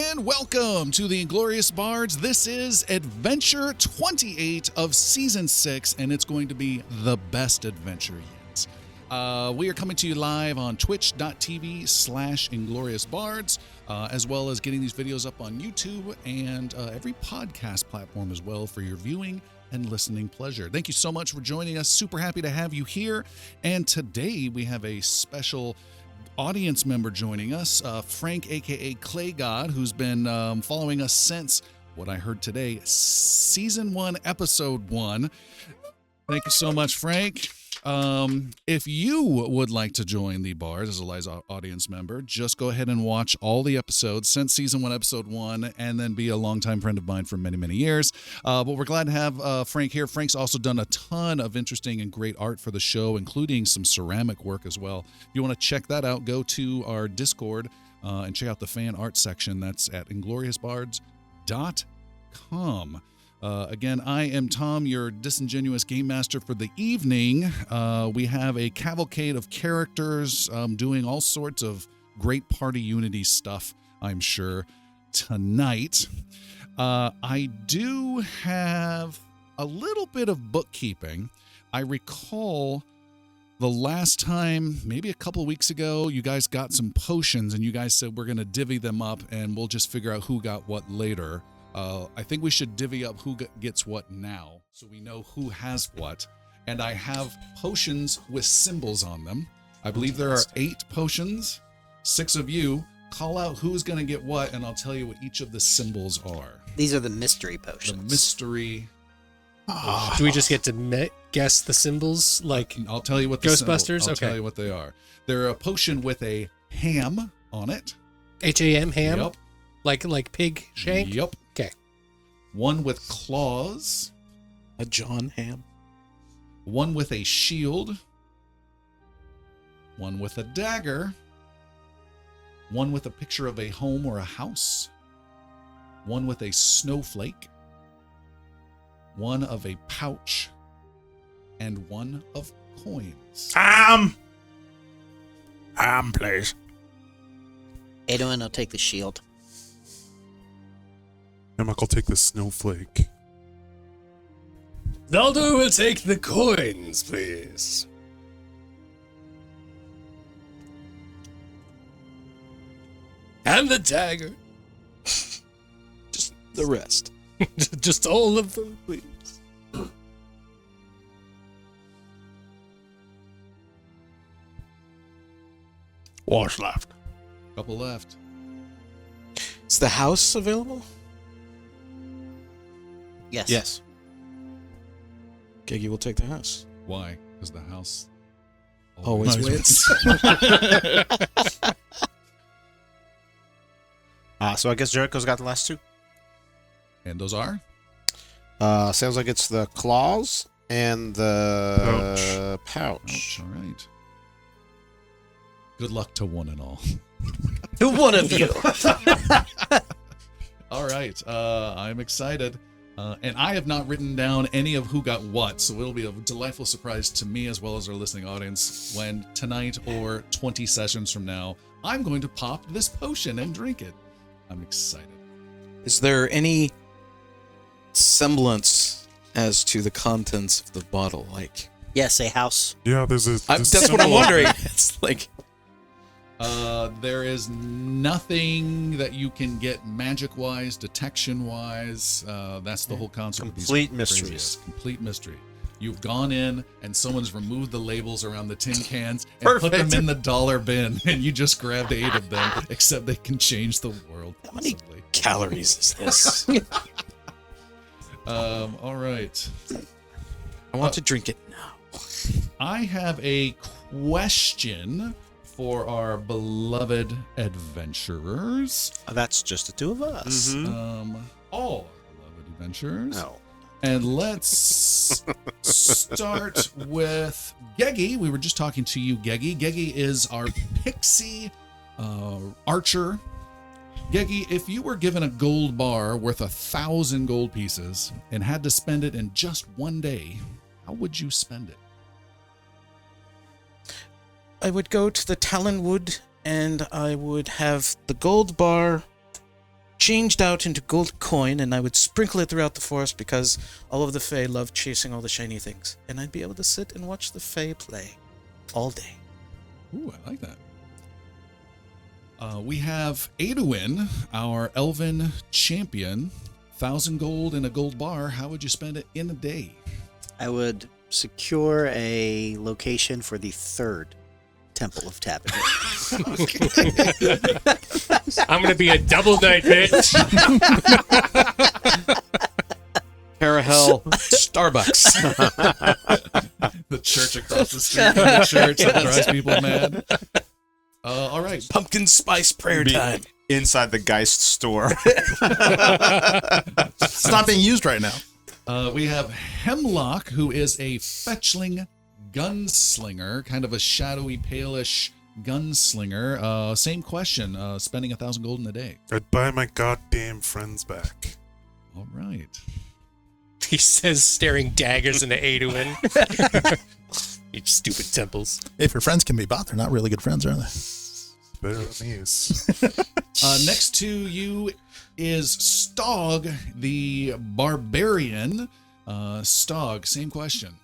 and welcome to the Inglorious Bards. This is Adventure 28 of Season 6, and it's going to be the best adventure yet. We are coming to you live on twitch.tv/IngloriousBards, as well as getting these videos up on YouTube and every podcast platform as well for your viewing and listening pleasure. Thank you so much for joining us. Super happy to have you here. And today we have a special audience member joining us, Frank, aka Clay God, who's been following us since what I heard today, Season 1, Episode 1. Thank you so much, Frank. If you would like to join the Bards as a live audience member, just go ahead and watch all the episodes since Season 1, Episode 1, and then be a longtime friend of mine for many, many years. But we're glad to have Frank here. Frank's also done a ton of interesting and great art for the show, including some ceramic work as well. If you want to check that out, go to our Discord and check out the fan art section. That's at ingloriousbards.com. Again, I am Tom, your disingenuous game master for the evening. We have a cavalcade of characters doing all sorts of great party unity stuff, I'm sure, tonight. I do have a little bit of bookkeeping. I recall the last time, maybe a couple weeks ago, you guys got some potions and you guys said we're going to divvy them up and we'll just figure out who got what later. I think we should divvy up who gets what now, so we know who has what. And I have potions with symbols on them. I believe there are 8 potions. 6 of you. Call out who's going to get what, and I'll tell you what each of the symbols are. These are the mystery potions. The mystery. Do we just get to guess the symbols, like I'll tell you what the Ghostbusters? I'll tell you what they are. They're a potion with a ham on it. H-A-M, ham? Yep. Like pig shank? Yep. Okay. One with claws. A John ham. One with a shield. One with a dagger. One with a picture of a home or a house. One with a snowflake. One of a pouch. And one of coins. Please. Edwin will take the shield. I'll take the snowflake. Naldo will take the coins, please. And the dagger. Just the rest. Just all of them, please. What's left? Couple left. Is the house available? Yes. Giggy will take the house. Why? Because the house Always wins. So I guess Jericho's got the last 2. And those are? Sounds like it's the claws and the pouch. All right. Good luck to one and all. To one of you. All right. I'm excited. And I have not written down any of who got what, so it'll be a delightful surprise to me as well as our listening audience when tonight or 20 sessions from now, I'm going to pop this potion and drink it. I'm excited. Is there any semblance as to the contents of the bottle? Like, Yes, a house. Yeah, there's a. that's what I'm wondering. It's like, There is nothing that you can get magic-wise, detection-wise. That's the whole concept of these Complete crazies. mystery. Complete mystery. You've gone in and someone's removed the labels around the tin cans and put them in the dollar bin, and you just grabbed 8 of them, except they can change the world. how many Possibly. calories is this? All right. I want to drink it now. I have a question for our beloved adventurers. That's just the 2 of us. All our beloved adventurers. No. And let's start with Geggy. We were just talking to you, Geggy. Geggy is our pixie archer. Geggy, if you were given a gold bar worth 1,000 gold pieces and had to spend it in just one day, how would you spend it? I would go to the Talonwood and I would have the gold bar changed out into gold coin, and I would sprinkle it throughout the forest because all of the Fae love chasing all the shiny things. And I'd be able to sit and watch the Fae play all day. Ooh, I like that. We have Aduin, our elven champion. 1,000 gold in a gold bar. How would you spend it in a day? I would secure a location for the third Temple of Tabitha. I'm going to be a double knight, bitch. Carahel Starbucks. The church across the street from the church that drives people mad. All right. Pumpkin spice prayer Be- time. Inside the Geist store. It's not being used right now. We have Hemlock, who is a fetchling gunslinger, kind of a shadowy, palish gunslinger. Same question, spending 1,000 gold in a day. I'd buy my goddamn friends back. All right. He says, staring daggers into Aduin. You stupid temples. If your friends can be bought, they're not really good friends, are they? Better than these. Next to you is Stog, the barbarian. Stog, same question.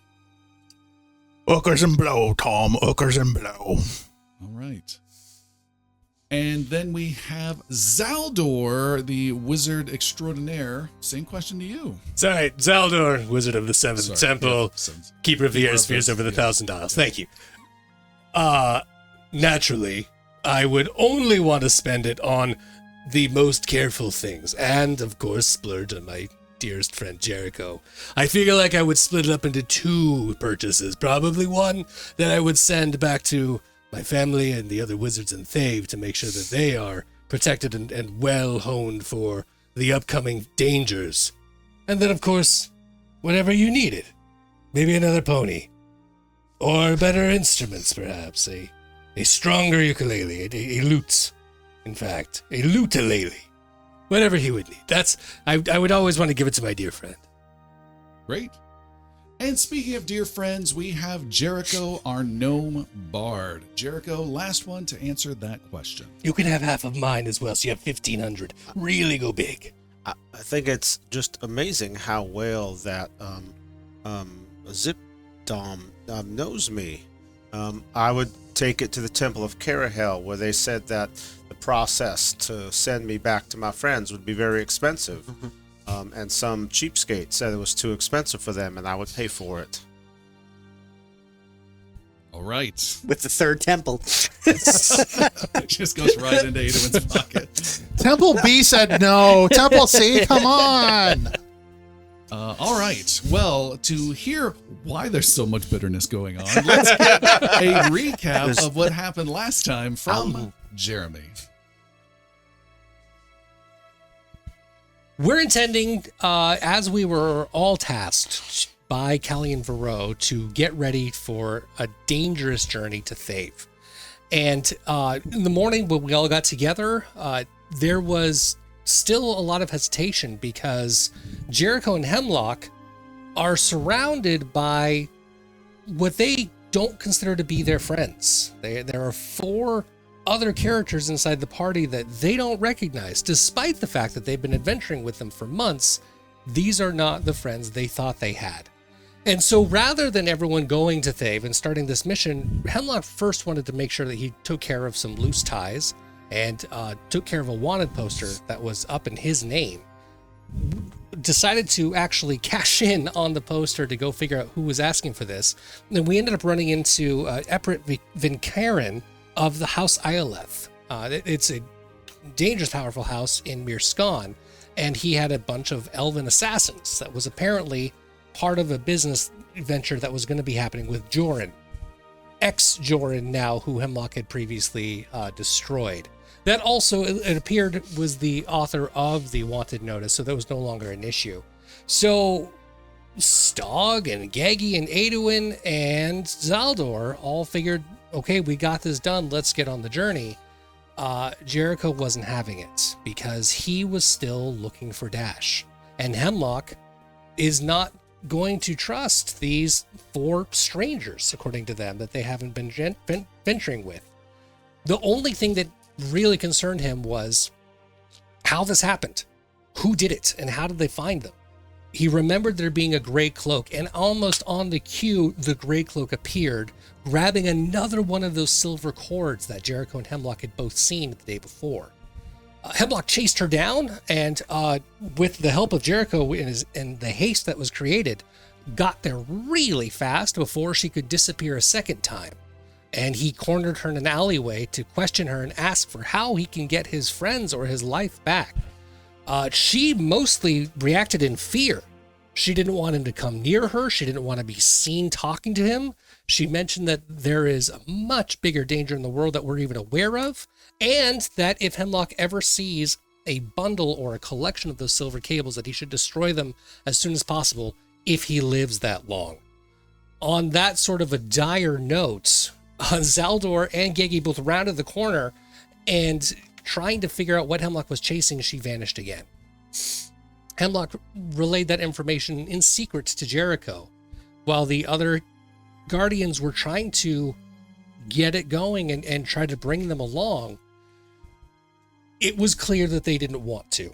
Hookers and blow, Tom. Hookers and blow. All right. And then we have Zaldor, the wizard extraordinaire. Same question to you. It's all right. Zaldor, Wizard of the Seventh Sorry, Temple, yeah, Keeper of the Keeper Air of Spheres the- over the yeah. 1,000 dials. Thank you. Naturally, I would only want to spend it on the most careful things, and of course, splurge on my dearest friend Jericho. I figure like I would split it up into 2 purchases. Probably one that I would send back to my family and the other wizards in Thave to make sure that they are protected and well honed for the upcoming dangers. And then, of course, whatever you needed. Maybe another pony. Or better instruments, perhaps. A stronger ukulele. A lute, in fact. A lutelele. Whatever he would need. I would always want to give it to my dear friend. Great. And speaking of dear friends, we have Jericho, our gnome bard. Jericho, last one to answer that question. You can have half of mine as well, so you have 1,500. Really go big. I think it's just amazing how well that Zip Dom knows me. I would take it to the Temple of Carahel, where they said that the process to send me back to my friends would be very expensive. And some cheapskate said it was too expensive for them, and I would pay for it. All right. With the third temple. It just goes right into Aduin's pocket. Temple B said no. Temple C, come on. All right. Well, to hear why there's so much bitterness going on, let's get a recap of what happened last time from Jeremy. We're intending, as we were all tasked by Callie and Varro, to get ready for a dangerous journey to Thave. And in the morning when we all got together, there was still a lot of hesitation because Jericho and Hemlock are surrounded by what they don't consider to be their friends. There are 4 other characters inside the party that they don't recognize, despite the fact that they've been adventuring with them for months. These are not the friends they thought they had. And so rather than everyone going to Thave and starting this mission, Hemlock first wanted to make sure that he took care of some loose ties and took care of a wanted poster that was up in his name. Decided to actually cash in on the poster to go figure out who was asking for this. And then we ended up running into Eprit Vinkaren of the House Ioleth. It's a dangerous, powerful house in Mirskan, and he had a bunch of elven assassins that was apparently part of a business venture that was going to be happening with Joran. Ex-Joran now, who Hemlock had previously destroyed. That also, it appeared, was the author of the wanted notice, so that was no longer an issue. So Stog and Gaggy and Aduin and Zaldor all figured, okay, we got this done, let's get on the journey. Jericho wasn't having it because he was still looking for Dash. And Hemlock is not going to trust these 4 strangers, according to them, that they haven't been venturing with. The only thing that really concerned him was how this happened, who did it, and how did they find them. He remembered there being a gray cloak, and almost on the cue, the gray cloak appeared, grabbing another one of those silver cords that Jericho and Hemlock had both seen the day before. Hemlock chased her down, and with the help of Jericho and the haste that was created, got there really fast before she could disappear a second time. And he cornered her in an alleyway to question her and ask for how he can get his friends or his life back. She mostly reacted in fear. She didn't want him to come near her. She didn't want to be seen talking to him. She mentioned that there is a much bigger danger in the world that we're even aware of, and that if Hemlock ever sees a bundle or a collection of those silver cables, that he should destroy them as soon as possible if he lives that long. On that sort of a dire note, Zaldor and Gegi both rounded the corner, and trying to figure out what Hemlock was chasing, she vanished again. Hemlock relayed that information in secret to Jericho, while the other Guardians were trying to get it going and try to bring them along. It was clear that they didn't want to,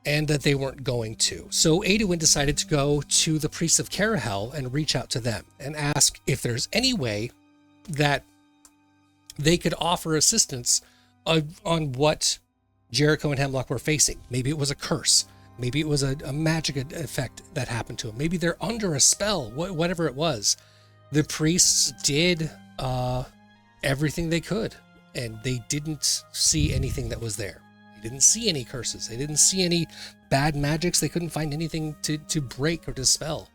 and that they weren't going to. So Aduin decided to go to the priests of Carahel and reach out to them and ask if there's any way that they could offer assistance on what Jericho and Hemlock were facing. Maybe it was a curse. Maybe it was a magic effect that happened to them. Maybe they're under a spell, whatever it was. The priests did everything they could, and they didn't see anything that was there. They didn't see any curses. They didn't see any bad magics. They couldn't find anything to break or dispel.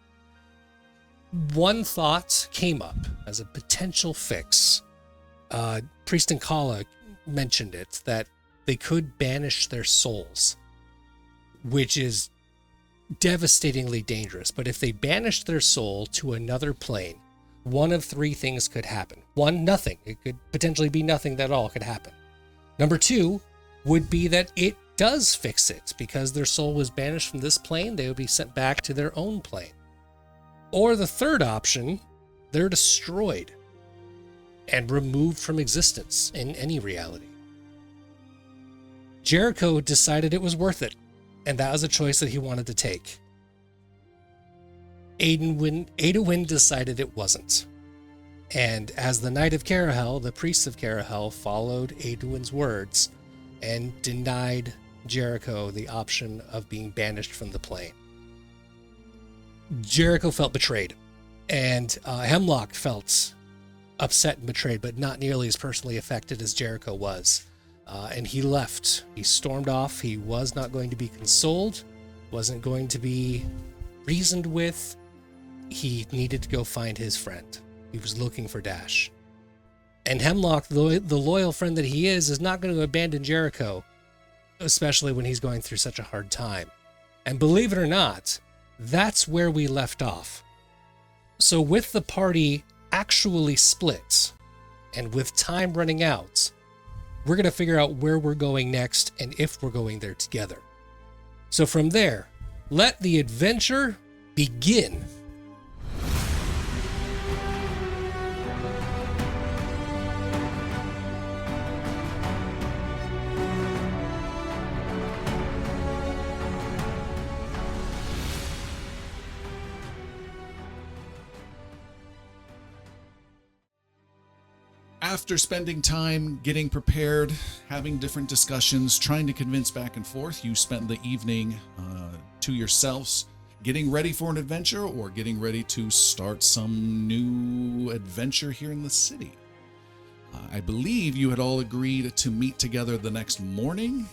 One thought came up as a potential fix. Priest Nkala mentioned it, that they could banish their souls, which is devastatingly dangerous. But if they banished their soul to another plane, one of three things could happen. One, nothing. It could potentially be nothing at all could happen. Number two would be that it does fix it. Because their soul was banished from this plane, they would be sent back to their own plane. Or the third option, they're destroyed and removed from existence in any reality. Jericho decided it was worth it, and that was a choice that he wanted to take. Aduin decided it wasn't. And as the Knight of Carahel, the priests of Carahel followed Aduin's words and denied Jericho the option of being banished from the plane. Jericho felt betrayed, and Hemlock felt upset and betrayed, but not nearly as personally affected as Jericho was. And he left. He stormed off. He was not going to be consoled, wasn't going to be reasoned with. He needed to go find his friend. He was looking for Dash. And Hemlock, the loyal friend that he is not going to abandon Jericho, especially when he's going through such a hard time. And believe it or not, that's where we left off. So with the party actually split, and with time running out, we're going to figure out where we're going next and if we're going there together. So from there, let the adventure begin. After spending time getting prepared, having different discussions, trying to convince back and forth, you spent the evening to yourselves getting ready for an adventure or getting ready to start some new adventure here in the city. I believe you had all agreed to meet together the next morning.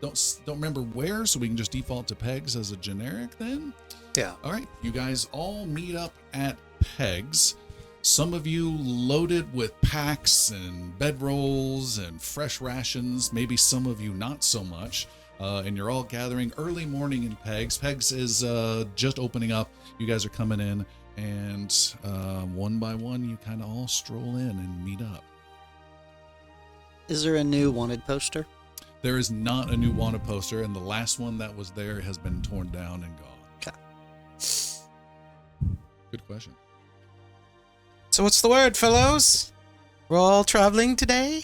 Don't remember where, so we can just default to Pegs as a generic then. Yeah. All right, you guys all meet up at Pegs. Some of you loaded with packs and bedrolls and fresh rations, maybe some of you not so much, and you're all gathering early morning in Pegs. Pegs is just opening up. You guys are coming in, and one by one, you kind of all stroll in and meet up. Is there a new wanted poster? There is not a new wanted poster, and the last one that was there has been torn down and gone. Okay. Good question. So what's the word, fellows? We're all traveling today?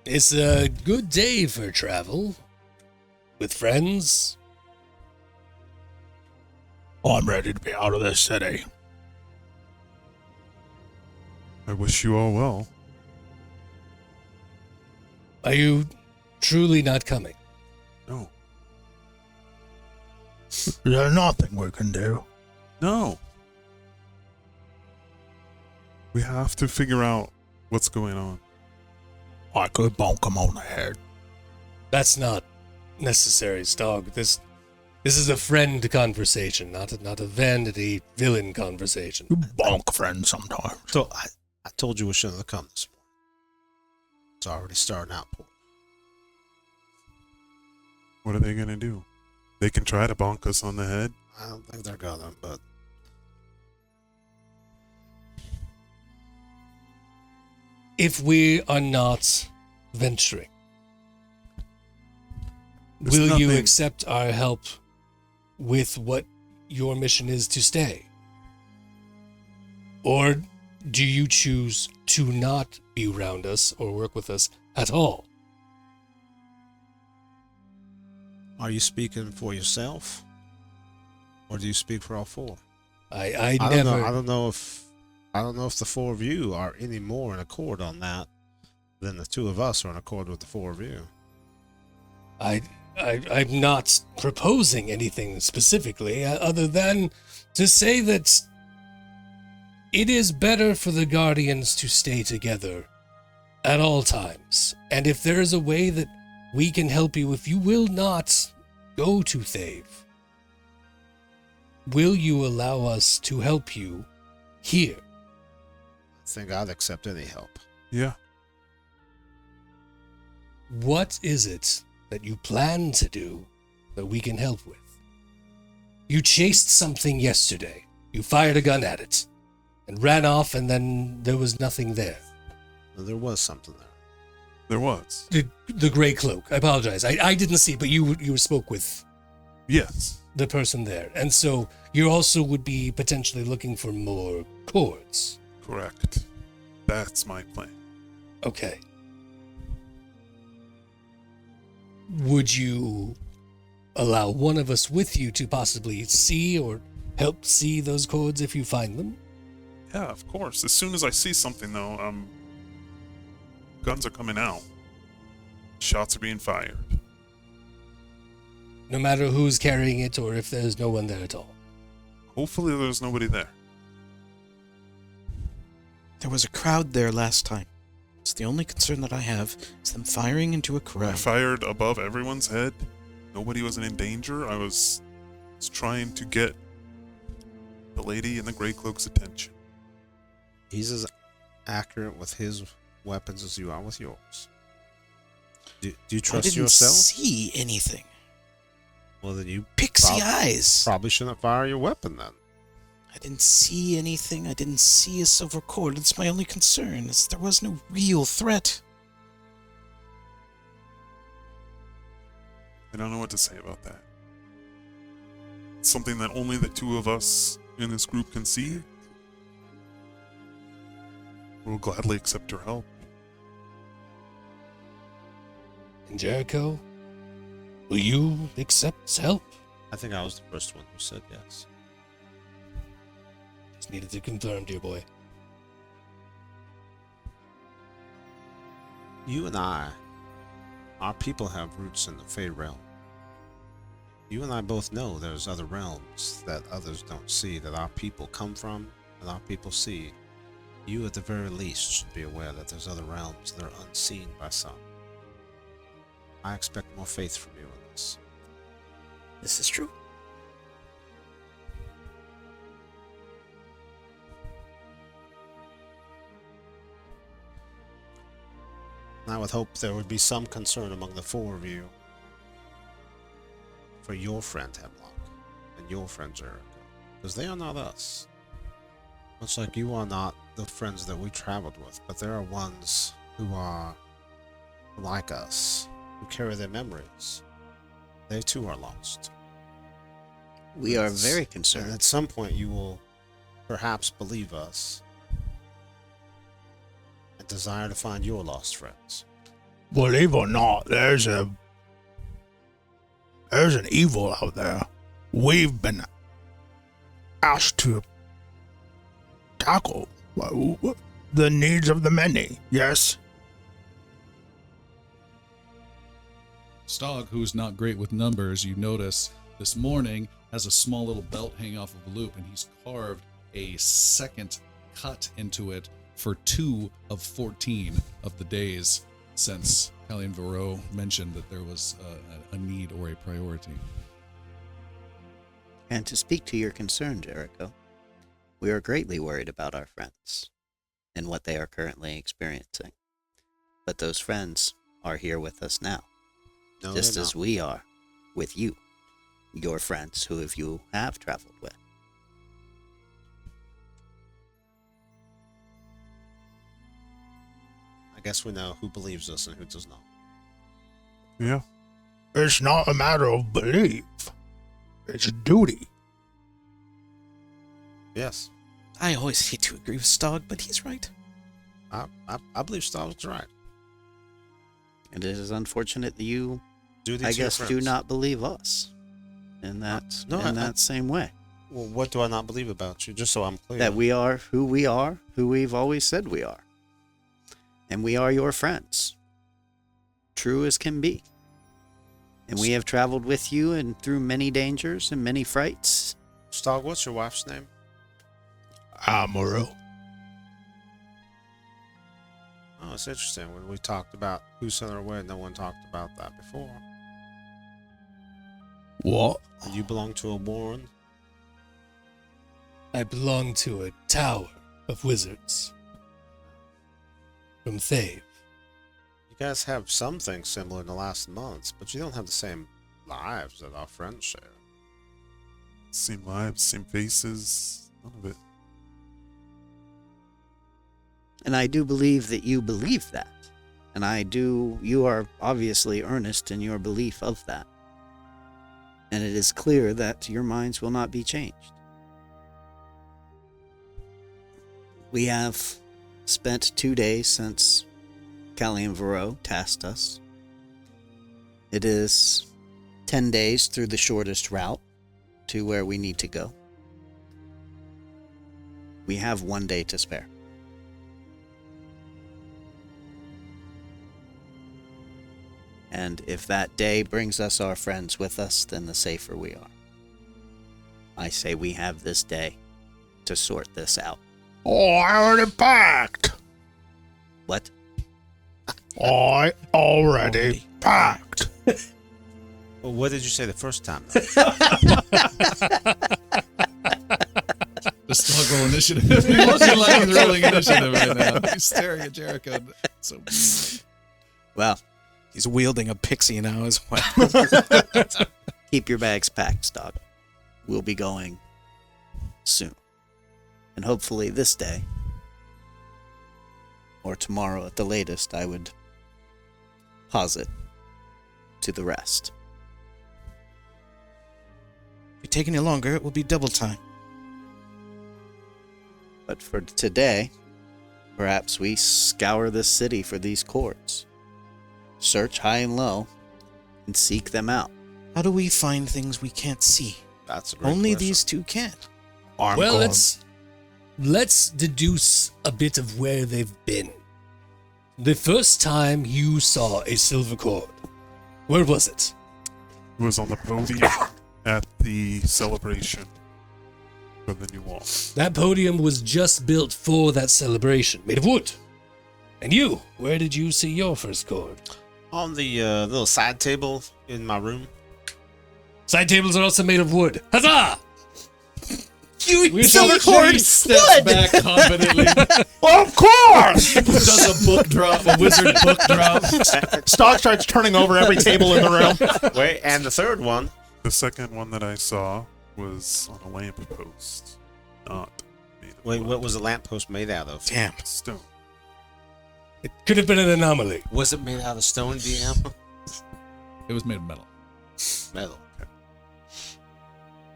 It's a good day for travel. With friends. I'm ready to be out of this city. I wish you all well. Are you truly not coming? No. There's nothing we can do. No. We have to figure out what's going on. I could bonk him on the head. That's not necessary, Stog. This is a friend conversation, not a vanity villain conversation. You bonk friends sometimes. So I told you we shouldn't have come this morning. It's already starting out poor. What are they going to do? They can try to bonk us on the head. I don't think they're gonna, but If we are not venturing, There's will you nothing- accept our help with what your mission is to stay? Or do you choose to not be around us or work with us at all? are you speaking for yourself, or do you speak for all four? I I never. don't know. I don't know if the four of you are any more in accord on that than the two of us are in accord with the four of you. I'm not proposing anything specifically, other than to say that it is better for the Guardians to stay together at all times. And if there is a way that we can help you, if you will not go to Thave, will you allow us to help you here? I think I'd accept any help. Yeah. What is it that you plan to do that we can help with? You chased something yesterday. You fired a gun at it and ran off, and then there was nothing there. There was something there. There was. The gray cloak. I apologize. I didn't see, but you spoke with Yes. the person there. And so you also would be potentially looking for more cords. Correct. That's my plan. Okay. Would you allow one of us with you to possibly see or help see those cords if you find them? Yeah, of course. As soon as I see something, though, guns are coming out. Shots are being fired. No matter who's carrying it or if there's no one there at all. Hopefully there's nobody there. There was a crowd there last time. It's the only concern that I have is them firing into a I crowd. fired above everyone's head. Nobody was in danger. I was trying to get the lady in the gray cloak's attention. He's as accurate with his weapons as you are with yours. Do you I trust didn't yourself? see anything. Well, then you Pixie eyes. probably shouldn't fire your weapon then. I didn't see anything. I didn't see a silver cord. It's my only concern. Is there was no real threat. I don't know what to say about that. It's something that only the two of us in this group can see. We'll gladly accept your help. And Jericho, will you accept help? I think I was the first one who said yes. Just needed to confirm, dear boy. You and I, our people have roots in the Fey realm. You and I both know there's other realms that others don't see, that our people come from and our people see. You, at the very least, should be aware that there's other realms that are unseen by some. I expect more faith from you in this. This is true. And I would hope there would be some concern among the four of you for your friend Hemlock and your friend Jericho, because they are not us. Much like you are not the friends that we traveled with, but there are ones who are like us, who carry their memories. They too are lost. We are Yes. very And concerned. at some point you will perhaps believe us and desire to find your lost friends. believe or not, there's an evil out there. We've been asked to tackle the needs of the many. Yes. Stog, who's not great with numbers, you notice this morning has a small little belt hanging off of a loop, and he's carved a second cut into it for 2 of 14 of the days since Callian Varro mentioned that there was a need or a priority. And to speak to your concern, Jericho, we are greatly worried about our friends and what they are currently experiencing. But those friends are here with us now, No, just they're as not. we are with you, your friends who you have traveled with. I guess we know who believes us and who does not. Yeah. It's not a matter of belief. It's duty. Yes, I always hate to agree with Stog, but he's right. I believe Stav's right. And it is unfortunate that you, Duty I to your guess, do friends. not believe us in that same way. Well, what do I not believe about you? Just so I'm clear. That we are, who we've always said we are. And we are your friends. True as can be. And we have traveled with you and through many dangers and many frights. Stog, what's your wife's name? Amaru. Oh, it's interesting. When we talked about who sent her away, no one talked about that before. What? And you belong to a warren? I belong to a tower of wizards from Thave. You guys have some things similar in the last months, but you don't have the same lives that our friends share. Same lives, same faces, none of it. And I do believe that you believe that. And you are obviously earnest in your belief of that. And it is clear that your minds will not be changed. We have spent 2 days since Callian Varro tasked us. It is 10 days through the shortest route to where we need to go. We have 1 day to spare. And if that day brings us our friends with us, then the safer we are. I say we have this day to sort this out. Oh, I already packed. What? I already packed. Well, what did you say the first time? The Stog roll initiative. He looking like he's rolling initiative right now. He's staring at Jericho. So Well, He's wielding a pixie now as well. keep your bags packed, Stog. We'll be going soon. And hopefully this day, or tomorrow at the latest, I would posit to the rest. If we take any longer, it will be double time. But for today, perhaps we scour this city for these cords. Search high and low and seek them out. How do we find things we can't see? That's a great Only question. these two can. I'm Well, going. let's deduce a bit of where they've been. The first time you saw a silver cord, where was it? It was on the podium at the celebration for the new wall. That podium was just built for that celebration, made of wood. And you, where did you see your first cord? On the little side table in my room. Side tables are also made of wood. Huzzah! You silver cord steps back confidently. Of course! Does a book drop, a wizard book drop. Stock starts turning over every table in the room. Wait, and the third one. The second one that I saw was on a lamp post, not made of Wait, wood. what was the lamppost made out of? Damn. Stone. It could have been an anomaly. Was it made out of stone, DM? It was made of metal. Metal.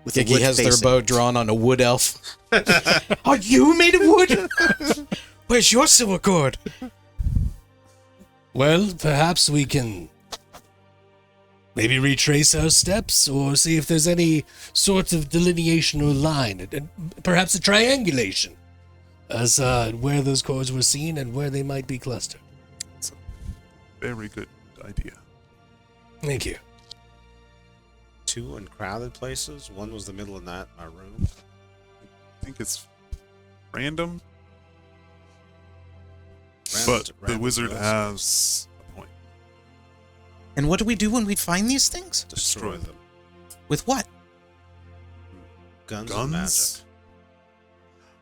with a Iggy wood has their facing. bow drawn on a wood elf. Are you made of wood? Where's your silver cord? Well, perhaps we can maybe retrace our steps or see if there's any sort of delineation or line, and perhaps a triangulation as where those chords were seen and where they might be clustered. It's a very good idea. Thank you. 2 in crowded places. One was the middle of my room. I think it's random, Random- but the random wizard places. has a point. And what do we do when we find these things? Destroy them. With what? Guns and magic. Guns?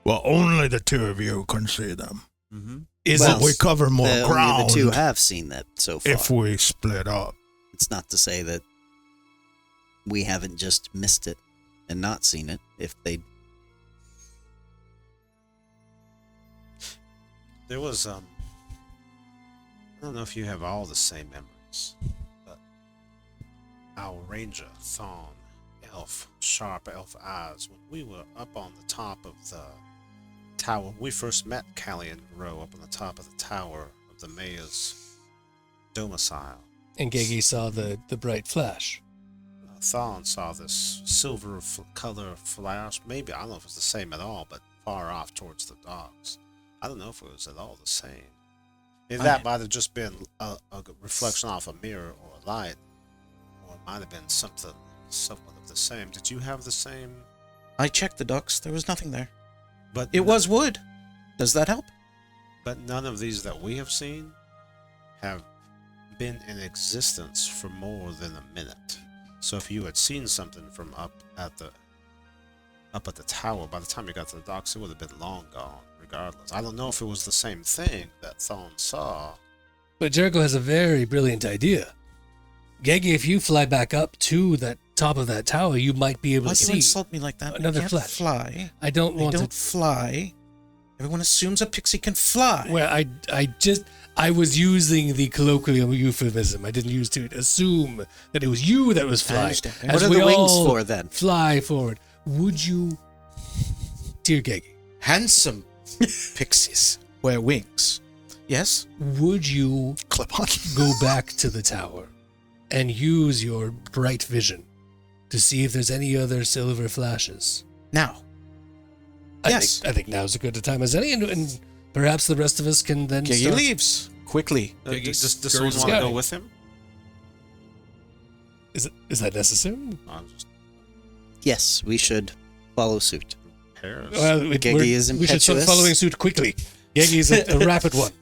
Well, only the 2 of you can see them. Mm-hmm. Is Well, But we cover more Only ground the 2 have seen that so far. if we split up. It's not to say that we haven't just missed it and not seen it. If they, There was I don't know if you have all the same memories, but our ranger, Thorn, elf, sharp elf eyes, when we were up on the top of the tower, when we first met Callie and Grow up on the top of the tower of the mayor's domicile. And Gege saw the bright flash. Thorn saw this silver color flash. Maybe, I don't know if it's the same at all, but far off towards the docks. I don't know if it was at all the same. Maybe that might have just been a reflection off a mirror or a light, or it might have been something somewhat of the same. Did you have the same? I checked the ducks. There was nothing there. But It was wood. Does that help? But none of these that we have seen have been in existence for more than a minute. So if you had seen something from up at the tower, by the time you got to the docks, it would have been long gone, regardless. I don't know if it was the same thing that Thon saw. But Jericho has a very brilliant idea. Gege, if you fly back up to that top of that tower, you might be able Why to do you see insult me like that? another I can't flash. fly. I don't I want don't to. fly. Everyone assumes a pixie can fly. Well, I was using the colloquial euphemism. I didn't use to assume that it was you that was flying. understand. What are we the wings all for then? Fly forward. Would you, dear Gege, Handsome pixies wear wings. Yes? would you Clip on. go back to the tower and use your bright vision to see if there's any other silver flashes? Now. Yes. I think now's as good a time as any, and perhaps the rest of us can then Gege start. leaves quickly. Does skirts someone want to scouting. go with him? Is that necessary? I'm just Yes, we should follow suit. Paris. Well, Gege is we should start impetuous. following suit quickly. Gege is a rapid one.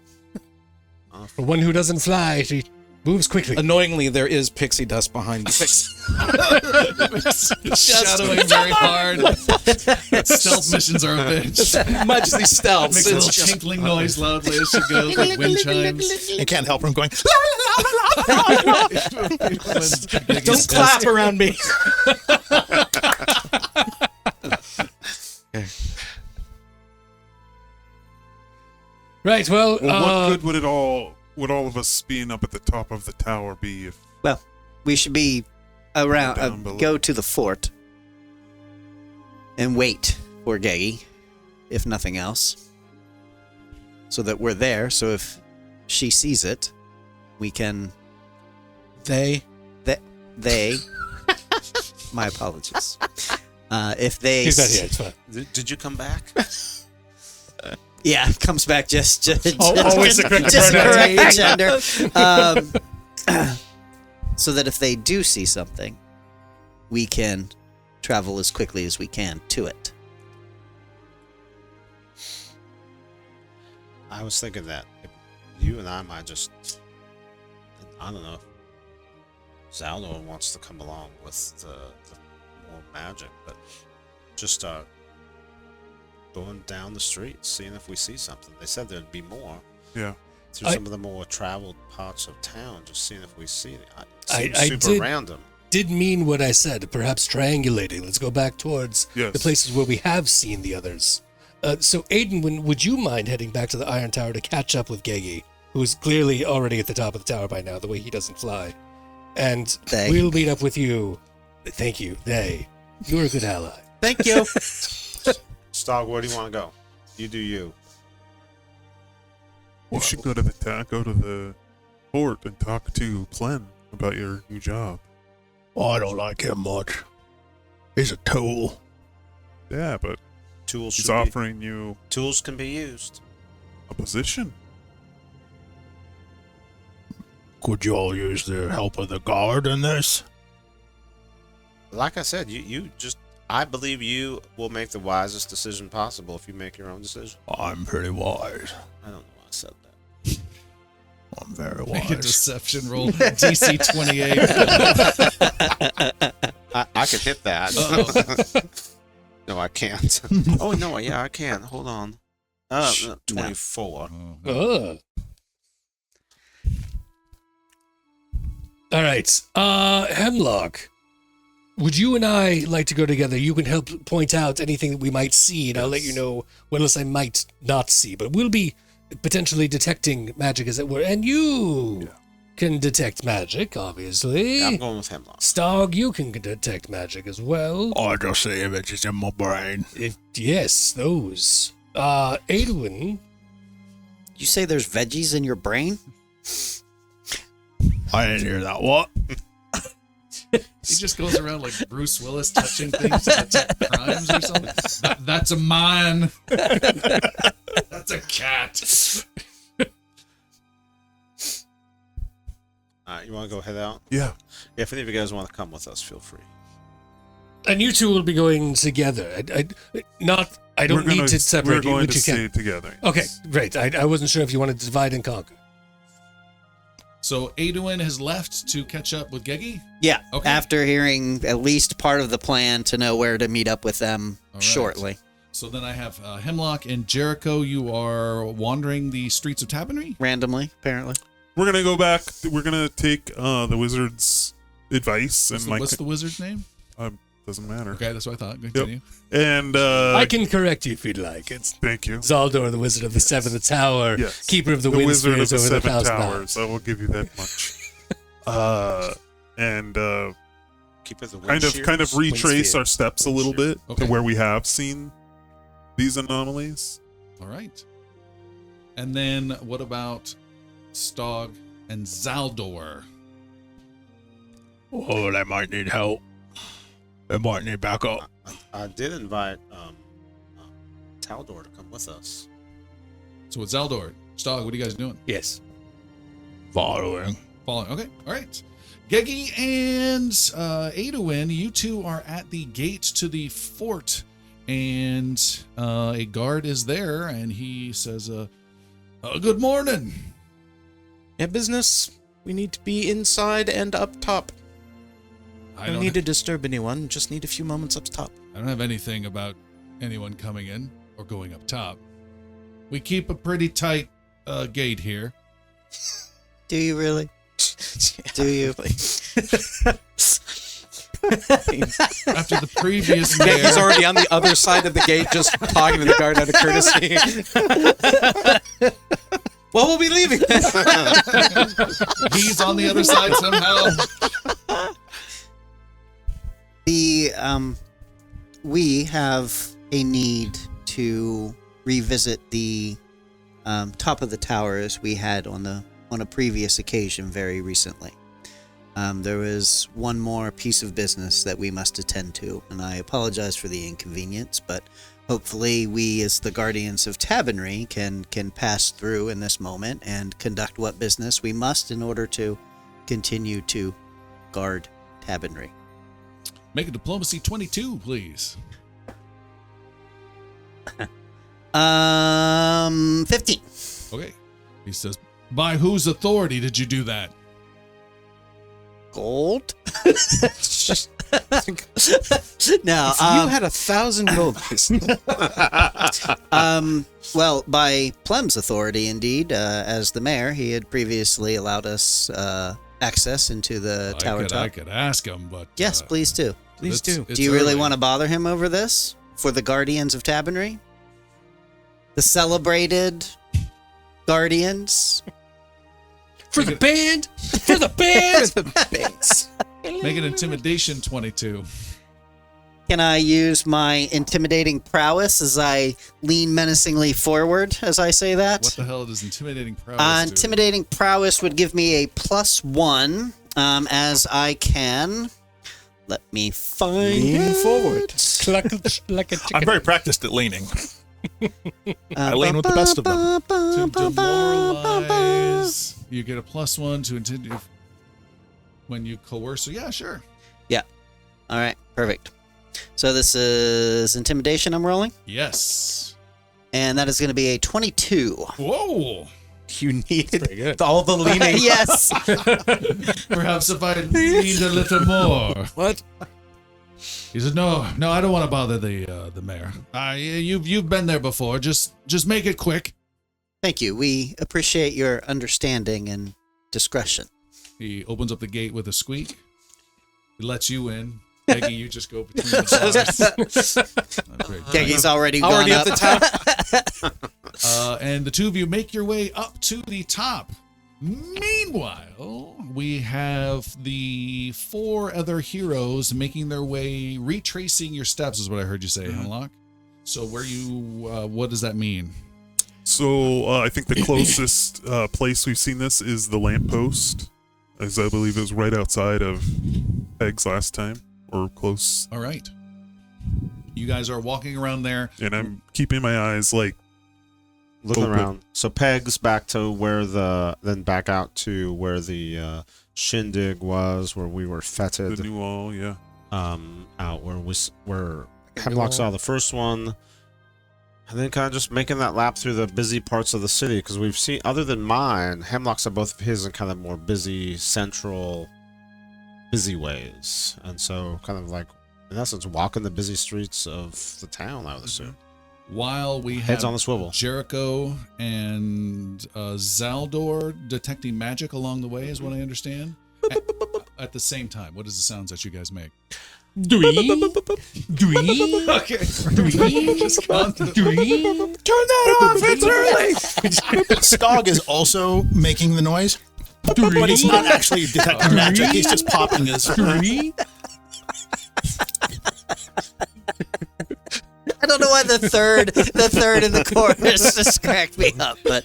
For one who doesn't fly, she moves quickly. Annoyingly, there is pixie dust behind you. Shadowing very hard. Stealth missions are a bitch. Much these stealth. Makes a little tinkling noise loudly as she goes, like wind chimes. You can't help from going. Don't clap around me. Right. Well, Well, what good would all of us being up at the top of the tower be if Well, we should be around. Down below. Go to the fort and wait for Gege, if nothing else, so that we're there. So if she sees it, we can. They. My apologies. If they. he's not here. It's fine. Did you come back? Yeah, comes back just Always the correct just pronunciation. correct gender. So that if they do see something, we can travel as quickly as we can to it. I was thinking that if you and I might just, I don't know if Zaldor wants to come along with the more magic, but just start going down the street, seeing if we see something. They said there'd be more yeah. through some of the more traveled parts of town, just seeing if we see it. It I seems super did- random. Did mean what I said. Perhaps triangulating. Let's go back towards Yes. the places where we have seen the others. So, Aiden, would you mind heading back to the Iron Tower to catch up with Gege, who's clearly already at the top of the tower by now, the way he doesn't fly? And They. we'll meet up with you. Thank you. You're a good ally. Thank you. Stog, where do you want to go? You do you. You should go to the fort and talk to Plen about your new job. I don't like him much. He's a tool. Yeah, but Tools he's should be- offering you Tools can be used. a position. Could you all use the help of the guard in this? Like I said, I believe you will make the wisest decision possible if you make your own decision. I'm pretty wise. I don't know why I said that. I'm very Make a wise. deception roll. DC 28. I could hit that. Uh-oh. No, I can't. Oh no, yeah, I can. Hold on. 24. Ugh. All right. Hemlock, would you and I like to go together? You can help point out anything that we might see, and I'll let you know what else I might not see. But we'll be potentially detecting magic, as it were, and you can detect magic, obviously. Yeah, I'm going with Hemlock. Stog, you can detect magic as well. I just see images in my brain. Yes, those. Adwin, You say there's veggies in your brain? I didn't hear that. What? He just goes around like Bruce Willis touching things to detect crimes or something. That's a mine. That's a cat. You want to go head out? Yeah. If any of you guys want to come with us, feel free. and you two will be going together. I don't need to separate you, We're going but to you can. stay together. Okay, great. I wasn't sure if you wanted to divide and conquer. So Aduin has left to catch up with Gegi? Yeah. Okay. After hearing at least part of the plan to know where to meet up with them All right. shortly. So then I have Hemlock and Jericho. You are wandering the streets of Tabenry? Randomly, apparently. We're gonna go back. We're gonna take the wizard's advice What's the wizard's name? doesn't matter. Okay, that's what I thought. Continue. And I can correct you if you'd like. It's thank you. Zaldor, the Wizard of the Seventh Tower, Yes. Keeper of the Wind Wizard of Spheres the over the Seven 1,000 Towers. I will give you that much. And Keep it the kind of retrace Wind our steps a little bit Okay. to where we have seen these anomalies. All right. And then what about Stog and Zaldor? Oh, they might need help. They might need backup. I did invite Taldor to come with us. So with Zaldor, Stog, what are you guys doing? Yes. Following. Following. Okay. All right. Gegi and Aduin, you two are at the gate to the fort, and a guard is there, and he says, "Good morning." Yeah, business. We need to be inside and up top. I Don't need to disturb anyone. Just need a few moments up top. I don't have anything about anyone coming in or going up top. We keep a pretty tight gate here. Do you really? Do you? After the previous Yeah, mayor, he's already on the other side of the gate, just talking to the guard out of courtesy. Well, we'll be leaving. he's on the other side somehow. We have a need to revisit the top of the tower as we had on a previous occasion very recently. There was one more piece of business that we must attend to, and I apologize for the inconvenience, but hopefully we as the Guardians of Tabenry can pass through in this moment and conduct what business we must in order to continue to guard Tabenry. Make a diplomacy 22, please. 15. Okay. He says, "By whose authority did you do that?" Gold? No, You had 1,000 gold. well, by Plem's authority, indeed, as the mayor, he had previously allowed us access into the tower I top. could ask him, but Yes, please do. Please do. Do you really want to bother him over this for the Guardians of Tabenry? The celebrated Guardians? For the band! For the band! Make an intimidation 22. Can I use my intimidating prowess as I lean menacingly forward as I say that? What the hell does intimidating prowess do? Intimidating prowess would give me a +1 as I can. Let me find Lean forward. like a chicken. I'm very practiced at leaning. I lean with the best of them. To demoralize, you get a +1 to intimidate when you coerce. So yeah, sure. Yeah. All right. Perfect. So this is intimidation I'm rolling. Yes. And that is going to be a 22. Whoa. You needed all the leaning. Yes. Perhaps if I leaned a little more. What? He said, "No, I don't want to bother the mayor. You've been there before. Just make it quick." Thank you. We appreciate your understanding and discretion. He opens up the gate with a squeak. He lets you in. Peggy, you just go between the bars. Geggy's already gone at up. the top. And the two of you make your way up to the top. Meanwhile, we have the 4 other heroes making their way, retracing your steps, is what I heard you say, Hemlock. So what does that mean? So I think the closest place we've seen this is the lamppost, as I believe it was right outside of Peg's last time, or close. All right. You guys are walking around there. And I'm keeping my eyes like Looking open. around. So Peg's back to then back out to where the shindig was, where we were feted. The new wall, yeah. Out where Hemlock saw the first one, and then kind of just making that lap through the busy parts of the city, because we've seen, other than mine, Hemlock saw both of his in kind of more busy, central, busy ways, and so kind of like, in essence, walking the busy streets of the town, I would assume. While we Heads have on the swivel. Jericho and Zaldor detecting magic along the way, is what I understand. At the same time, what is the sounds that you guys make? Okay. Just constantly. Turn that off! It's early! Skog is also making the noise, but he's not actually detecting magic. He's just popping his... I don't know why the third in the chorus just cracked me up, but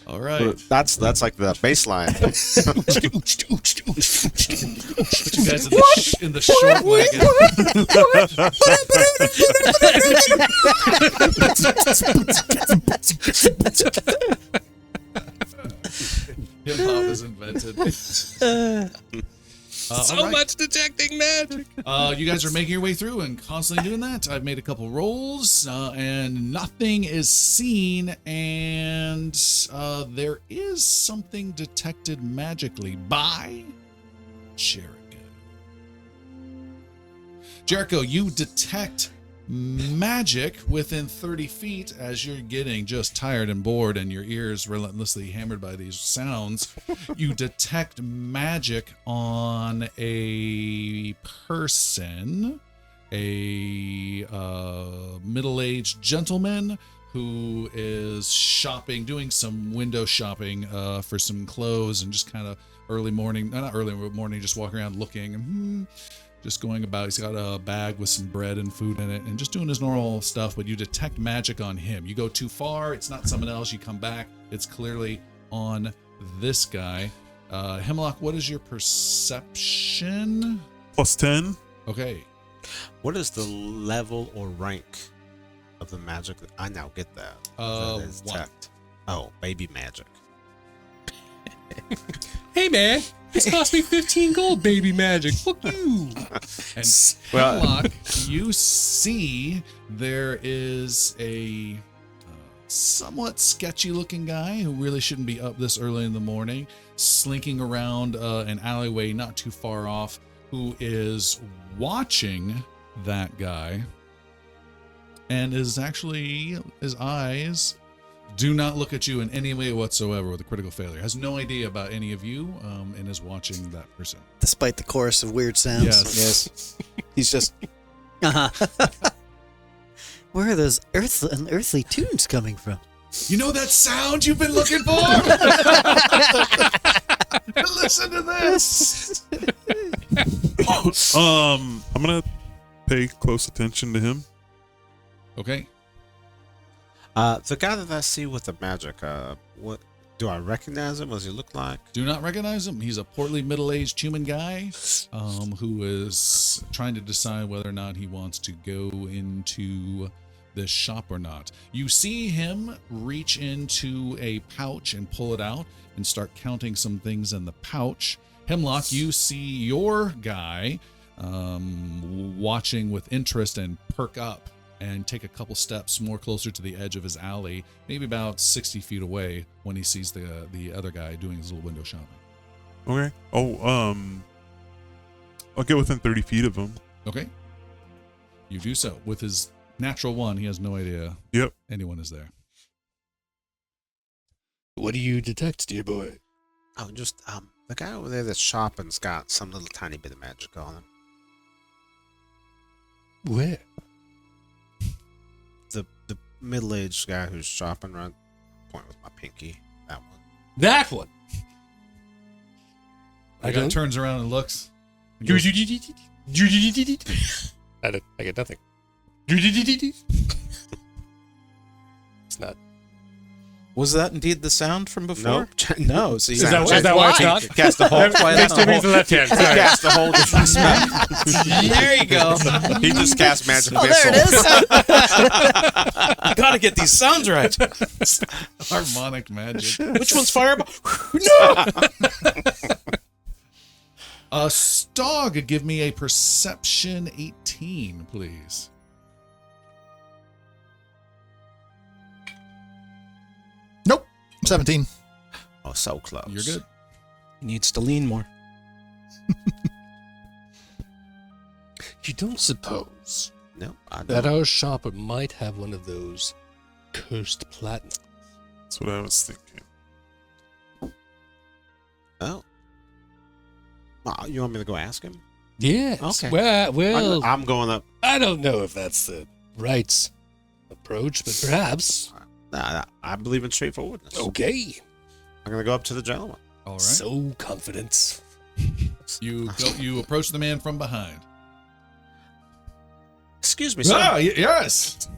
All right. That's like the bass line. Put you guys in the short wagon. Hip hop is invented. So all right. much detecting magic. You guys are making your way through and constantly doing that. I've made a couple rolls, and nothing is seen, and there is something detected magically by Jericho. Jericho, you detect magic within 30 feet as you're getting just tired and bored and your ears relentlessly hammered by these sounds. You detect magic on a person, a middle-aged gentleman who is shopping, doing some window shopping for some clothes, and just kind of early morning, not early morning, just walking around looking, just going about. He's got a bag with some bread and food in it and just doing his normal stuff, but you detect magic on him. You go too far, it's not someone else, you come back, it's clearly on this guy. Hemlock, what is your perception? +10. Okay. What is the level or rank of the magic? I now get that. That is 1. detect. Oh, baby magic. Hey man, this cost me 15 gold, baby magic. Fuck you. And Well- Hemlock, you see there is a somewhat sketchy looking guy who really shouldn't be up this early in the morning, slinking around an alleyway not too far off, who is watching that guy and is actually, his eyes do not look at you in any way whatsoever with a critical failure. Has no idea about any of you, and is watching that person. despite the chorus of weird sounds. Yes. He's just Uh-huh. Where are those unearthly tunes coming from? You know that sound you've been looking for? Listen to this. I'm gonna pay close attention to him. Okay. The guy that I see with the magic, what do I recognize him? What does he look like? Do not recognize him. He's a portly, middle-aged human guy who is trying to decide whether or not he wants to go into this shop or not. You see him reach into a pouch and pull it out and start counting some things in the pouch. Hemlock, you see your guy watching with interest and perk up and take a couple steps more closer to the edge of his alley, maybe about 60 feet away when he sees the other guy doing his little window shopping. Okay. Oh, I'll get within 30 feet of him. Okay. You do so. With his natural one, he has no idea Yep. anyone is there. What do you detect, dear boy? Oh, just the guy over there that's shopping's got some little tiny bit of magic on him. Where? The middle-aged guy who's shopping, right? Point with my pinky. That one. That one. The guy turns around and looks. And I goes, get nothing. It's not. Was that indeed the sound from before? Nope. No. See, Is that why it's not? Cast the whole. Next to me is the left hand. Sorry. Cast the whole different spell. there you go. He just cast magic Oh, missile. there it is. Gotta get these sounds right. harmonic magic. Which one's fireball? Stog, give me a perception 18, please. Nope. 17. Oh, so close. You're good. He needs to lean more. You don't suppose No, I don't. that our shopper might have one of those cursed platinum? That's what I was thinking. Oh. You want me to go ask him? Yes. Okay. Well, I'm going up. I don't know if that's the right approach, but perhaps. Nah, I believe in straightforwardness. Okay. I'm going to go up to the gentleman. All right. So confident. You approach the man from behind. Excuse me, sir. Yes.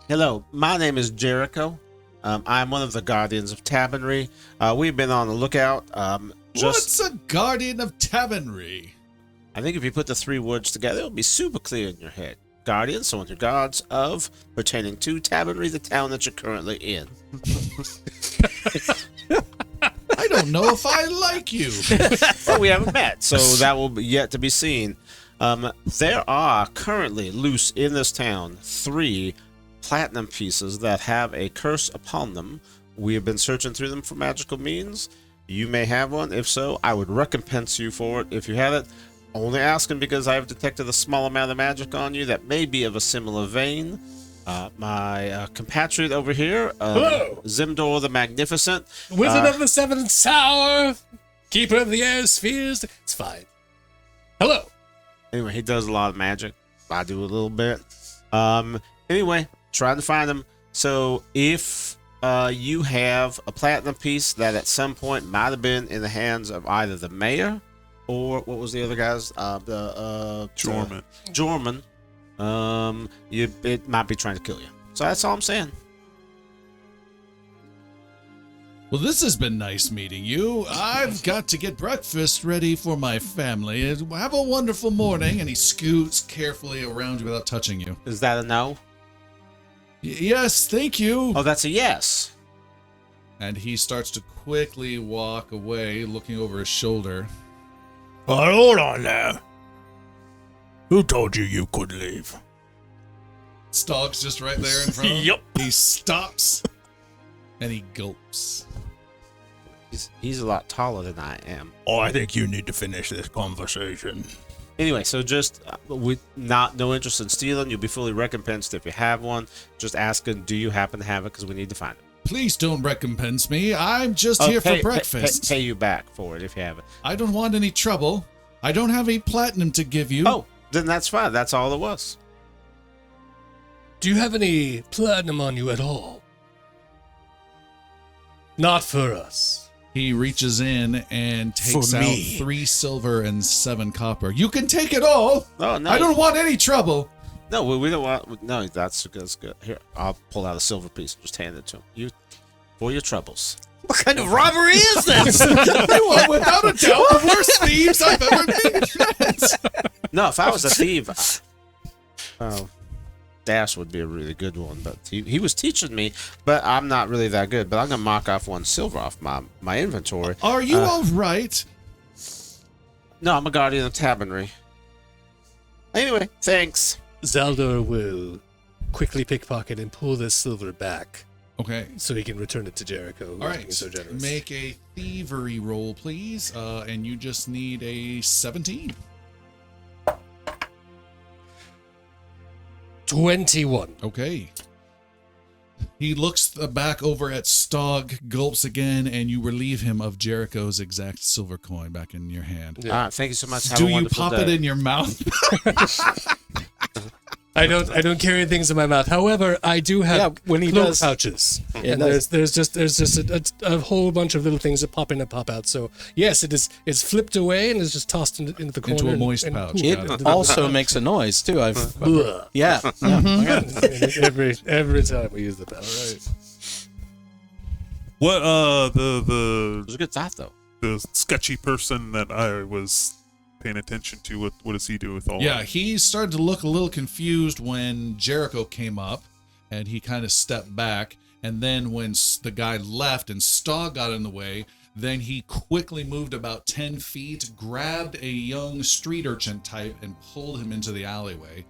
Hello, my name is Jericho. I'm one of the guardians of Tavernry. We've been on the lookout. What's a guardian of Tavernry? I think if you put the three words together, it'll be super clear in your head. Guardian, someone who guards of, pertaining to Tavernry, the town that you're currently in. I don't know if I like you. Well, we haven't met, so that will be yet to be seen. There are currently loose in this town 3 platinum pieces that have a curse upon them. We have been searching through them for magical means. You may have one. If so, I would recompense you for it. If you have it, only asking because I have detected a small amount of magic on you that may be of a similar vein. My compatriot over here, Zimdor the Magnificent. Wizard of the Seventh Tower, Keeper of the Air Spheres. It's fine. Hello. Anyway, he does a lot of magic. I do a little bit. Anyway, trying to find him. So if you have a platinum piece that at some point might have been in the hands of either the mayor or what was the other guy's? Jorman. Jorman. It might be trying to kill you. So that's all I'm saying. Well, this has been nice meeting you. I've got to get breakfast ready for my family. Have a wonderful morning. And he scoots carefully around you without touching you. Is that a no? Yes, thank you. Oh, that's a yes. And he starts to quickly walk away, looking over his shoulder. Well, hold on there. Who told you you could leave? Stog's just right there in front of him. Yep. He stops and he gulps. He's a lot taller than I am. Oh, I think you need to finish this conversation. Anyway, so just with no interest in stealing, you'll be fully recompensed if you have one. Just asking, do you happen to have it? Because we need to find it. Please don't recompense me. I'm just here for breakfast. Pay you back for it if you have it. I don't want any trouble. I don't have any platinum to give you. Oh, then that's fine. That's all it was. Do you have any platinum on you at all? Not for us. He reaches in and takes For out me. 3 silver and 7 copper. You can take it all. Oh, no. I don't want any trouble. No, we don't want. No, that's good. Here, I'll pull out a silver piece and just hand it to him. You, for your troubles. What kind of robbery is this? You are without a doubt the worst thieves I've ever met. No, if I was a thief, Dash would be a really good one. But he was teaching me, but I'm not really that good. But I'm gonna knock off 1 silver off my inventory. Are you all right? No, I'm a guardian of Tabernary. Anyway, thanks. Zaldor will quickly pickpocket and pull this silver back Okay. so he can return it to Jericho. All right. So generous. Make a thievery roll, please. And you just need a 17. 21. Okay. He looks back over at Stog, gulps again, and you relieve him of Jericho's exact silver coin back in your hand. Yeah. Thank you so much. Have Do a you wonderful pop day. it in your mouth? I don't carry things in my mouth. However, I do have Yeah, when he cloak does- pouches, Yeah, and nice. there's just a whole bunch of little things that pop in and pop out. So yes, it's flipped away and is just tossed into the corner Into a and- moist and- pouch. Yeah. Got It also makes a noise too. Ugh. Yeah. every time we use the power. Right. What It the was a good thought, though. the sketchy person that I was paying attention to, what does he do with all Yeah, that? he started to look a little confused when Jericho came up, and he kind of stepped back. And then when the guy left and Stog got in the way, then he quickly moved about 10 feet, grabbed a young street urchin type, and pulled him into the alleyway.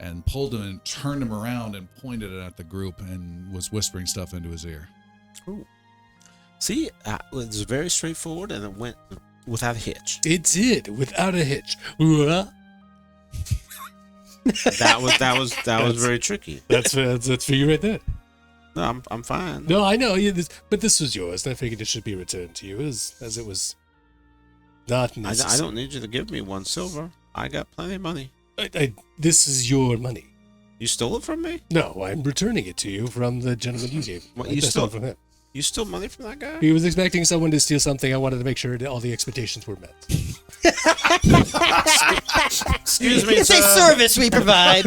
And pulled him and turned him around and pointed it at the group and was whispering stuff into his ear. See, it was very straightforward, and it went without a hitch. It did without a hitch. Ugh. That was very tricky. That's for you right there. No, I'm fine. No, I know. But this was yours, and I figured it should be returned to you as it was not necessary. I don't need you to give me 1 silver. I got plenty of money. This is your money. You stole it from me? No, I'm returning it to you from the gentleman you gave. What, I you stole stole- it from him. You stole money from that guy? He was expecting someone to steal something. I wanted to make sure that all the expectations were met. Excuse me, It's a sir. service we provide.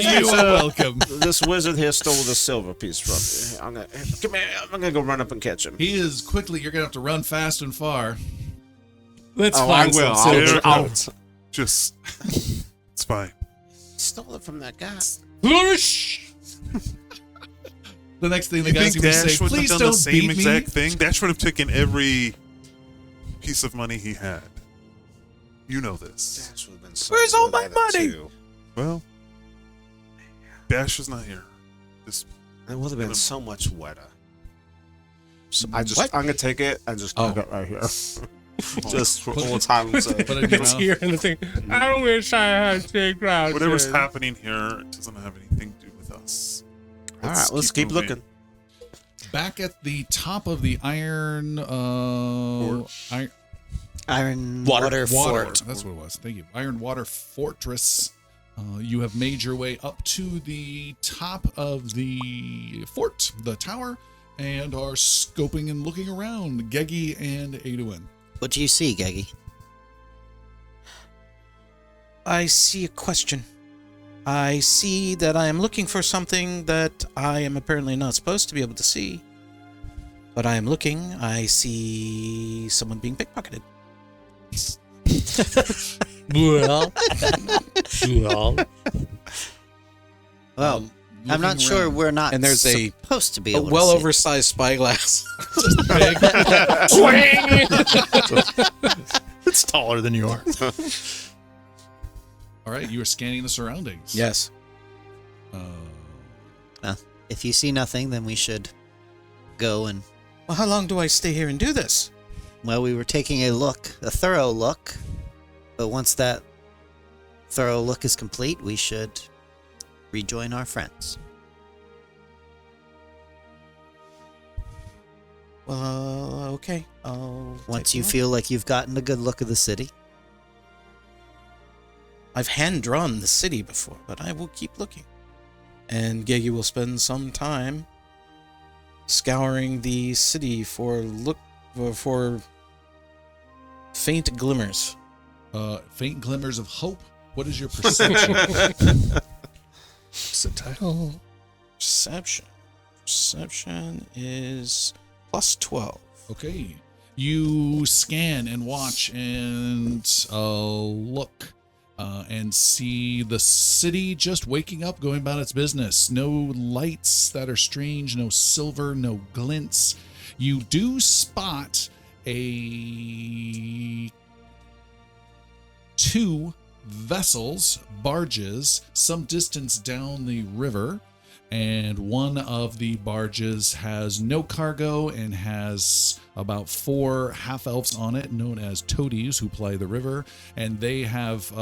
You are welcome. This wizard here stole the silver piece from me. I'm gonna go run up and catch him. He is quickly, you're going to have to run fast and far. Let's Oh, I find will. some silver I'll- coins. Just, it's fine. He stole it from that guy. Flourish! The next thing the You guy's think going to Dash say, would have please done don't the same beat exact me. thing? Dash would have taken every piece of money he had. You know this. Dash would have been so Where's all good my at it, money? too. Well, Dash is not here. Just It would have been so much wetter. So I'm What? gonna take it and just Oh. put it right here. Just for old time's sake. Put it in your It's mouth. here and the thing. I wish I had big grouches. whatever's happening here, it doesn't have anything to do with us. All right, let's keep moving. looking. Back at the top of the iron Iron Water Fort. That's what it was. Thank you. Iron Water Fortress. You have made your way up to the top of the fort, the tower, and are scoping and looking around. Geggy and Aduin. What do you see, Geggy? I see a question. I see that I am looking for something that I am apparently not supposed to be able to see. But I am looking. I see someone being pickpocketed. Well, Well, I'm not Looking sure around. we're not And there's a- supposed to be A able well to see. oversized spyglass. It's taller than you are. All right, you are scanning the surroundings. Yes. If you see nothing, then we should go and... Well, how long do I stay here and do this? Well, we were taking a thorough look. But once that thorough look is complete, we should rejoin our friends. Well, okay. I'll Once take a you look. feel like you've gotten a good look of the city. I've hand-drawn the city before, but I will keep looking. And Gegi will spend some time scouring the city for faint glimmers. Faint glimmers of hope. What is your perception? Percentile. Perception is plus 12. Okay. You scan and watch and look and see the city just waking up, going about its business. No lights that are strange, no silver, no glints. You do spot two vessels, barges, some distance down the river, and one of the barges has no cargo and has about 4 half-elves on it, known as toadies, who ply the river, and they have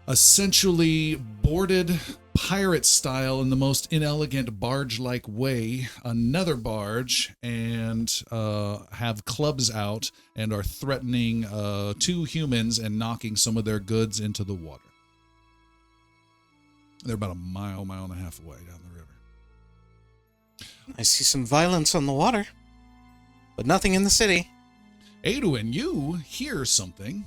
essentially boarded pirate style in the most inelegant barge-like way another barge and have clubs out and are threatening 2 humans and knocking some of their goods into the water. They're about a mile and a half away down the river. I see some violence on the water, but nothing in the city. Aduin, you hear something,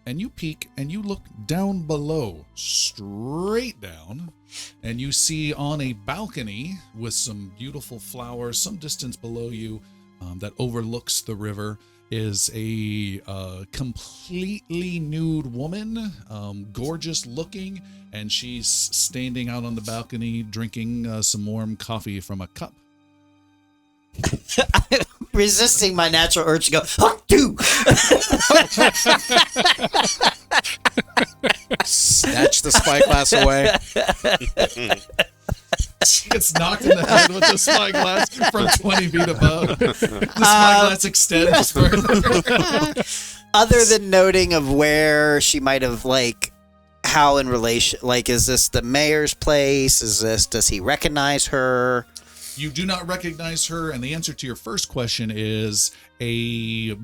and you peek, and you look down below, straight down, and you see on a balcony with some beautiful flowers some distance below you that overlooks the river is a completely nude woman, gorgeous looking, and she's standing out on the balcony drinking some warm coffee from a cup. Resisting my natural urge to go, "Huck, do!" Snatch the spyglass away. She gets knocked in the head with the spyglass from 20 feet above. The spyglass extends further. Other than noting of where she might have, like, how in relation, like, is this the mayor's place? Does he recognize her? You do not recognize her, and the answer to your first question is a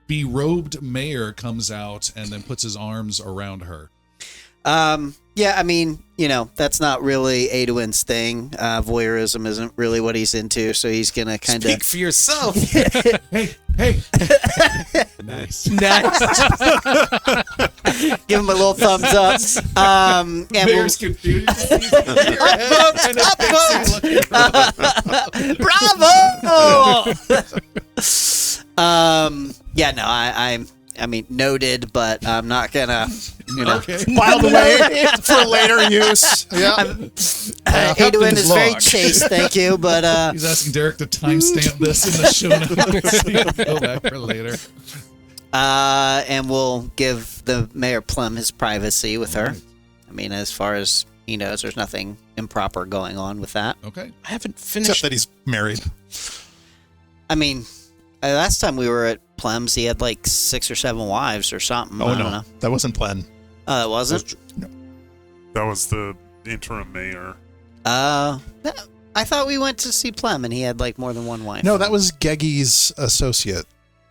berobed mayor comes out and then puts his arms around her. Yeah, I mean, that's not really Aduin's thing. Voyeurism isn't really what he's into, so he's gonna kind of Speak for yourself. Hey. Nice. give him a little thumbs up. And Mayor's confused. Bravo! Yeah, no, I mean, noted, but I'm not gonna, Okay. Filed away for later use. Yeah. Aduin is very chaste, thank you, but He's asking Derek to timestamp this in the show notes. So you can go back for later. and we'll give the Mayor Plum his privacy with her. I mean, as far as he knows, there's nothing improper going on with that. Okay. I haven't Except finished. that he's married. I mean, last time we were at Plum's, he had like 6 or 7 wives or something. Oh, I don't no. know. That wasn't Plen. Oh, that wasn't? That was the interim mayor. I thought we went to see Plum and he had like more than one wife. No, that was Geggy's associate.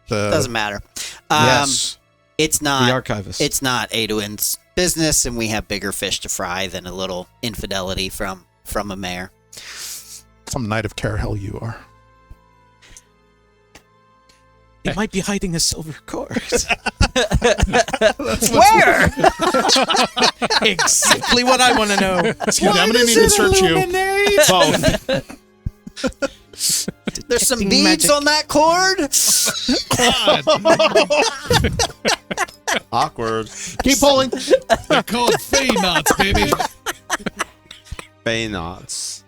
Doesn't matter. Yes. It's the not. archivist. It's not Aduin's business, and we have bigger fish to fry than a little infidelity from a mayor. Some knight of Carahel you are. He might be hiding a silver cord. Where? Exactly what I want to know. Excuse me, I'm going to need to search you. Both. There's some Detecting beads magic. on that cord. Awkward. Keep pulling. They're called Fey knots, baby. Bay knots.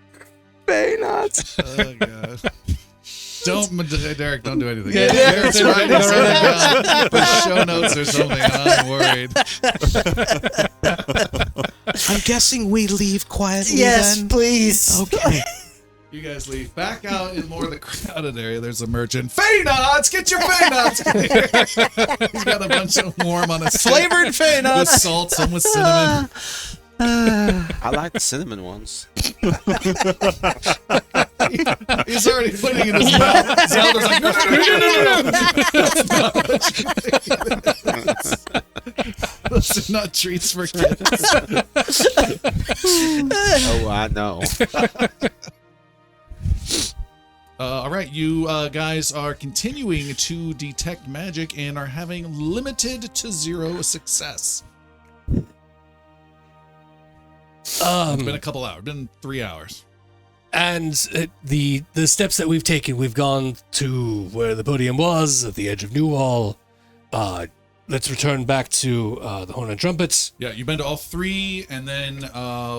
Oh, God. Derek, don't do anything. Yeah, Derek's writing something down. Put show notes or something. I'm worried. I'm guessing we leave quietly Yes, then. please. Okay. You guys leave. Back out in more of the crowded area. There's a merchant. Fey knots! Get your Fey knots! He's got a bunch of warm on his Flavored Fey with nuts. salt, some with cinnamon. I like the cinnamon ones. He's already putting it in his mouth. Zelda's like, no. Those are not treats for kids. Oh, I know. All right, you guys are continuing to detect magic and are having limited to 0 success. It's been a couple hours, been 3 hours. And the steps that we've taken, we've gone to where the podium was, at the edge of Newhall. Let's return back to the Horn and Trumpets. Yeah, you've been to all 3, and then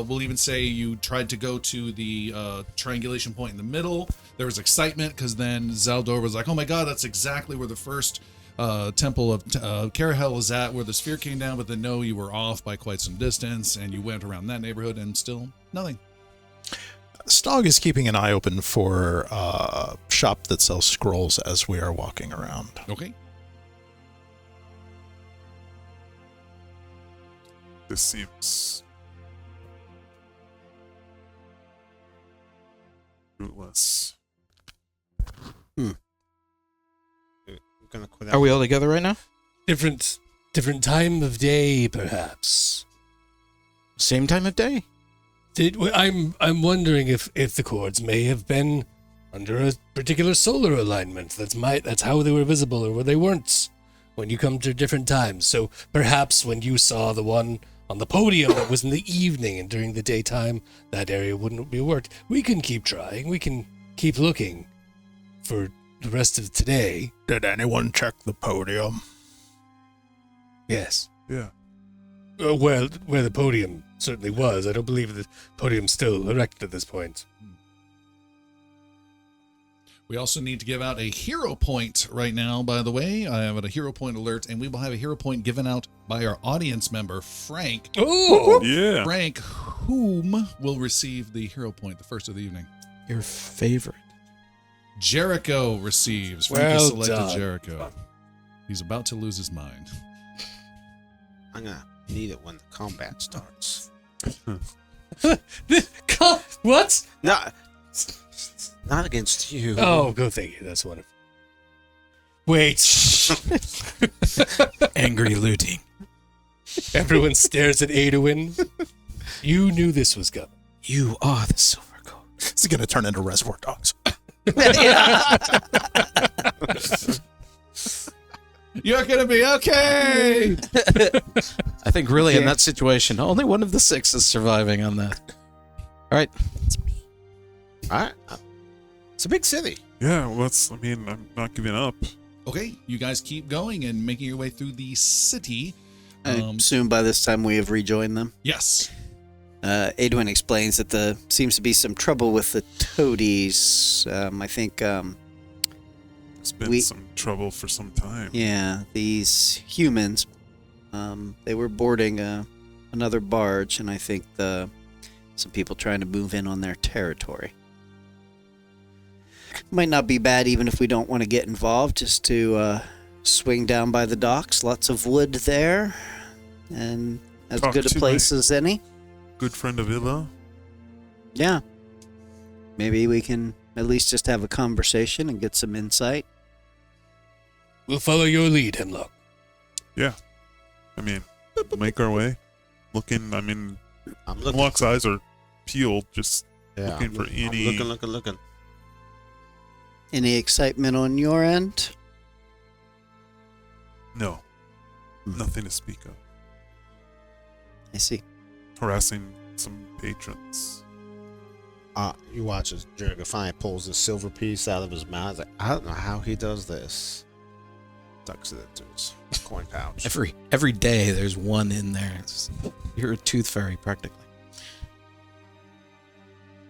we'll even say you tried to go to the triangulation point in the middle. There was excitement because then Zaldor was like, oh my god, that's exactly where the first temple of Carahel is at, where the sphere came down, but then no, you were off by quite some distance, and you went around that neighborhood, and still nothing. Stog is keeping an eye open for a shop that sells scrolls as we are walking around. Okay. This seems fruitless. Are we all together right now? Different time of day, perhaps. Same time of day? I'm wondering if the chords may have been under a particular solar alignment. That's how they were visible, or they weren't when you come to different times. So perhaps when you saw the one on the podium that was in the evening and during the daytime, that area wouldn't be worked. We can keep trying. We can keep looking for the rest of today. Did anyone check the podium? Yes. Yeah. Well, where the podium certainly was. I don't believe the podium's still erected at this point. We also need to give out a hero point right now, by the way. I have a hero point alert, and we will have a hero point given out by our audience member, Frank. Oh! Yeah. Frank, whom will receive the hero point, the first of the evening? Your favorite. Jericho receives. Frank Well has selected done. Jericho. He's about to lose his mind. I'm gonna need it when the combat starts. What? No, not against you. Oh, go figure. That's wonderful. Wait. Angry looting. Everyone stares at Adwin. You knew this was coming. You are the silver gold. It's going to turn into Reservoir Dogs. You're going to be okay. I think really in that situation, only one of the 6 is surviving on that. All right. All right. It's a big city. Yeah, well, I'm not giving up. Okay, you guys keep going and making your way through the city. I assume by this time we have rejoined them. Yes. Adwin explains that there seems to be some trouble with the toadies. I think, It's been some trouble for some time. yeah, these humans, they were boarding another barge, and I think some people trying to move in on their territory. Might not be bad even if we don't want to get involved, just to swing down by the docks. Lots of wood there, and as Talk good a to place as any. Good friend of Illa. Yeah. Maybe we can at least just have a conversation and get some insight. We'll follow your lead, Hemlock. Yeah. We'll make our way. Looking, I'm looking. Hemlock's eyes are peeled, just Yeah, looking for any. I'm looking. Any excitement on your end? No. Nothing to speak of. I see. Harassing some patrons. You watch as Jericho finally pulls this silver piece out of his mouth. Like, I don't know how he does this. Tucks it into his coin pouch. Every day there's one in there. You're a tooth fairy practically.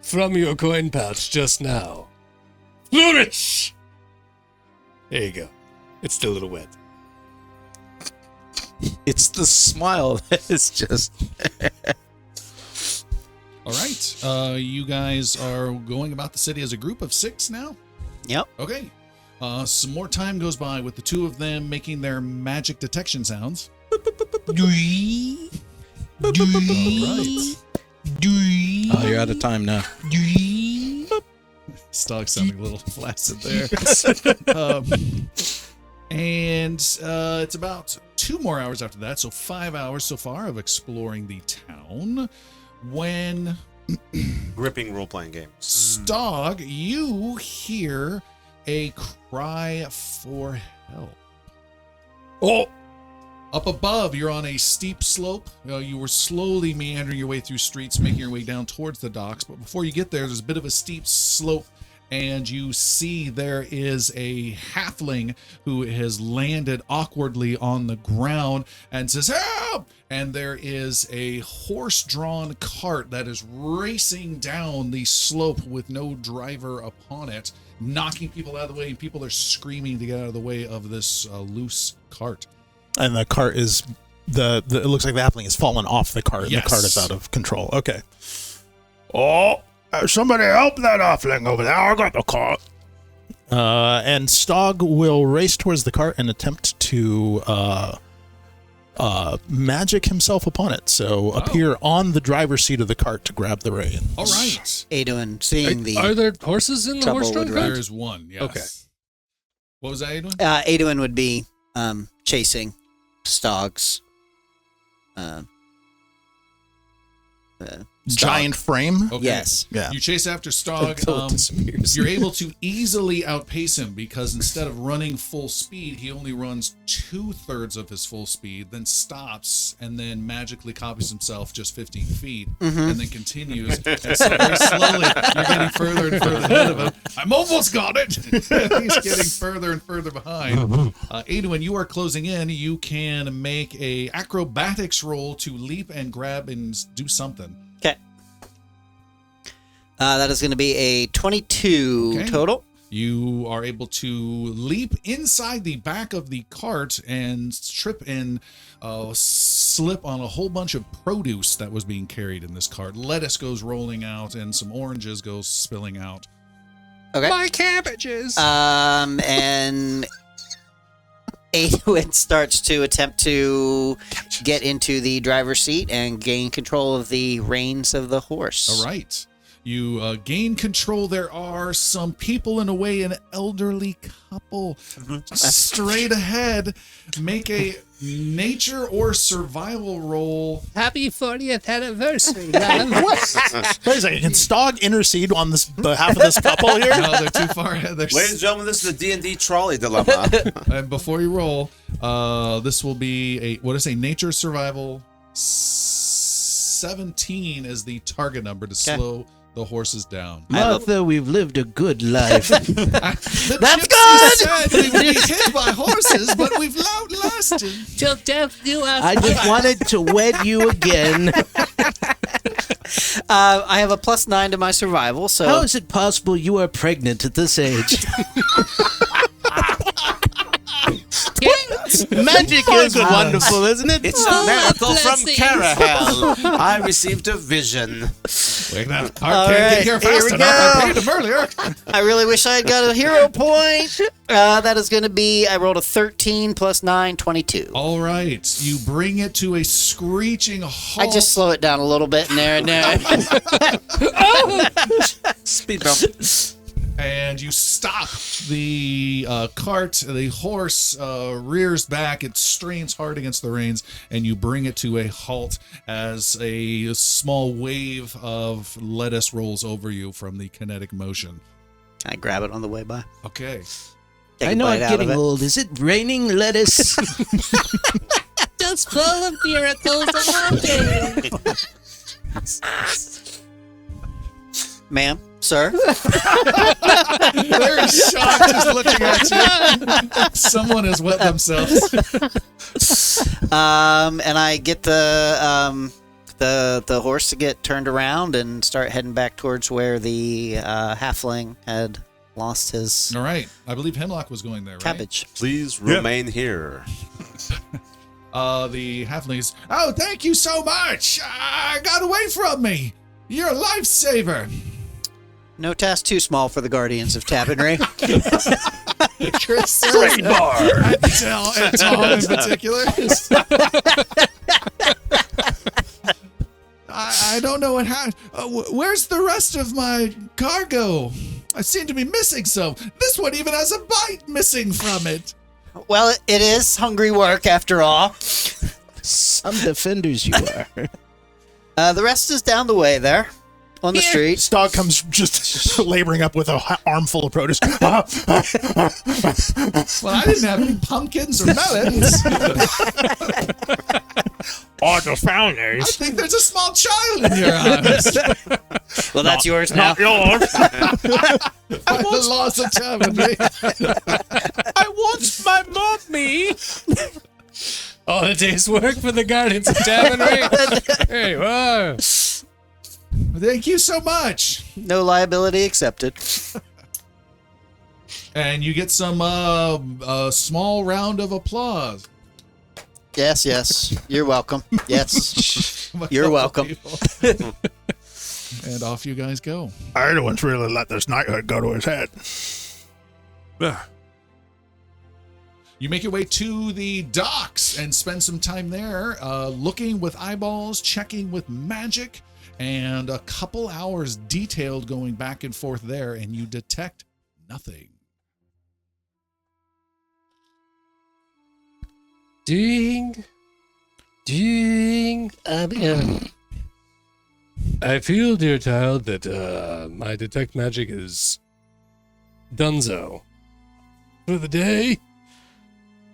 From your coin pouch just now. Flourish! There you go. It's still a little wet. It's the smile that is just. All right. You guys are going about the city as a group of 6 now? Yep. Okay. Some more time goes by with the 2 of them making their magic detection sounds. All right. Oh, you're out of time now. Stog sounding a little flaccid there. And it's about 2 more hours after that, so 5 hours so far of exploring the town, when Gripping role-playing game. Stog, you hear a cry for help. Oh, Up above, you're on a steep slope. You were slowly meandering your way through streets, making your way down towards the docks. But before you get there, there's a bit of a steep slope, and you see there is a halfling who has landed awkwardly on the ground and says, "Help!" And there is a horse-drawn cart that is racing down the slope with no driver upon it, knocking people out of the way, and people are screaming to get out of the way of this loose cart. And the cart is it looks like the halfling has fallen off the cart, and Yes. the cart is out of control. Okay. Oh, somebody help that halfling over there! I got the cart. And Stog will race towards the cart and attempt to magic himself upon it. So appear on the driver's seat of the cart to grab the reins. All right. Adwin, seeing the are there horses in the trouble horse-drawn with cart? There is one, yes. Okay. What was that, Adwin? Adwin would be chasing Stog's Giant frame. Okay. Yes. Yeah. You chase after Stog. Until it disappears. You're able to easily outpace him because instead of running full speed, he only runs 2/3 of his full speed, then stops, and then magically copies himself just 15 feet, and then continues. And so very slowly, you're getting further and further ahead of him. I'm almost got it. He's getting further and further behind. Adwin, you are closing in. You can make a acrobatics roll to leap and grab and do something. Okay. That is going to be a 22 Okay. total. You are able to leap inside the back of the cart and trip and slip on a whole bunch of produce that was being carried in this cart. Lettuce goes rolling out and some oranges go spilling out. Okay. My cabbages. And Adwin starts to attempt to get into the driver's seat and gain control of the reins of the horse. All right. You gain control. There are some people in a way, an elderly couple. Straight ahead, make a nature or survival roll. Happy 40th anniversary, love. Wait a second. Can Stog intercede on the half of this couple here? No, they're too far ahead. They're Ladies and gentlemen, this is the D&D trolley dilemma. And before you roll, this will be a nature survival. 17 is the target number to slow the horses down. Martha, we've lived a good life. That's good. Said we would be hit by horses, but we've outlasted. Till death do us. I just wanted to wed you again. I have a +9 to my survival, so How is it possible you are pregnant at this age? Magic is wonderful, isn't it? It's a miracle from blessings. Carahel. I received a vision. Wait, that car All can't right, get here here fast we enough. I go. paid him earlier. I really wish I had got a hero point. That is going to be, I rolled a 13 + 9, 22. All right, you bring it to a screeching halt. I just slow it down a little bit in there and there. Speed bump. and you stop the cart. The horse rears back. It strains hard against the reins, and you bring it to a halt as a small wave of lettuce rolls over you from the kinetic motion. Can I grab it on the way by? Okay. Take I a know bite I'm out of getting it. old. Is it raining lettuce? Just full of miracles all day. Ma'am, sir. They're in shock just looking at you. Someone has wet themselves. And I get the horse to get turned around and start heading back towards where the halfling had lost his All right. I believe Hemlock was going there, right? cabbage. Please remain here. The halflings. Oh, thank you so much. Got away from me. You're a lifesaver. No task too small for the Guardians of Tabernary. Chris says and Tom in particular. I don't know what happened. Where's the rest of my cargo? I seem to be missing some. This one even has a bite missing from it. Well, it is hungry work after all. Some defenders you are. The rest is down the way there. on the street. Stog comes just laboring up with an armful of produce. Well, I didn't have any pumpkins or melons. I just found I these. think there's a small child in your arms. Well, that's yours now. Not yours. The laws of Taverny. I want my mommy. All a day's work for the Guardians of Taverny. Hey, whoa. Thank you so much. No liability accepted. And you get some a small round of applause. Yes, yes. You're welcome. Yes. from a You're couple welcome. people. And off you guys go. Everyone's really let this knighthood go to his head. Yeah. You make your way to the docks and spend some time there, looking with eyeballs, checking with magic, and a couple hours detailed going back and forth there, and you detect nothing. Ding. Ding. I feel, dear child, that my detect magic is donezo for the day.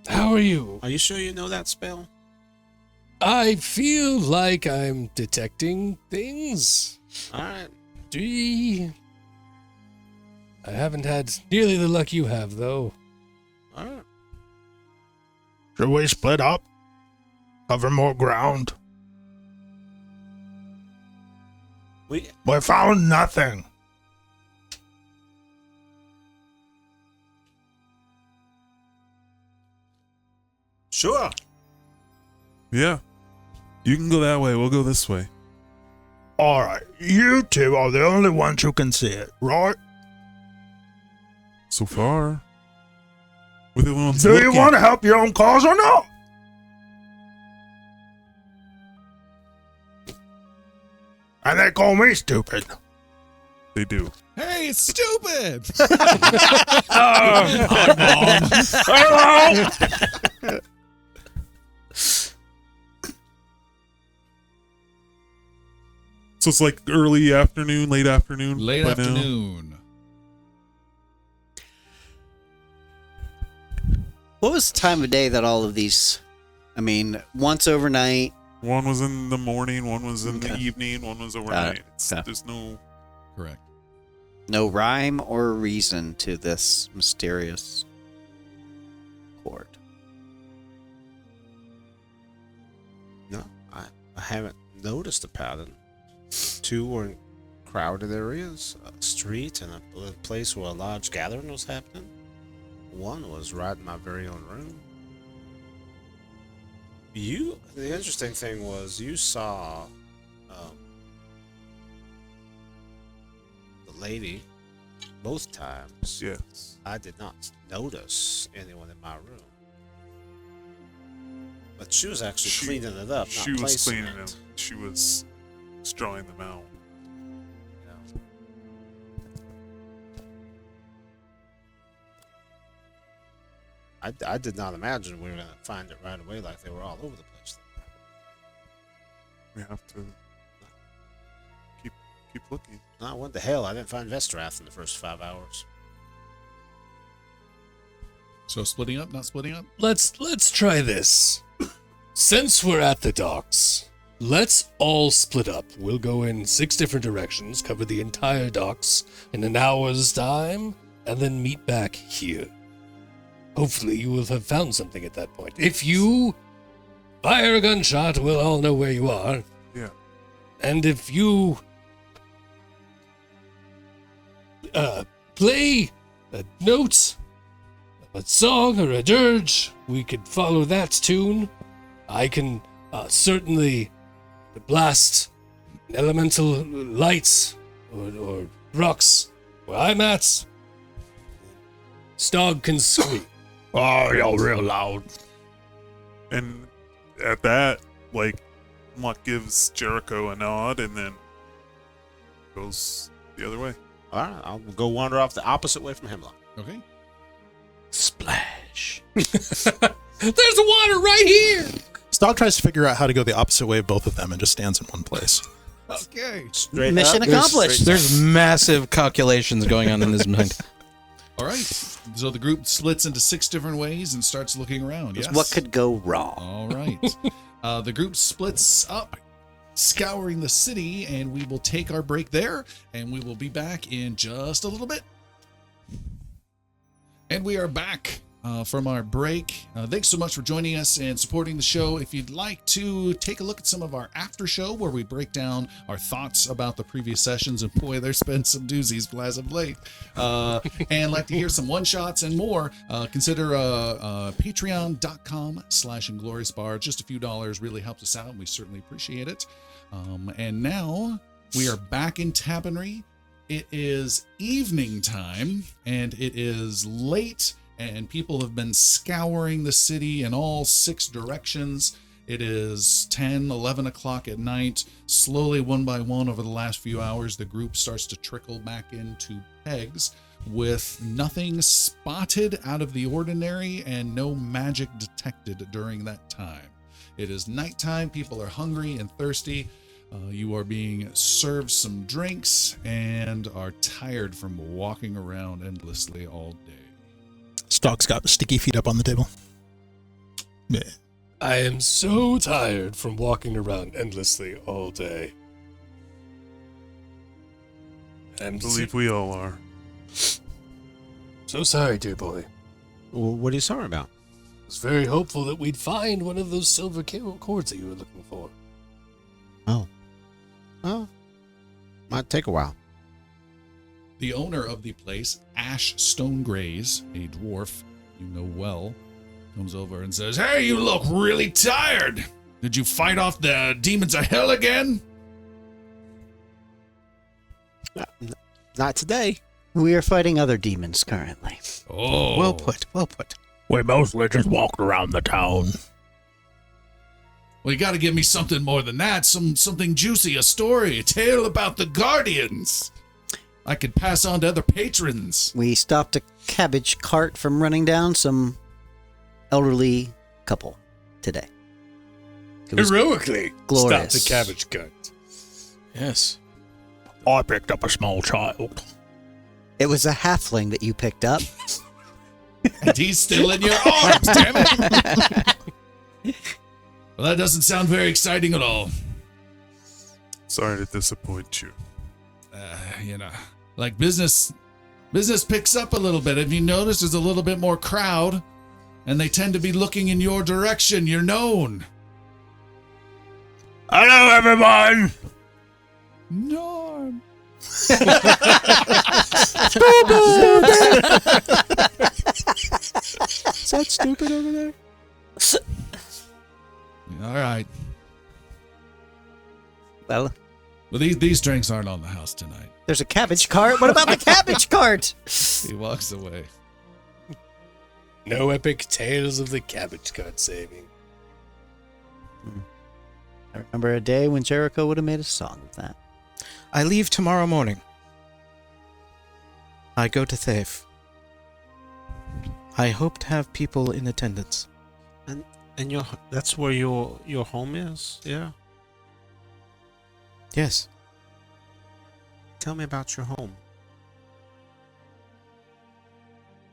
How are you? Are you sure you know that spell? I feel like I'm detecting things. All right. Gee. I haven't had nearly the luck you have, though. All right. Should we split up? Cover more ground? We found nothing. sure. Yeah. You can go that way. We'll go this way. All right, you two are the only ones who can see it, right? So far. We're the only ones Do you looking. want to help your own cause or not? And they call me stupid. They do. Hey, it's stupid! Hello. So it's like early afternoon, late afternoon. Late by now? afternoon. What was the time of day that all of these, I mean, once overnight? One was in the morning, one was in the Okay. evening, one was overnight. Okay. There's no. Correct. No rhyme or reason to this mysterious port. No, I haven't noticed a pattern. Two were in crowded areas, a street, and a place where a large gathering was happening. One was right in my very own room. The interesting thing was you saw the lady both times. Yes. I did not notice anyone in my room. But she was actually cleaning it up, not She was placing cleaning it. them. She was drawing them out. You know. I did not imagine we were going to find it right away like they were all over the place. We have to keep looking. No, what the hell? I didn't find Vestrath in the first 5 hours. So splitting up, not splitting up? Let's try this. Since we're at the docks, let's all split up. We'll go in 6 different directions, cover the entire docks in an hour's time, and then meet back here. Hopefully you will have found something at that point. If you fire a gunshot, we'll all know where you are. Yeah. And if you play a note, a song, or a dirge, we could follow that tune. I can certainly blast elemental lights or rocks where I'm at. Stog can scream. Oh, you're real loud. And at that, like, Hemlock gives Jericho a nod and then goes the other way. All right, I'll go wander off the opposite way from Hemlock. Okay. Splash. There's water right here. Stog tries to figure out how to go the opposite way of both of them and just stands in one place. Okay. Straight Mission up, accomplished. There's massive calculations going on in his mind. All right. So the group splits into 6 different ways and starts looking around. Yes. What could go wrong? All right. The group splits up, scouring the city, and we will take our break there, and we will be back in just a little bit. And we are back from our break. Thanks so much for joining us and supporting the show. If you'd like to take a look at some of our after show where we break down our thoughts about the previous sessions, and boy, there's been some doozies as of late, and like to hear some one-shots and more, consider patreon.com/Inglorious Bards. Just a few dollars really helps us out, and we certainly appreciate it. And now we are back in Tabanry. It is evening time, and it is late, and people have been scouring the city in all 6 directions. It is 10, 11 o'clock at night. Slowly, one by one, over the last few hours, the group starts to trickle back into Pegs with nothing spotted out of the ordinary and no magic detected during that time. It is nighttime. People are hungry and thirsty. You are being served some drinks and are tired from walking around endlessly all day. Stock's got sticky feet up on the table. Yeah. I am so tired from walking around endlessly all day. I believe we all are. So sorry, dear boy. Well, what are you sorry about? I was very hopeful that we'd find one of those silver cords that you were looking for. Oh. Well, might take a while. The owner of the place, Ash Stonegraze, a dwarf you know well, comes over and says, "Hey, you look really tired. Did you fight off the demons of hell again?" Not today. We are fighting other demons currently. Oh. Well put, well put. We mostly just walked around the town. Well, you got to give me something more than that. Something juicy, a story, a tale about the Guardians. I could pass on to other patrons. We stopped a cabbage cart from running down some elderly couple today. It was Heroically glorious. stop the cabbage cut. Yes. I picked up a small child. It was a halfling that you picked up. And he's still in your arms, damn it. Well, that doesn't sound very exciting at all. Sorry to disappoint you. Like business picks up a little bit. Have you noticed there's a little bit more crowd? And they tend to be looking in your direction. You're known. Hello, everyone. Norm. Is that stupid over there? All right. Well, Well, these drinks aren't on the house tonight. there's a cabbage cart. What about the cabbage cart? He walks away. No epic tales of the cabbage cut saving. I remember a day when Jericho would have made a song of that. I leave tomorrow morning. I go to Thave. I hope to have people in attendance. And that's where your home is? Yeah? Yes. Tell me about your home.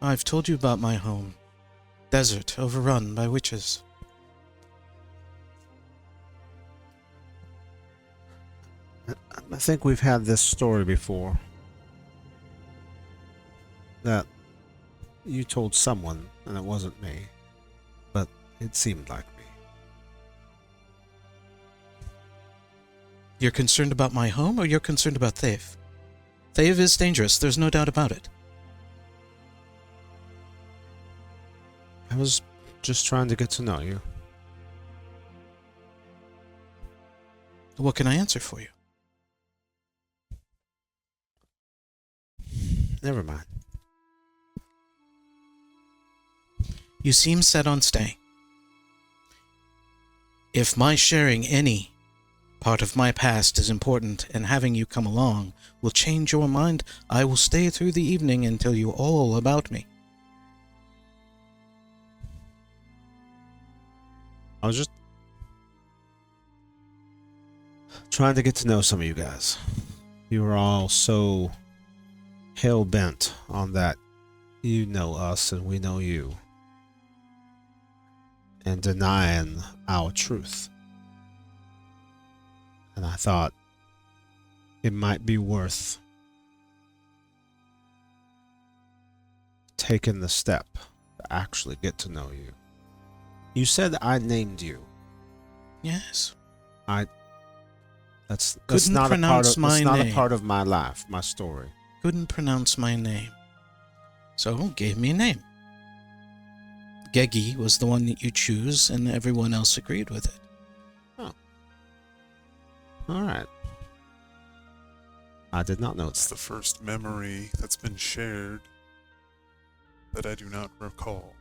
I've told you about my home. Desert overrun by witches. I think we've had this story before. That you told someone, and it wasn't me. But it seemed like me. You're concerned about my home, or you're concerned about Thave? Thave is dangerous, there's no doubt about it. I was just trying to get to know you. What can I answer for you? Never mind. You seem set on staying. If my sharing any part of my past is important and having you come along will change your mind, I will stay through the evening and tell you all about me. I was just trying to get to know some of you guys. You are all so hell-bent on that. You know us and we know you. And denying our truth. And I thought it might be worth taking the step to actually get to know you. You said I named you. Yes. That's Couldn't not pronounce my that's not a name. part of my life, my story. Couldn't pronounce my name. So gave me a name. Gegi was the one that you choose, and everyone else agreed with it. All right. I did not know It's that. the first memory that's been shared that I do not recall.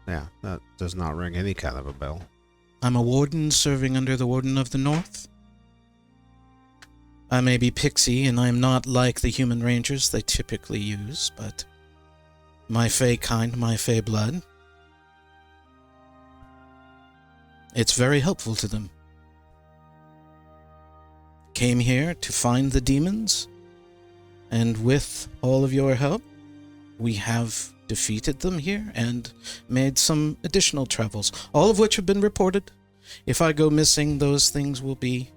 Yeah, that does not ring any kind of a bell. I'm a warden serving under the Warden of the North. I may be pixie, and I am not like the human rangers they typically use, but my fey kind, my fey blood, it's very helpful to them. Came here to find the demons, and with all of your help, we have defeated them here and made some additional travels, all of which have been reported. If I go missing, those things will be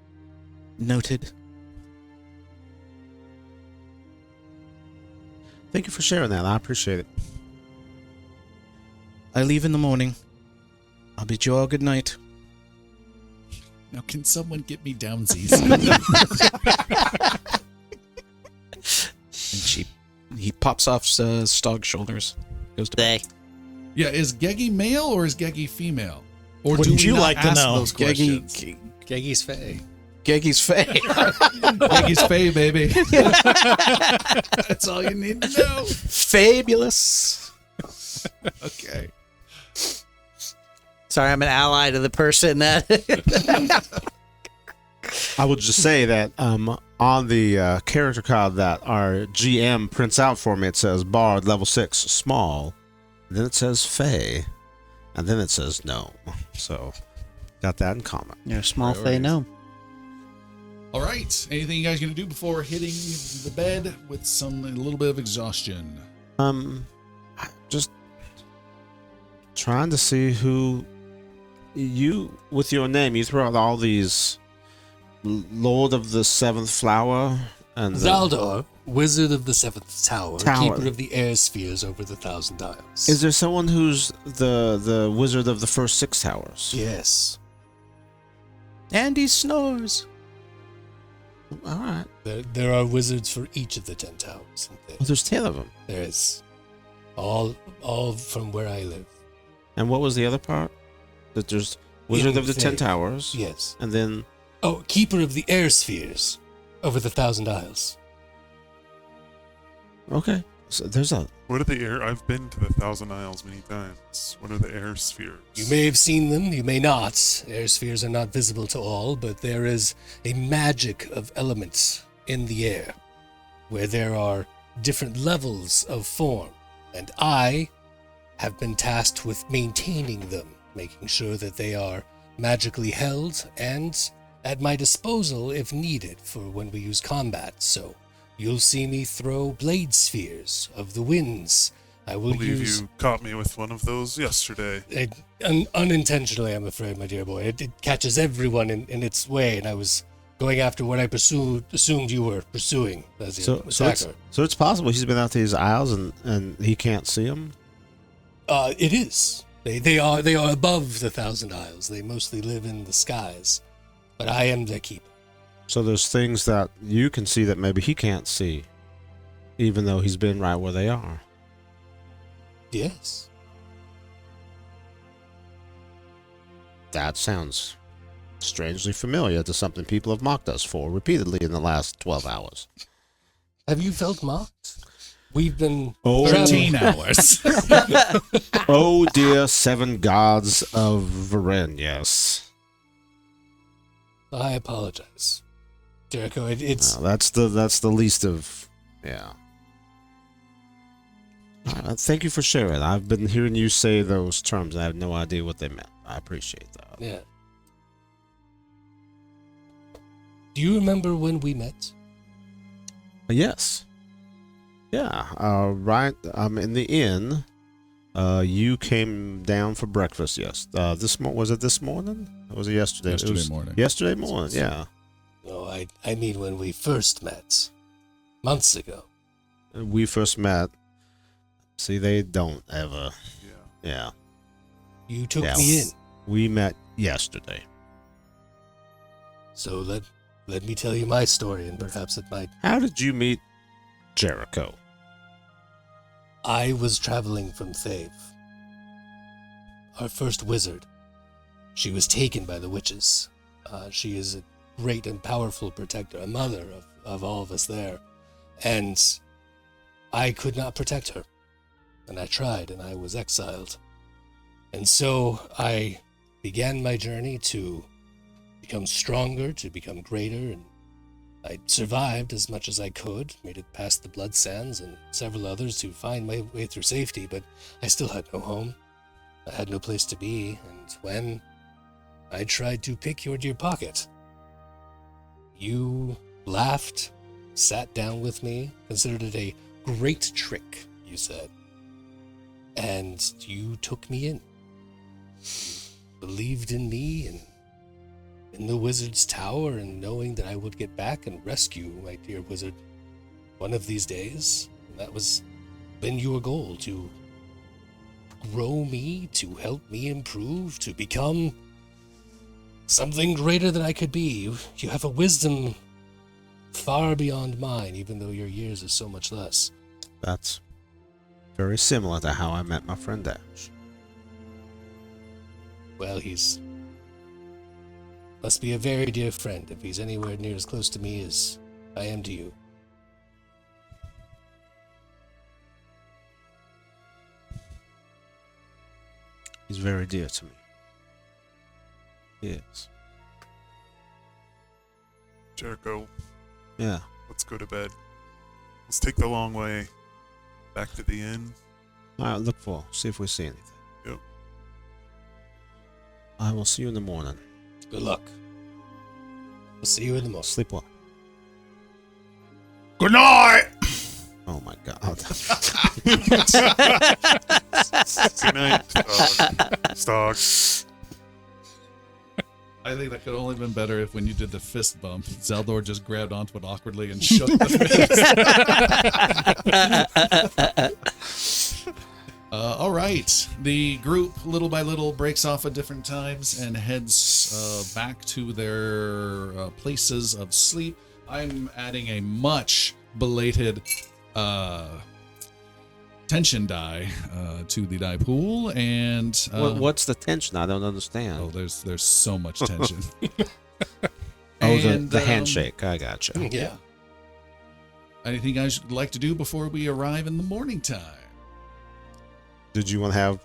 noted. Thank you for sharing that. I appreciate it. I leave in the morning. I'll bid you all good night. Now, can someone get me downsies? And he pops off Stog's shoulders. Goes to They. Yeah, is Gegi male or is Gegi female? Or Wouldn't do we you not like to ask know? those questions? Gegi's Fae. Gegi's Fae. Gegi's Fae, baby. That's all you need to know. Fabulous. Okay. Sorry, I'm an ally to the person that. I would just say that on the character card that our GM prints out for me, it says Bard level 6 small, then it says Fae, and then it says Gnome. So, got that in common. You're a small fey Priorities. gnome. All right. Anything you guys gonna do before hitting the bed with a little bit of exhaustion? Just trying to see who you, with your name, you throw out all these Lord of the Seventh Flower and Zaldor, Wizard of the Seventh Tower, Tower. Keeper of the Air Spheres over the Thousand Isles. Is there someone who's the Wizard of the First Six Towers? Yes. And he snores. All right. There are wizards for each of the 10 towers. Well, there's 10 of them. There is. All from where I live. And what was the other part? That there's Wizard of the Ten Thave. Towers. Yes. And then Oh, Keeper of the Air Spheres over the Thousand Isles. okay. So there's a What are the air? I've been to the Thousand Isles many times. What are the air spheres? You may have seen them, you may not. Air spheres are not visible to all, but there is a magic of elements in the air, where there are different levels of form, and I have been tasked with maintaining them, making sure that they are magically held and at my disposal if needed for when we use combat. So you'll see me throw blade spheres of the winds. I will I believe use you caught me with one of those yesterday. unintentionally, I'm afraid, my dear boy. It catches everyone in its way, and I was going after what I assumed you were pursuing as the attacker. so it's possible he's been out to these isles and he can't see them. It is. They are above the Thousand Isles. They mostly live in the skies, but I am their keeper. So there's things that you can see that maybe he can't see, even though he's been right where they are. Yes. That sounds strangely familiar to something people have mocked us for repeatedly in the last 12 hours. Have you felt mocked? We've been 13 hours. Oh dear, 7 gods of Varen, yes. I apologize, Jericho. It's That's the least of, yeah. Thank you for sharing. I've been hearing you say those terms. I have no idea what they meant. I appreciate that. yeah. Do you remember when we met? Yes. Yeah. Right. In the inn. You came down for breakfast. Yes. Was it this morning? Or was it yesterday? Yesterday morning. Yesterday morning. Yeah. No, I mean when we first met. Months ago. We first met. See, they don't ever. Yeah. Yeah. You took me in. We met yesterday. So let me tell you my story, and perhaps it might. How did you meet Jericho? I was traveling from Thave. Our first wizard. She was taken by the witches. She is a great and powerful protector, a mother of all of us there. And I could not protect her. And I tried, and I was exiled. And so I began my journey to become stronger, to become greater, and I survived as much as I could, made it past the Blood Sands and several others to find my way through safety, but I still had no home. I had no place to be, and when I tried to pick your dear pocket, you laughed, sat down with me, considered it a great trick, you said, and you took me in. You believed in me and in the wizard's tower, and knowing that I would get back and rescue my dear wizard one of these days. And that was been your goal, to grow me, to help me improve, to become something greater than I could be. You have a wisdom far beyond mine, even though your years are so much less. That's very similar to how I met my friend Ash. Well, he's must be a very dear friend if he's anywhere near as close to me as I am to you. He's very dear to me. He is. Jericho, Yeah. let's go to bed. Let's take the long way back to the inn. All right, see if we see anything. Yep. I will see you in the morning. Good luck. We'll see you in the morning. Sleep well. Good night. Oh my God. Good night, Stog. I think that could only have been better if when you did the fist bump, Zeldor just grabbed onto it awkwardly and shook the fist. All right. The group, little by little, breaks off at different times and heads back to their places of sleep. I'm adding a much belated tension die to the die pool, and What's the tension? I don't understand. oh, there's so much tension. The handshake. I gotcha. Yeah. Anything you guys would like to do before we arrive in the morning time? Did you want to have?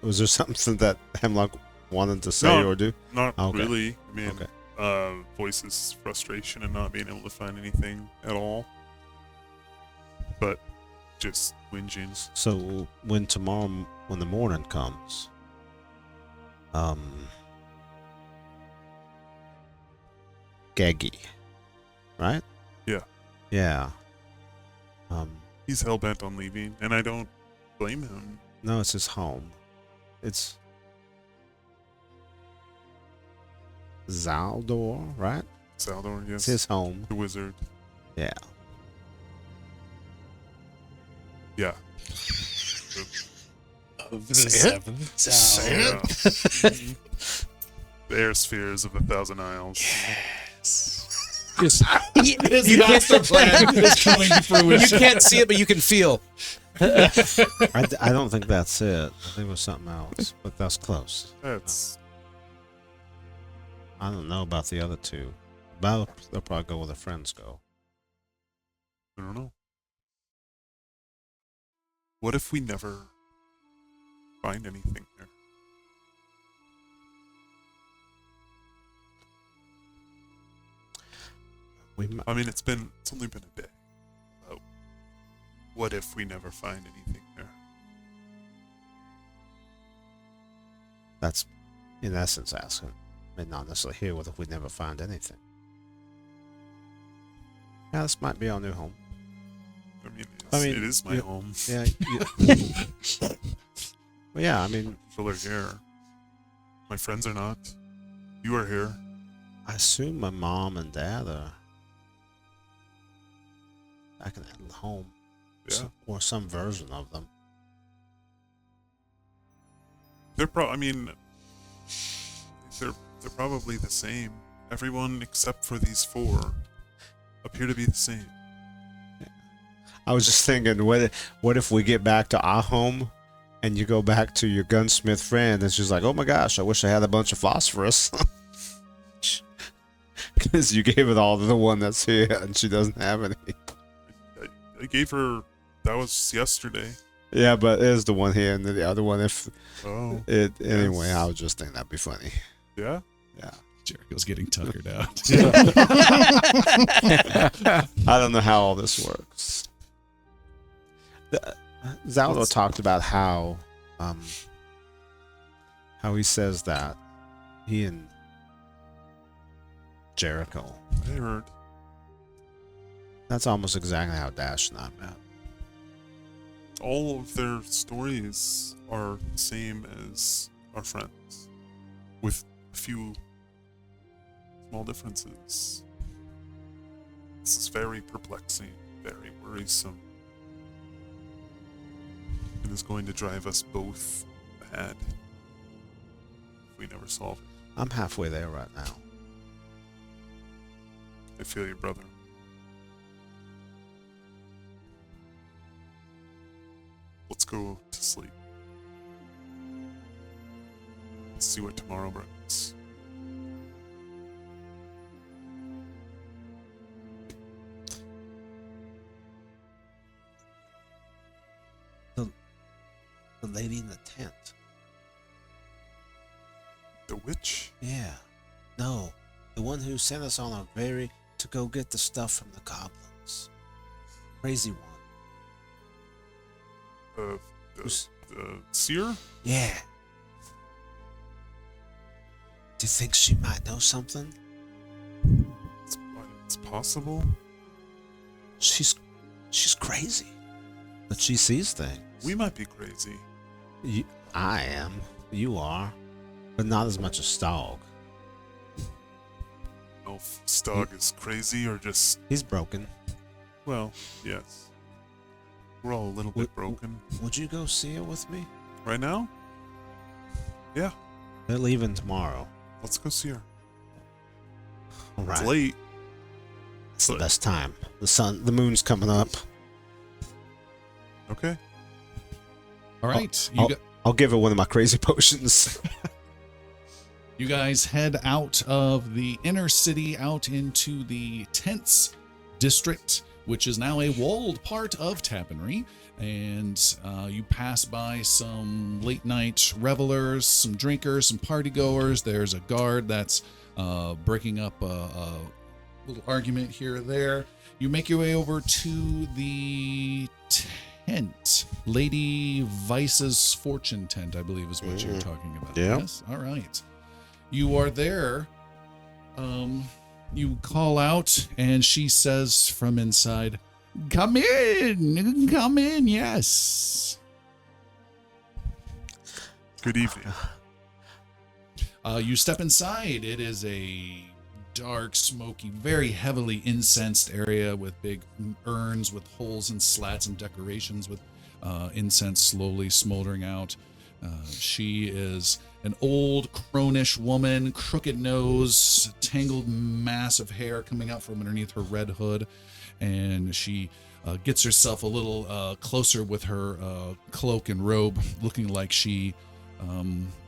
Was there something that Hemlock wanted to say No. or do? Not Okay. really. I mean, Okay. voices frustration and not being able to find anything at all. But just whinging. So when the morning comes, Gaggy, right? Yeah. Yeah. He's hell bent on leaving, and I don't blame him. No, it's his home. It's Zaldor, right? Saldor, yes. It's his home. The wizard. Yeah. Yeah. Of the seventh tower. Yeah. Mhm. The air spheres of 1,000 Isles. Just, His you master plan is coming to fruition. you can't see it, but you can feel. I don't think that's it. I think it was something else, but that's close. That's I don't know about the other two. They'll probably go where the friends go. I don't know. What if we never find anything there? I mean, it's only been a day. What if we never find anything there? That's in essence asking. I mean, not necessarily here. What if we never find anything? Yeah, this might be our new home. It is my home. Yeah. Well, yeah, I mean, People are here. My friends are not. You are here. I assume my mom and dad are back at home. Yeah. Or some version of them. They're they're probably the same. Everyone except for these 4 appear to be the same. I was just thinking, what if we get back to our home and you go back to your gunsmith friend and she's like, oh my gosh, I wish I had a bunch of phosphorus. Because you gave it all to the one that's here and she doesn't have any. I gave her, that was yesterday. Yeah, but there's the one here and then the other one. Anyway, yes. I was just thinking that'd be funny. Yeah? Yeah. Jericho's getting tuckered out. I don't know how all this works. Zaldo talked about how he says that he and Jericho. I heard. That's almost exactly how Dash and I met. All of their stories are the same as our friends, with a few small differences. This is very perplexing, very worrisome. It is going to drive us both mad if we never solve it. I'm halfway there right now. I feel you, brother. Let's go to sleep. Let's see what tomorrow brings. The lady in the tent. The witch? Yeah. No. The one who sent us on to go get the stuff from the goblins. Crazy one. The seer? Yeah. Do you think she might know something? It's possible. She's crazy. But she sees things. We might be crazy. I am. You are. But not as much as Stog. know if Stog is crazy or just... He's broken. Well, yes. We're all a little bit broken. Would you go see it with me? Right now? Yeah. They're leaving tomorrow. Let's go see her. All right. It's late. It's the best time. The moon's coming up. Okay. All right. I'll give her one of my crazy potions. You guys head out of the inner city out into the tents district, which is now a walled part of Tappenry. And you pass by some late night revelers, some drinkers, some partygoers. There's a guard that's breaking up a little argument here or there. You make your way over to the tent. Lady Vice's fortune tent, I believe is what you're talking about. Yeah. Yes? All right. You are there. You call out, and she says from inside, "Come in, yes." Good evening. You step inside. It is a dark, smoky, very heavily incensed area with big urns with holes and slats and decorations with incense slowly smoldering out. She is an old, cronish woman, crooked nose, tangled mass of hair coming out from underneath her red hood, and she gets herself a little closer with her cloak and robe, looking like she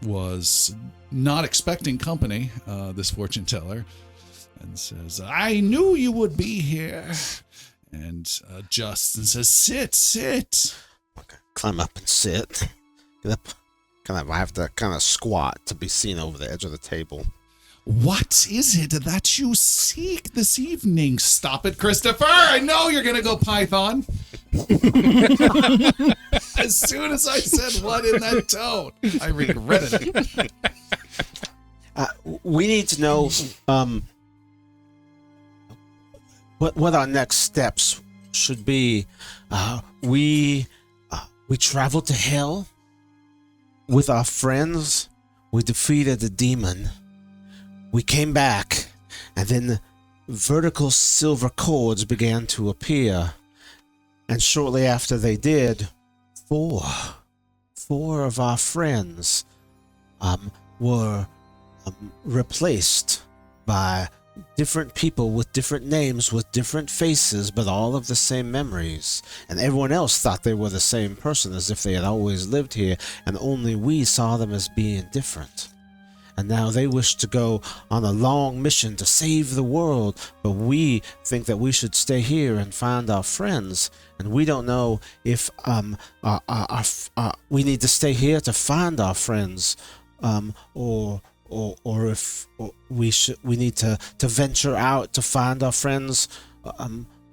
was not expecting company, this fortune teller, and says, "I knew you would be here," and adjusts and says, "Sit. Okay. Climb up and sit. Get up. I have to kind of squat to be seen over the edge of the table. What is it that you seek this evening?" "Stop it, Christopher! I know you're gonna go Python." As soon as I said "what" in that tone, I regretted it. We need to know, what our next steps should be. We traveled to hell with our friends. We defeated the demon. We came back, and then vertical silver cords began to appear. And shortly after they did, four of our friends were replaced by different people with different names, with different faces, but all of the same memories. And everyone else thought they were the same person, as if they had always lived here, and only we saw them as being different. And now they wish to go on a long mission to save the world, but we think that we should stay here and find our friends. And we don't know if we need to stay here to find our friends, or if we need to venture out to find our friends,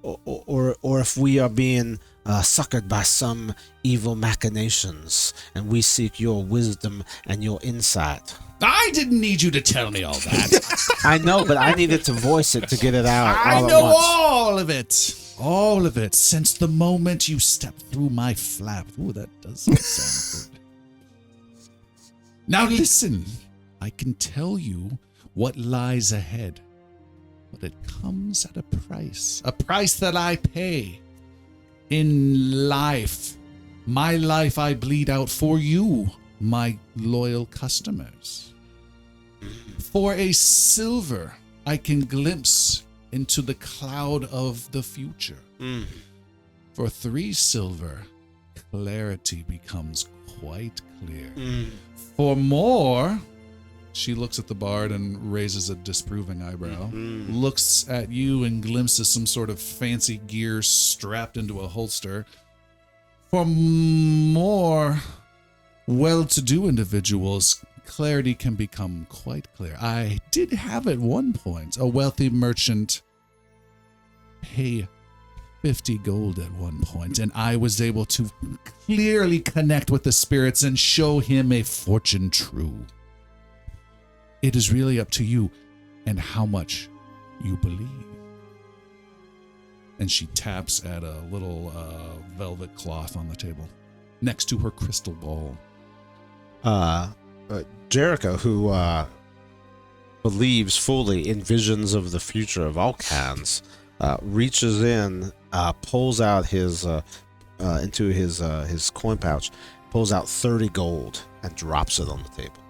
or if we are being suckered by some evil machinations, and we seek your wisdom and your insight. I didn't need you to tell me all that. I know, but I needed to voice it to get it out. I all at know once. all of it. All of it. Since the moment you stepped through my flap. Ooh, that does sound good. Now listen. I can tell you what lies ahead. But it comes at a price. A price that I pay. In life. My life I bleed out for you, my loyal customers. For a silver, I can glimpse into the cloud of the future. For 3 silver, clarity becomes quite clear. For more, she looks at the bard and raises a disapproving eyebrow, looks at you and glimpses some sort of fancy gear strapped into a holster. For more well-to-do individuals, clarity can become quite clear. I did have at one point a wealthy merchant pay 50 gold at one point, and I was able to clearly connect with the spirits and show him a fortune true. It is really up to you and how much you believe. And she taps at a little velvet cloth on the table next to her crystal ball. Jericho, who believes fully in visions of the future of all kinds, reaches in, pulls out his into his coin pouch, pulls out 30 gold and drops it on the table.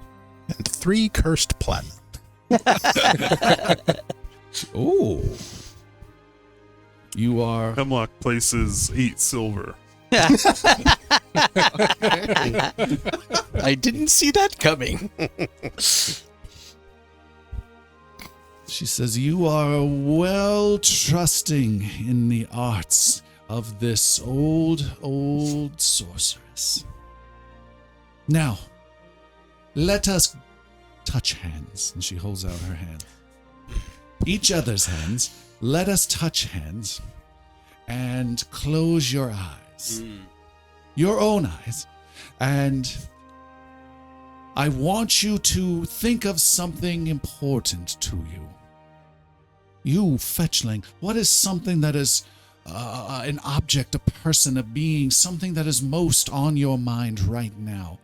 And 3 cursed platinum. Oh. You are... Hemlock places 8 silver. I didn't see that coming. She says, you are well trusting in the arts of this old sorceress. Now, let us touch hands. And she holds out her hand. Each other's hands. Let us touch hands and close your eyes. Your own eyes. And I want you to think of something important to you. You, fetchling, what is something that is an object, a person, a being, something that is most on your mind right now?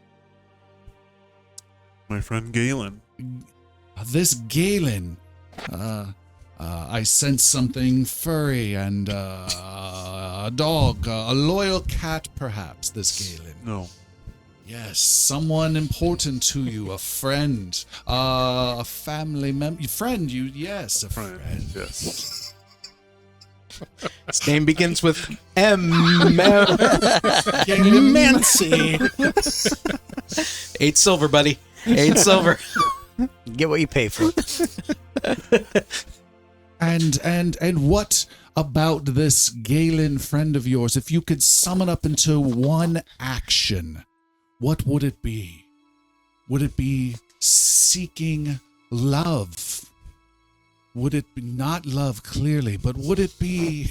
My friend Galen. This Galen, I sense something furry and a dog, a loyal cat perhaps, this Galen. No. Yes, someone important to you, a friend, a family member. Friend, yes, a friend. Yes. His name begins with M. Mancy. 8 silver, buddy. 8 silver. Get what you pay for. And what about this Galen friend of yours? If you could sum it up into one action, what would it be? Would it be seeking love? Would it be not love clearly, but would it be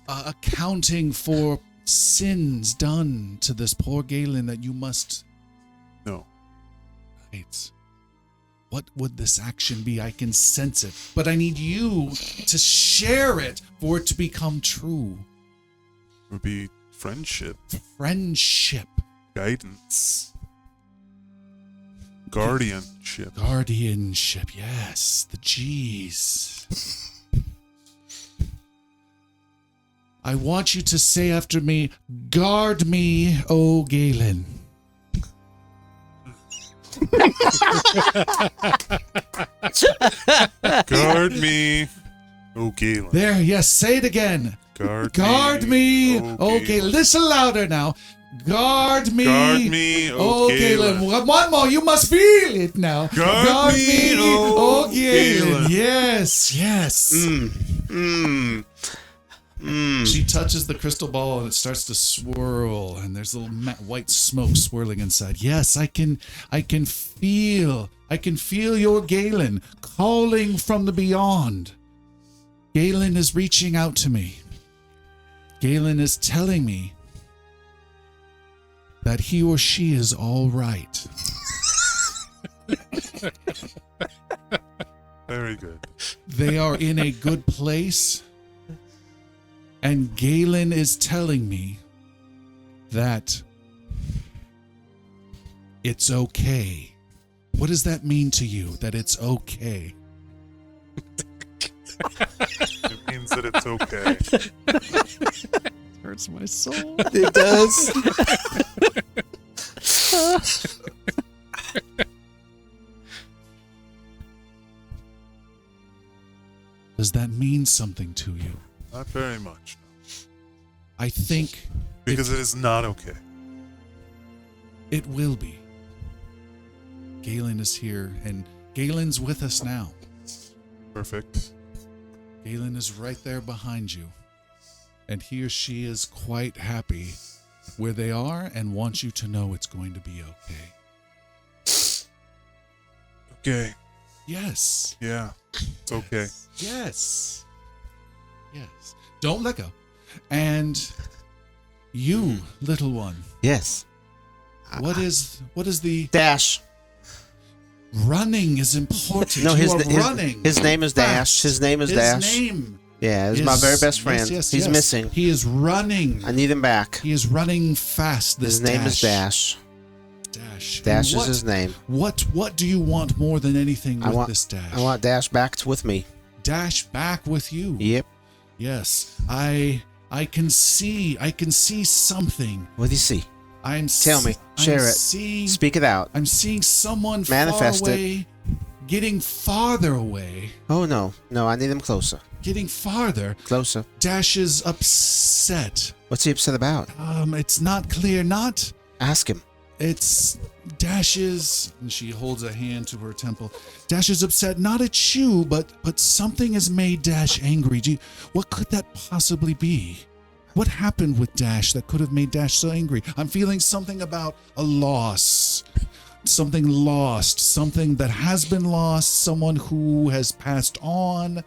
accounting for sins done to this poor Galen that you must... No. Right. What would this action be? I can sense it, but I need you to share it for it to become true. It would be friendship, Friendship. guidance, guardianship. Guardianship, yes, the G's. I want you to say after me, guard me, O Galen. Guard me, O Galen. There, yes, say it again. Guard me, O O Galen. Listen louder now. Guard me, O Galen. One more, you must feel it now. Guard me, O O Galen. Galen. Yes, yes. Mm. She touches the crystal ball and it starts to swirl, and there's a little white smoke swirling inside. Yes, I can feel your Galen calling from the beyond. Galen is reaching out to me. Galen is telling me that he or she is all right. Very good. They are in a good place. And Galen is telling me that it's okay. What does that mean to you, that it's okay? It means that it's okay. Hurts my soul. It does. Does that mean something to you? Not very much. I think Because it is not okay. it will be. Galen is here, and Galen's with us now. Perfect. Galen is right there behind you, and he or she is quite happy where they are and wants you to know it's going to be okay. Okay. Yes. Yeah. It's okay. Yes. Yes. Don't let go. And you, little one, Yes. what is the Dash. running is important. No, you his, are his, running. his name is Dash. fast. His name is His Dash. name Yeah, he's is- my very best friend. Yes, He's yes. missing. He is running. I need him back. He is running fast. This His name is Dash. Dash. Dash And is his name. What do you want more than anything I with want- this Dash? I want Dash back with me. Dash back with you. Yep. Yes. I can see something. What do you see? Tell me. Share it. Speak it out. I'm seeing someone Manifest far it. away, getting farther away, Oh, no. No, I need him closer. getting farther. Closer. Dash is upset. What's he upset about? It's not clear. Ask him. It's Dash's, and she holds a hand to her temple. Dash is upset, not at you, but something has made Dash angry. What could that possibly be? What happened with Dash that could have made Dash so angry? I'm feeling something about a loss. Something lost. Something that has been lost. Someone who has passed on.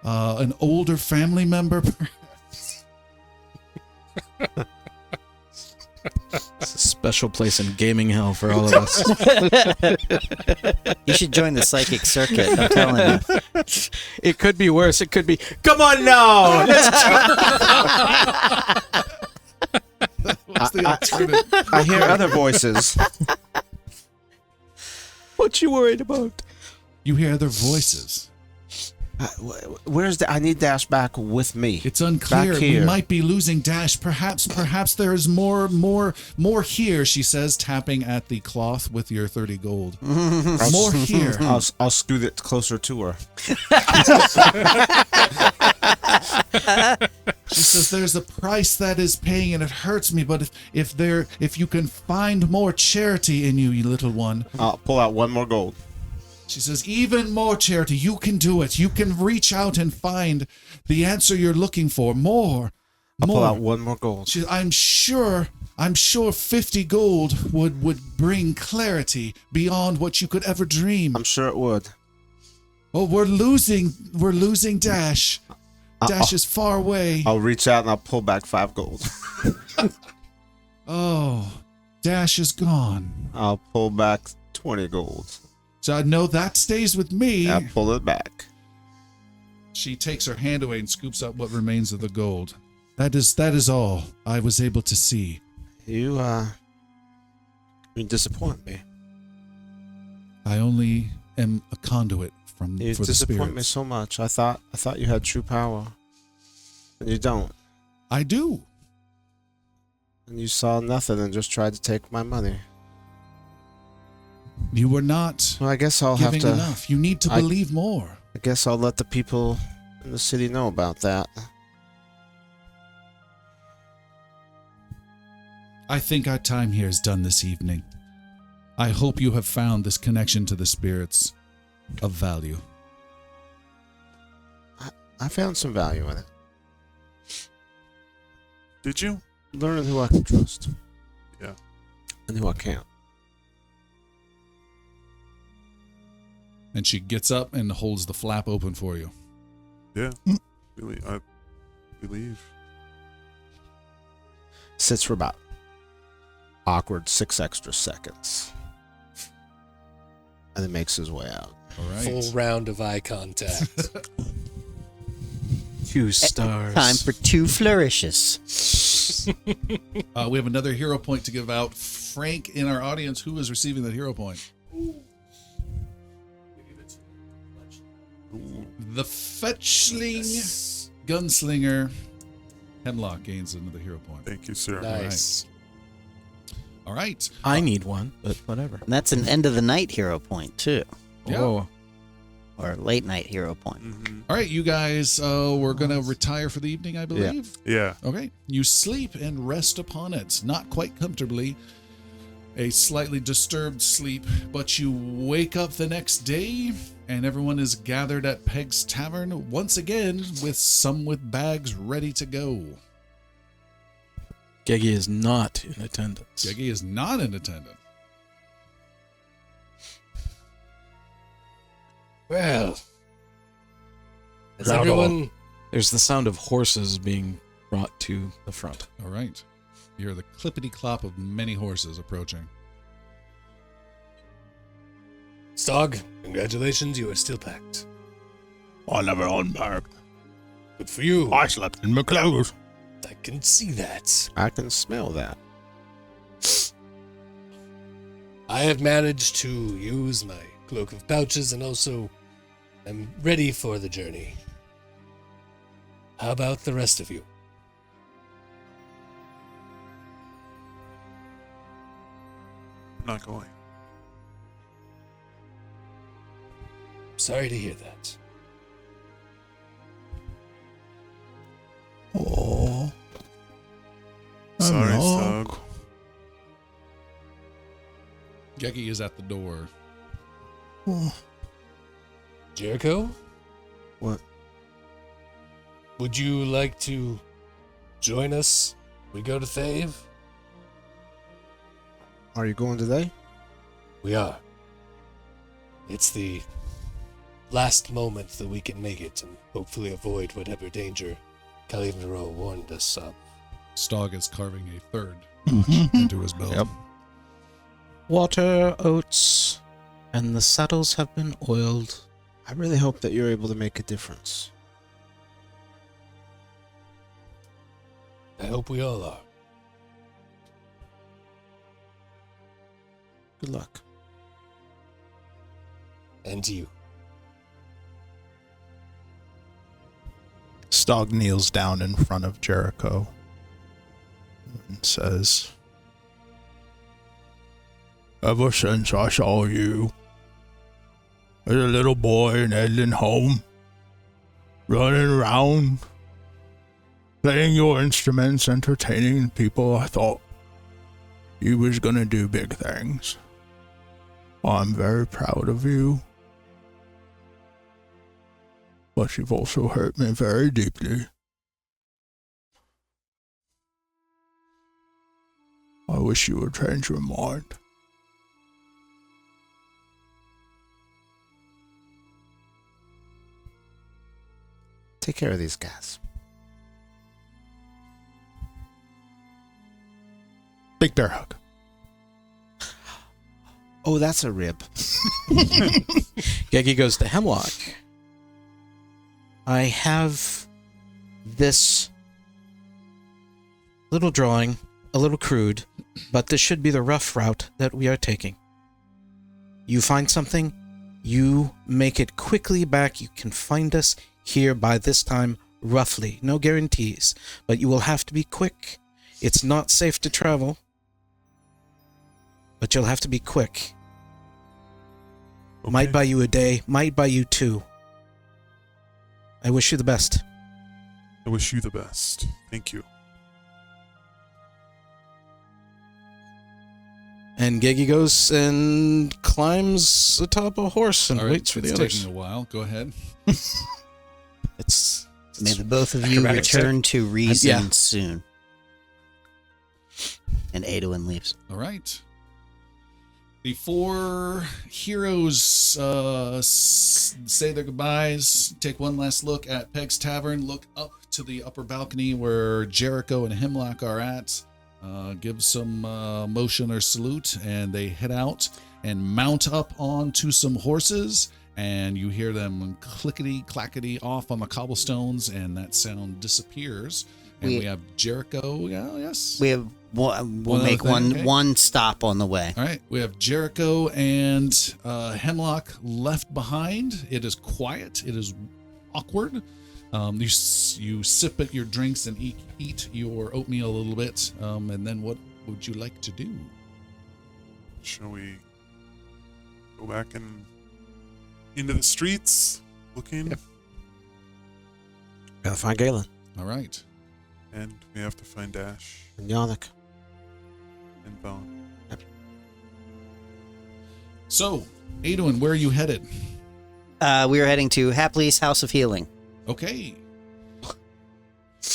An older family member. It's a special place in gaming hell for all of us. You should join the psychic circuit. I'm telling you. It could be worse. It could be. Come on now. What's the alternative? I hear other voices. What you worried about? You hear other voices. Where's I need Dash back with me. It's unclear. Back We here. might be losing Dash. Perhaps there is more here, she says, tapping at the cloth with your 30 gold. More here. I'll scoot it closer to her. She says there's a price that is paying and it hurts me, but if you can find more charity in you little one. I'll pull out one more gold. She says, even more charity. You can do it. You can reach out and find the answer you're looking for. More. I'll pull out one more gold. I'm sure 50 gold would bring clarity beyond what you could ever dream. I'm sure it would. Oh, we're losing Dash. Dash is far away. I'll reach out and I'll pull back 5 gold. Oh, Dash is gone. I'll pull back 20 gold. So no, that stays with me. I pull it back. She takes her hand away and scoops up what remains of the gold. That is all I was able to see. You disappoint me. I only am a conduit for the You disappoint spirits. me so much. I thought you had true power, and you don't. I do. And you saw nothing and just tried to take my money. You were not Well, I guess I'll have giving to. enough. You need to believe more. I guess I'll let the people in the city know about that. I think our time here is done this evening. I hope you have found this connection to the spirits of value. I found some value in it. Did you? Learning who I can trust. Yeah. And who I can't. And she gets up and holds the flap open for you. Yeah. Really, I believe. Sits for about awkward 6 extra seconds. And then makes his way out. All right. Full round of eye contact. 2 stars. Time for 2 flourishes. We have another hero point to give out. Frank in our audience, who is receiving that hero point? The fetchling gunslinger Hemlock gains another hero point. Thank you, sir. Nice. All right. I need one, but whatever. And that's an end of the night hero point, too. Yeah. Whoa. Or late night hero point. Mm-hmm. All right, you guys, we're going to retire for the evening, I believe. Yeah. Okay. You sleep and rest upon it, not quite comfortably. A slightly disturbed sleep, but you wake up the next day and everyone is gathered at Peg's Tavern once again with some with bags ready to go. Geggy is not in attendance. Geggy is not in attendance. Well, has Bravo. everyone? There's the sound of horses being brought to the front. All right. You hear the clippity-clop of many horses approaching. Stog, congratulations, you are still packed. I never unpacked. Good for you. I slept in my clothes. I can see that. I can smell that. I have managed to use my cloak of pouches and also am ready for the journey. How about the rest of you? I'm not going. Sorry to hear that. Oh. Sorry, Hemlock. Stog. Geggy is at the door. Oh. Jericho, What? would you like to join us? We go to Thave? Are you going today? We are. It's the last moment that we can make it and hopefully avoid whatever danger Calimero warned us of. Stog is carving a third Mhm. into his belt. Yep. Water, oats, and the saddles have been oiled. I really hope that you're able to make a difference. I hope we all are. Good luck. And you. Stog kneels down in front of Jericho and says, "Ever since I saw you as a little boy in Edlin home, running around, playing your instruments, entertaining people, I thought you was gonna do big things. I'm very proud of you. But you've also hurt me very deeply. I wish you would change your mind." Take care of these guys. Big bear hug. Oh, that's a rib. Gegi goes to Hemlock. I have this little drawing, a little crude, but this should be the rough route that we are taking. You find something, you make it quickly back. You can find us here by this time, roughly. No guarantees, but you will have to be quick. It's not safe to travel, but you'll have to be quick. Okay. Might buy you a day, might buy you 2. I wish you the best. I wish you the best. Thank you. And Gegi goes and climbs atop a horse and All right, waits for the it's others. taking a while. Go ahead. It's May the both of you acrobatics, return to reason yeah. soon. And Adoin leaves. All right. The 4 heroes say their goodbyes, take one last look at Peg's Tavern, look up to the upper balcony where Jericho and Hemlock are at, give some motion or salute, and they head out and mount up onto some horses, and you hear them clickety-clackety off on the cobblestones, and that sound disappears. And we have Jericho, yes? We have we'll make other thing, okay. one stop on the way. All right, we have Jericho and Hemlock left behind. It is quiet. It is awkward. You sip at your drinks and eat your oatmeal a little bit. And then what would you like to do? Shall we go back and into the streets looking? Yep. Gotta find Galen All right. And we have to find Dash and Yannick. and Bone. So, Adoin, where are you headed? We are heading to Happly's House of Healing. Okay.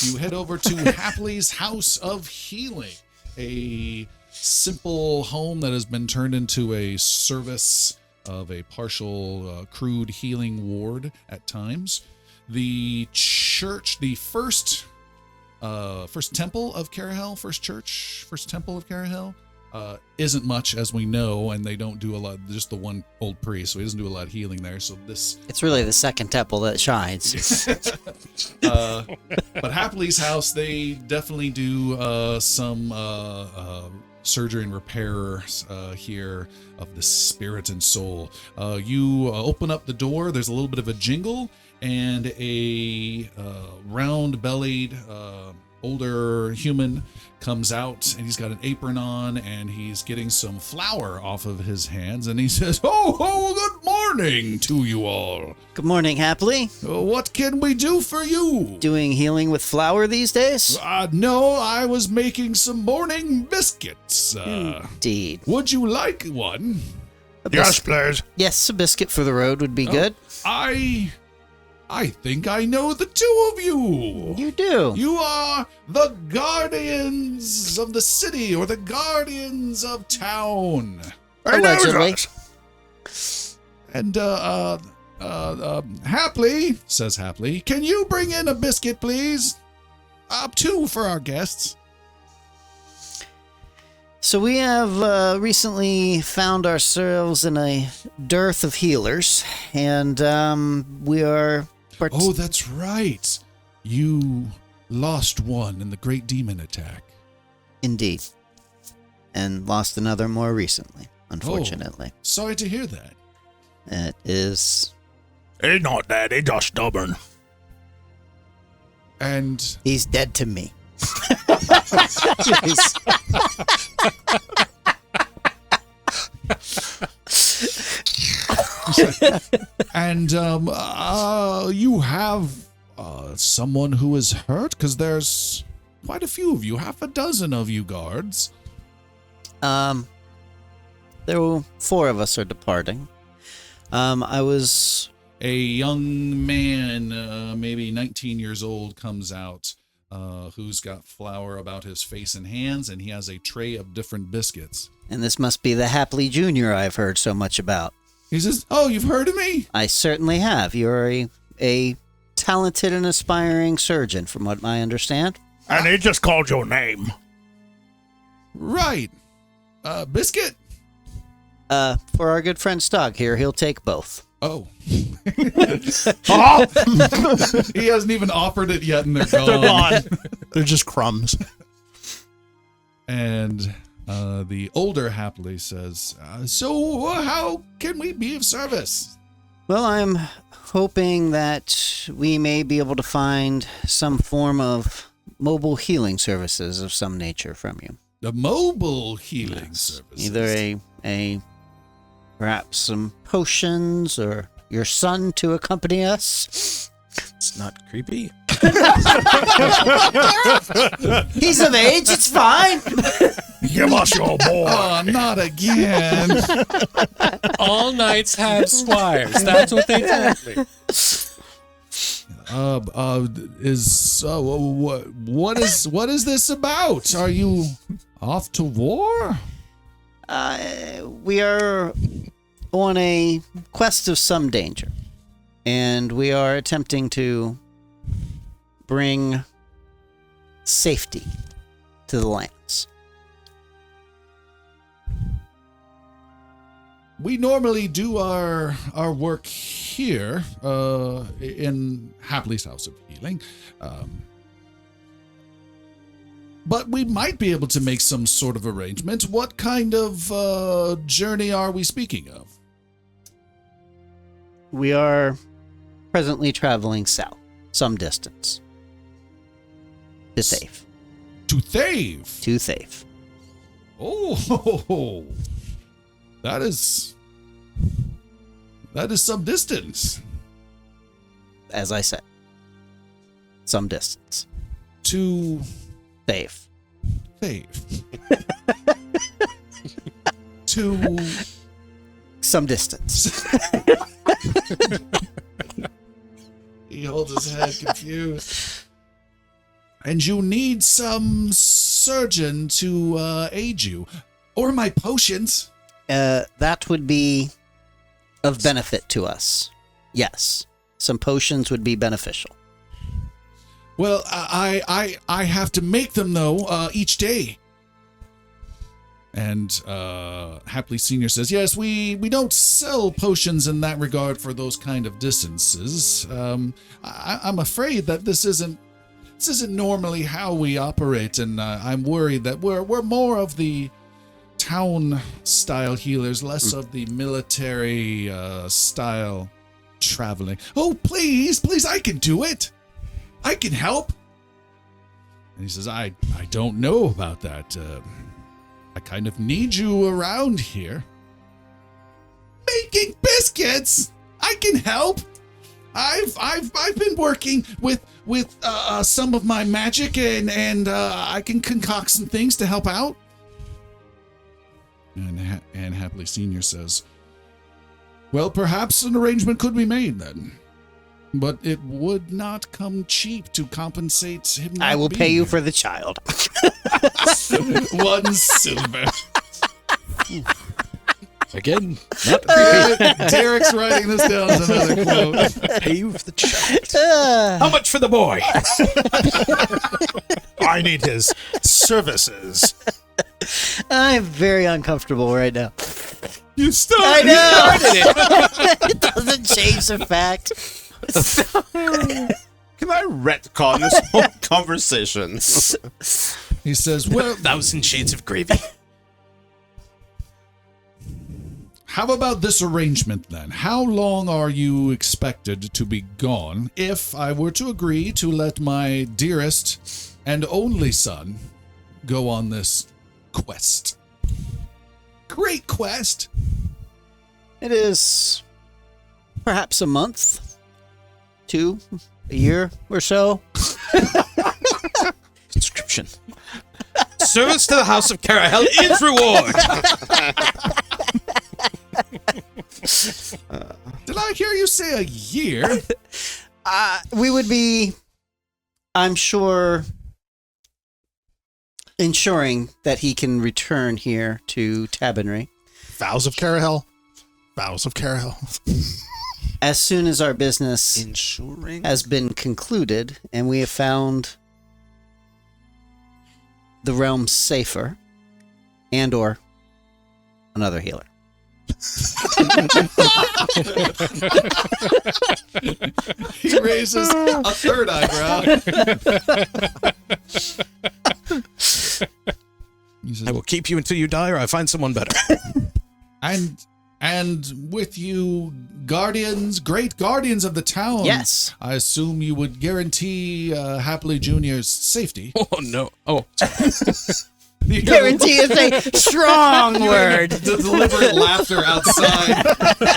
You head over to Happly's House of Healing, a simple home that has been turned into a service of a partial crude healing ward at times. The church, the first temple of Carahel, first temple of Carahel, isn't much, as we know, and they don't do a lot, just the one old priest, so he doesn't do a lot of healing there. So this, It's really the second temple that shines. but Happly's house, they definitely do some surgery and repair here of the spirit and soul. You open up the door, there's a little bit of a jingle, and a round-bellied older human comes out, and he's got an apron on, and he's getting some flour off of his hands, and he says, "Oh, good morning to you all. Good morning, Happily. What can we do for you?" Doing healing with flour these days? No, I was making some morning biscuits. Indeed. Would you like one? Yes, please. Yes, a biscuit for the road would be good. I think I know the two of you. You do. You are the guardians of the city, or the guardians of town. Allegedly. And Happily, says Happily, can you bring in a biscuit, please? 2 for our guests. So we have recently found ourselves in a dearth of healers, and we are... Oh, that's right. You lost one in the Great Demon attack. Indeed. And lost another more recently, unfortunately. Sorry to hear that. It is... He's not dead, he's just stubborn. And He's dead to me. and you have someone who is hurt? Because there's quite a few of you, half a dozen of you guards. There were 4 of us are departing. I was... A young man, maybe 19 years old, comes out, who's got flour about his face and hands, and he has a tray of different biscuits. And this must be the Happily Jr. I've heard so much about. He says, "Oh, you've heard of me?" I certainly have. You're a talented and aspiring surgeon, from what I understand. And he just called your name. Right. Biscuit? For our good friend Stog here, he'll take both. Oh. He hasn't even offered it yet, and they're gone. They're gone. They're just crumbs. And the older Happily says, so how can we be of service? Well, I'm hoping that we may be able to find some form of mobile healing services of some nature from you. The mobile healing services. Either a perhaps some potions or your son to accompany us. It's not creepy. He's of age, it's fine. Give us your boy. Oh, not again. All knights have squires. That's what they told me. What is this about? Are you off to war? We are on a quest of some danger, and we are attempting to bring safety to the lands. We normally do our work here in Happy's House of Healing. But we might be able to make some sort of arrangement. What kind of journey are we speaking of? We are presently traveling south, some distance. To Thave. To Thave? To Thave. Oh, that is some distance. As I said, some distance. To Thave. Thave. To some distance. He holds his head confused. And you need some surgeon to aid you. Or my potions. That would be of benefit to us. Yes. Some potions would be beneficial. Well, I have to make them, though, each day. And Happily Senior says, yes, we don't sell potions in that regard for those kind of distances. I'm afraid that this isn't normally how we operate, and I'm worried that we're more of the town-style healers, less of the military-style traveling. Oh, please, I can do it. I can help. And he says, I don't know about that. I kind of need you around here. Making biscuits? I can help. I've been working with some of my magic, and I can concoct some things to help out. And Happily Senior says, well, perhaps an arrangement could be made then. But it would not come cheap to compensate him. I will pay you for the child. 1 silver. Again, not creepy. Derek's writing this down as another quote. Pay you for the child. How much for the boy? I need his services. I'm very uncomfortable right now. You started. I know. It doesn't change the fact. Can I retcon this whole conversation? He says, well, 1,000 shades of gravy. how about this arrangement then? How long are you expected to be gone if I were to agree to let my dearest and only son go on this quest? Great quest. It is perhaps a month, 2, a year or so. Inscription. Service to the House of Carahel is reward. Did I hear you say a year? We would be, I'm sure, ensuring that he can return here to Tabernary Vows of Carahel. Vows of Carahel. as soon as our business Ensuring? has been concluded and we have found the realm safer and or another healer. He raises a third eyebrow. He says, I will keep you until you die, or I find someone better. And with you, guardians, great guardians of the town. Yes. I assume you would guarantee Happly Junior's safety. Oh, no. Oh, Guarantee is a strong word. The deliberate laughter outside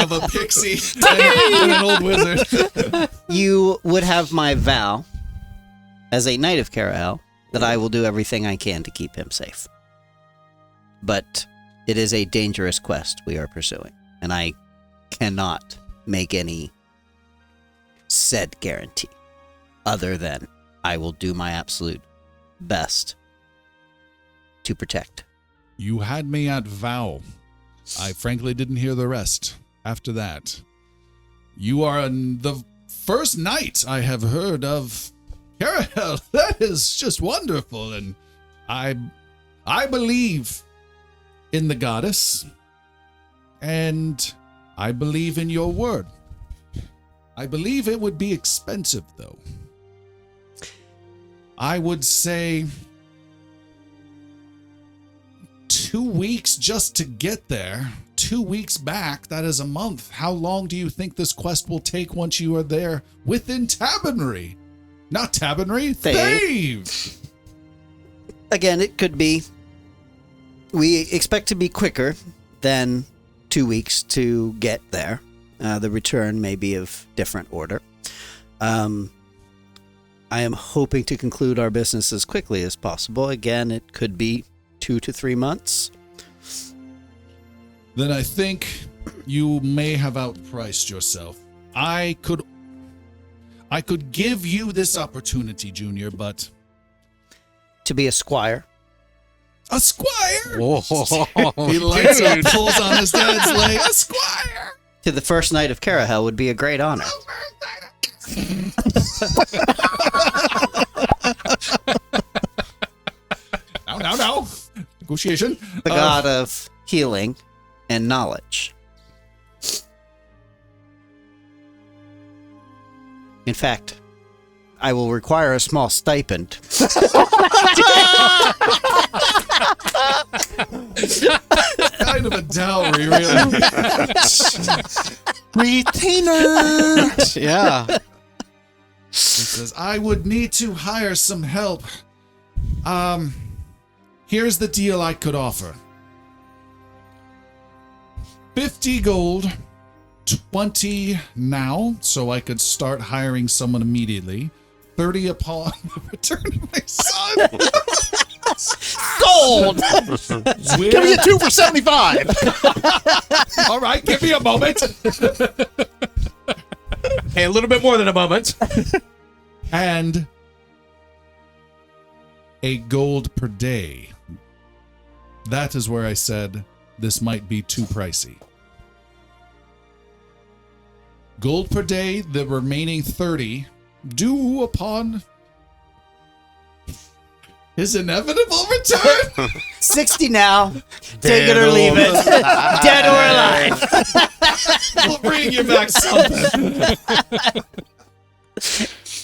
of a pixie and an old wizard. You would have my vow, as a knight of Carahel, that I will do everything I can to keep him safe. But it is a dangerous quest we are pursuing, and I cannot make any said guarantee other than I will do my absolute best to protect. You had me at vow. I frankly didn't hear the rest after that. You are the first knight I have heard of Carahel. That is just wonderful, and I believe in the goddess, and I believe in your word. I believe it would be expensive, though. I would say 2 weeks just to get there. 2 weeks back, that is a month. How long do you think this quest will take once you are there within Tabernary? Not Tabernary, Thave. Again, it could be. We expect to be quicker than 2 weeks to get there. The return may be of different order. I am hoping to conclude our business as quickly as possible. Again, it could be 2 to 3 months. Then I think you may have outpriced yourself. I could give you this opportunity, Junior, but To be a squire. a squire. whoa. He lights up, pulls on his dad's leg. A squire. To the first knight of Carahel would be a great honor. No. Negotiation. The god of healing and knowledge. In fact, I will require a small stipend. Kind of a dowry, really. Retainer. Yeah. He says, I would need to hire some help. Here's the deal I could offer. 50 gold, 20 now, so I could start hiring someone immediately. 30 upon the return of my son. Gold! Give me a 2 for 75. All right, give me a moment. Hey, a little bit more than a moment. And a gold per day. That is where I said this might be too pricey. Gold per day, the remaining 30 due upon his inevitable return. 60 now. Take it or leave it. Dead or alive. We'll bring you back something.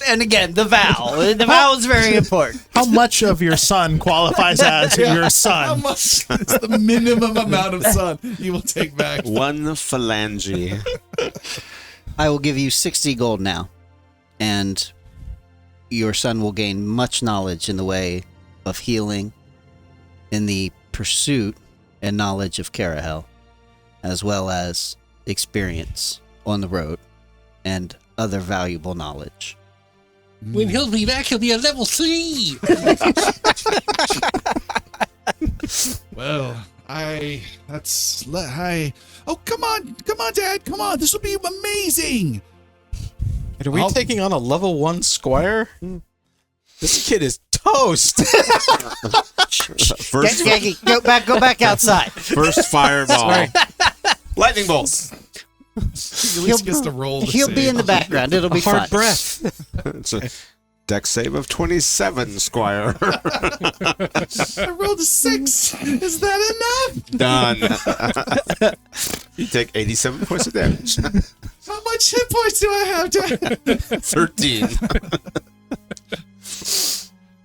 And again, the vow. The vow is very important. How much of your son qualifies as your How son? much is the minimum amount of sun you will take back? One phalange. I will give you 60 gold now, and your son will gain much knowledge in the way of healing, in the pursuit and knowledge of Carahel, as well as experience on the road and other valuable knowledge. When he'll be back, he'll be at level 3. Well, oh, come on, Dad, come on. This will be amazing. Are we taking on a level 1 squire? This kid is toast. First, Go back outside. first fireball. Lightning bolts. He at least gets to roll the He'll be save. in the background. It'll be Hard fun. breath. It's a Dex save of 27, Squire. I rolled a 6. Is that enough? Done. You take 87 points of damage. How much hit points do I have? 13.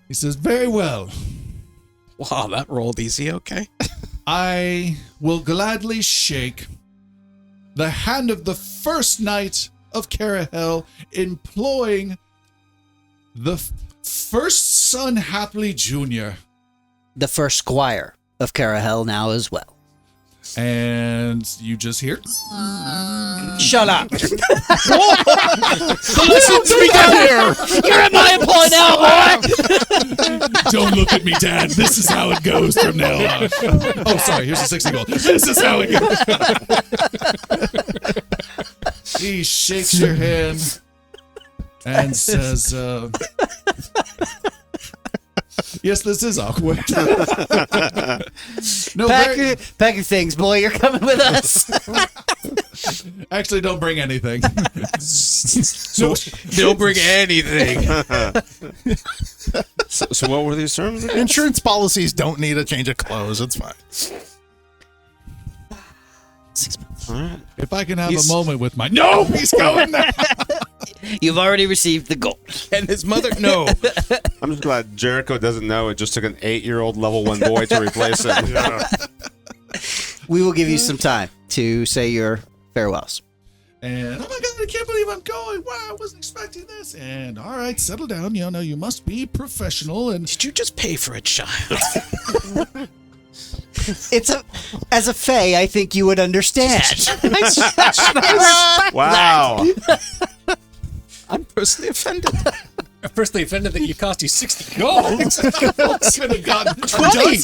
He says, very well. Wow, that rolled easy. Okay. I will gladly shake the hand of the first knight of Carahel, employing the first son Happly Jr. The first squire of Carahel now as well. And you just hear, Shut up. Listen to me down here. You're in my employ now, boy. don't look at me, Dad. This is how it goes from now on. Oh, sorry. Here's a 60 gold. This is how it goes. He shakes your hand and says, yes, this is awkward. No, Pack your things, boy. You're coming with us. actually, don't bring anything. Don't bring anything. So what were these terms again? Insurance policies don't need a change of clothes. It's fine. 6 months. All right. If I can have a moment with my... No, he's going there. You've already received the gold. And his mother, no. I'm just glad Jericho doesn't know it just took an 8-year-old level 1 boy to replace him. Yeah. We will give you some time to say your farewells. And, oh my God, I can't believe I'm going. Wow, I wasn't expecting this. And, all right, settle down. You know, you must be professional. And Did you just pay for it, child? As a fae, I think you would understand. Wow. I'm personally offended. Personally offended that you cost you 60 gold. could have gotten 20.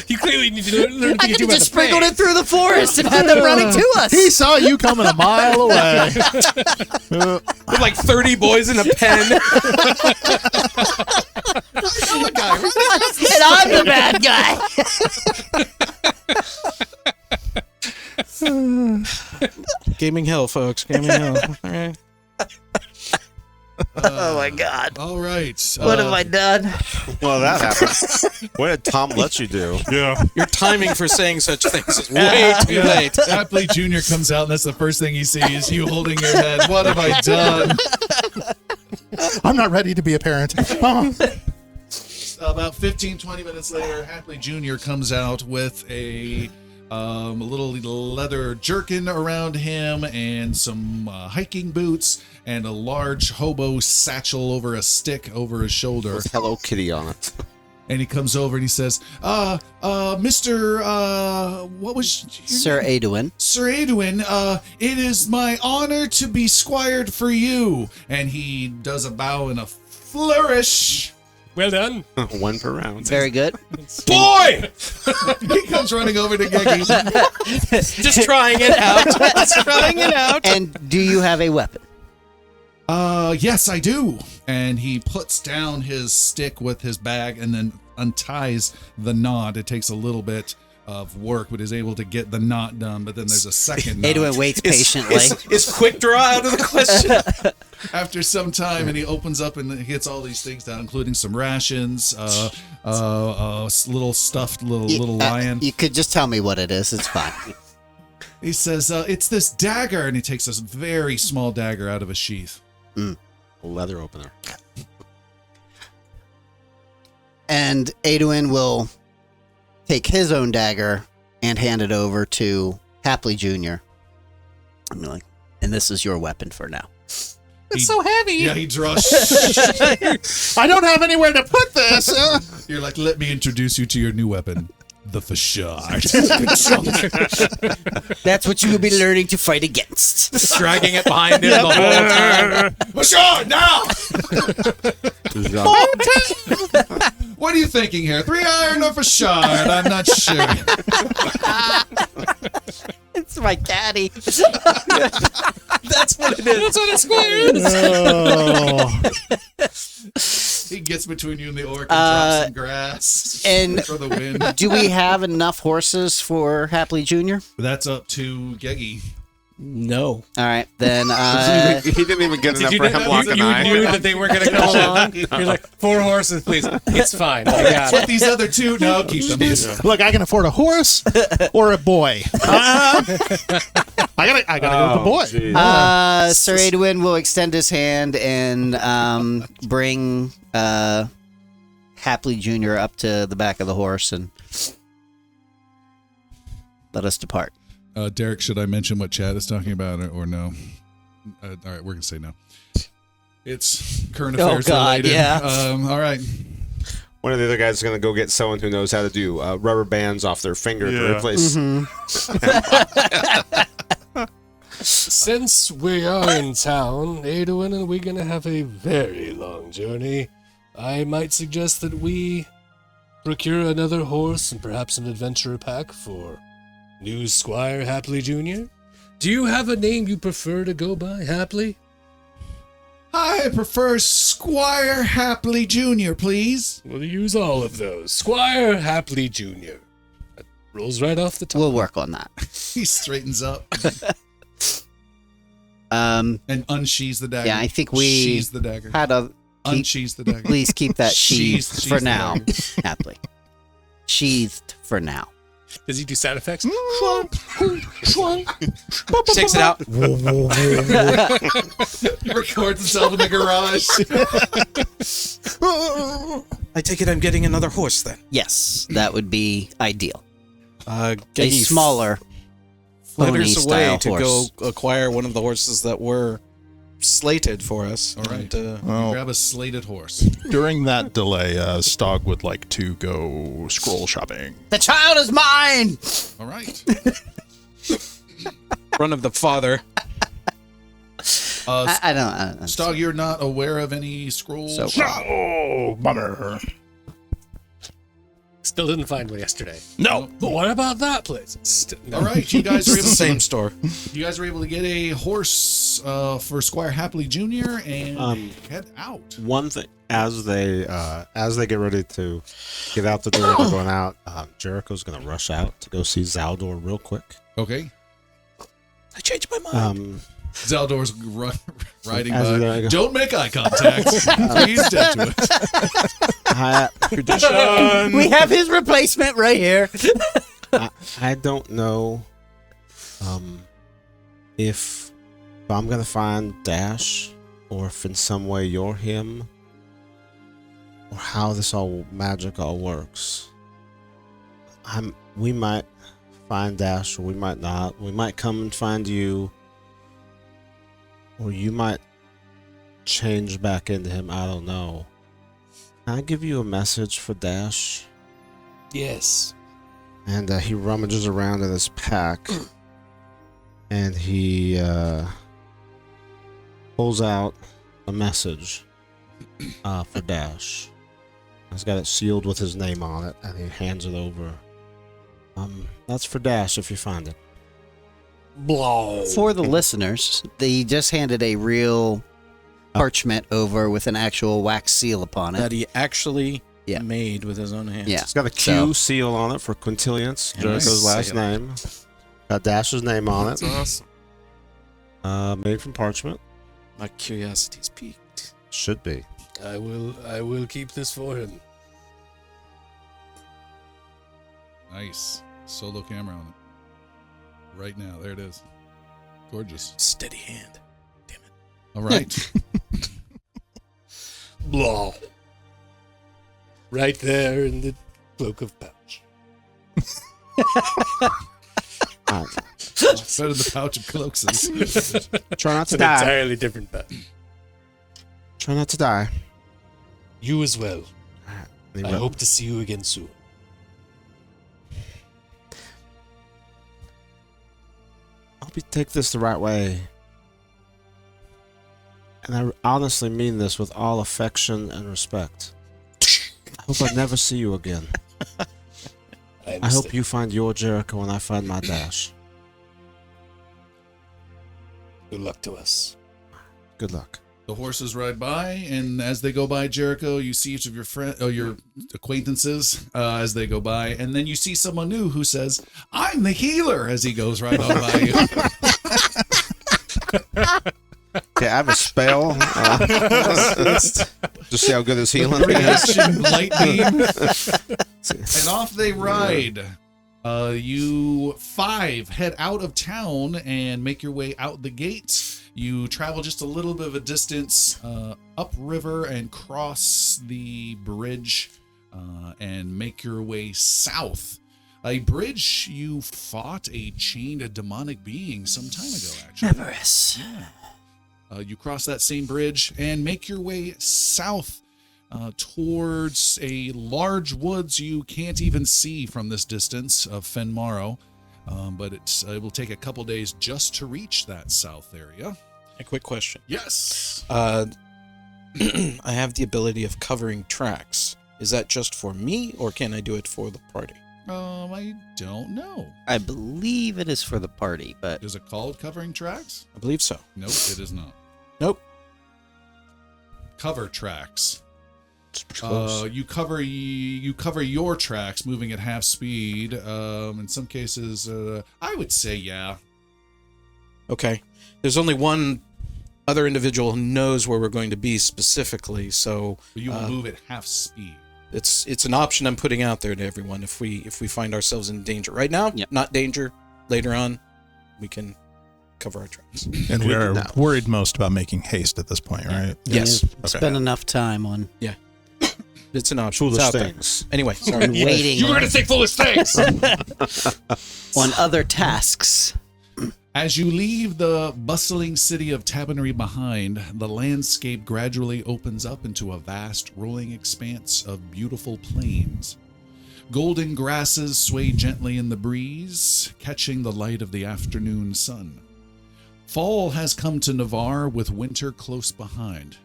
You clearly need to learn I to could do have just sprinkled it through the forest and had them running to us. He saw you coming a mile away. With like 30 boys in a pen. And I'm the bad guy. Gaming hell, folks. Gaming hell. All right. Oh my God. All right. What have I done? Well, that happened. What did Tom let you do? Yeah. Your timing for saying such things is way too late. Happily Jr. comes out, and that's the first thing he sees, you holding your head. What have I done? I'm not ready to be a parent. Oh. About 15, 20 minutes later, Happily Jr. comes out with a little leather jerkin around him and some hiking boots and a large hobo satchel over a stick over his shoulder. With Hello Kitty on it. And he comes over and he says, Mr. What was your Sir name? Aduin. Sir Aduin, it is my honor to be squired for you. And he does a bow and a flourish. Well done. 1 per round. Very good. Boy! He comes running over to Geggy. Just trying it out. Just trying it out. And do you have a weapon? Yes, I do. And he puts down his stick with his bag and then unties the knot. It takes a little bit of work, but is able to get the knot done. But then there's a second knot. Aduin waits patiently. Is quick draw out of the question? After some time, and he opens up and he gets all these things down, including some rations, little stuffed little lion. You could just tell me what it is. It's fine. He says, it's this dagger, and he takes this very small dagger out of a sheath. A leather opener. And Aduin will take his own dagger and hand it over to Happily Jr. I'm like, and this is your weapon for now. It's so heavy. Yeah, he draws. I don't have anywhere to put this. You're like, let me introduce you to your new weapon, the Fashard. That's what you will be learning to fight against. Dragging it behind him the whole time. Fashard, now! What are you thinking here? 3 iron or Fashard? I'm not sure. It's my caddy. That's what it is. That's what a square is. He gets between you and the orc and drops some grass and- for the wind. Do we have enough horses for Happily Jr.? That's up to Geggy. No. All right, then. He didn't even get enough for Hemlock and you I. knew that they weren't going to come along. You're like, 4 horses, please. It's fine. I got But it. these other two, no, keep them. Look, I can afford a horse or a boy. I gotta go with the boy. Sir Adwin will extend his hand and bring Happly Jr. up to the back of the horse and let us depart. Derek, should I mention what Chad is talking about or no? All right, we're going to say no. It's current affairs related. Yeah. All right. One of the other guys is going to go get someone who knows how to do rubber bands off their finger to replace. Since we are in town, Adwin, and we're going to have a very long journey, I might suggest that we procure another horse and perhaps an adventurer pack for new Squire Happly Jr. Do you have a name you prefer to go by, Happly? I prefer Squire Happly Jr., please. We'll use all of those. Squire Happly Jr. That rolls right off the top. We'll work on that. He straightens up Um, and unsheathes the dagger. yeah, I think we Sheathes the dagger. had a. Unsheathes the dagger. Please keep that Sheathed sheathed for the now, dagger. Happily. Sheathed for now. Does he do sound effects? Takes it out. He records himself in the garage. I take it I'm getting another horse then. Yes, that would be ideal. A Getting smaller letters away pony-style to horse. go acquire one of the horses that were slated for us. All right. And, Well, Grab a slated horse. during that delay, Stog would like to go scroll shopping. The child is mine! All right. front of the father. I don't. Stog, you're not aware of any scrolls? So- Oh, bummer. Still didn't find one yesterday. No. But what about that place? No. All right, you guys are It's able the same to, store. you guys are able to get a horse for Squire Happly Jr. and head out. One thing, as they get ready to get out the door, they're going out. Jericho's going to rush out to go see Zaldor real quick. Okay. I changed my mind. Zaldor's riding As by. they go- Don't make eye contact. Please get to it. We have his replacement right here. I don't know if I'm gonna find Dash or if in some way you're him or how this magic all works. We might find Dash or we might not. We might come and find you, or you might change back into him. I don't know. Can I give you a message for Dash? Yes. And he rummages around in his pack and he pulls out a message for Dash. He's got it sealed with his name on it and he hands it over. That's for Dash if you find it. Blah. For the listeners, they just handed a real parchment over with an actual wax seal upon it. That he actually Yeah. made with his own hands. Yeah. It's got a Q seal on it for Quintiliance, Jericho's last name. Got Dash's name on it. That's awesome. Made from parchment. My curiosity's piqued. Should be. I will keep this for him. Nice. Solo camera on it. Right now. There it is. Gorgeous. Steady hand. Damn it. All right. Blah. Right there in the cloak of pouch. It's better than the pouch of cloaks is. Try not It's to an die. entirely different pouch. Try not to die. You as well. And he I ru- hope to see you again soon. I hope you take this the right way. And I honestly mean this with all affection and respect. I hope I never see you again. I hope you find your Jericho and I find my Dash. Good luck to us. Good luck. The horses ride by, and as they go by Jericho, you see each of your acquaintances as they go by, and then you see someone new who says, "I'm the healer," as he goes right on by you. Okay, I have a spell. Just see how good his healing is. Reaction light beam. And off they ride. You 5 head out of town and make your way out the gate. You travel just a little bit of a distance upriver and cross the bridge and make your way south. A bridge you fought a chained demonic being some time ago, actually. Everest. You cross that same bridge and make your way south towards a large woods you can't even see from this distance of Fenmaro, but it will take a couple days just to reach that south area. A quick question. Yes. I have the ability of covering tracks. Is that just for me, or can I do it for the party? I don't know. I believe it is for the party, but Is it called covering tracks? I believe so. Nope, it is not. Nope. Cover tracks. Close. You cover your tracks, moving at half speed. In some cases, I would say yeah. Okay. There's only one other individual who knows where we're going to be specifically, so But you will move at half speed. it's an option I'm putting out there to everyone if we find ourselves in danger. Right now, Yep. not danger. Later on, we can cover our tracks. And we're worried most about making haste at this point, right? Yes. spend enough time on It's an option. Foolish It's out there. things. Anyway, sorry. waiting You were gonna say foolish things. on other tasks. As you leave the bustling city of Tabanary behind, the landscape gradually opens up into a vast, rolling expanse of beautiful plains. Golden grasses sway gently in the breeze, catching the light of the afternoon sun. Fall has come to Navarre with winter close behind.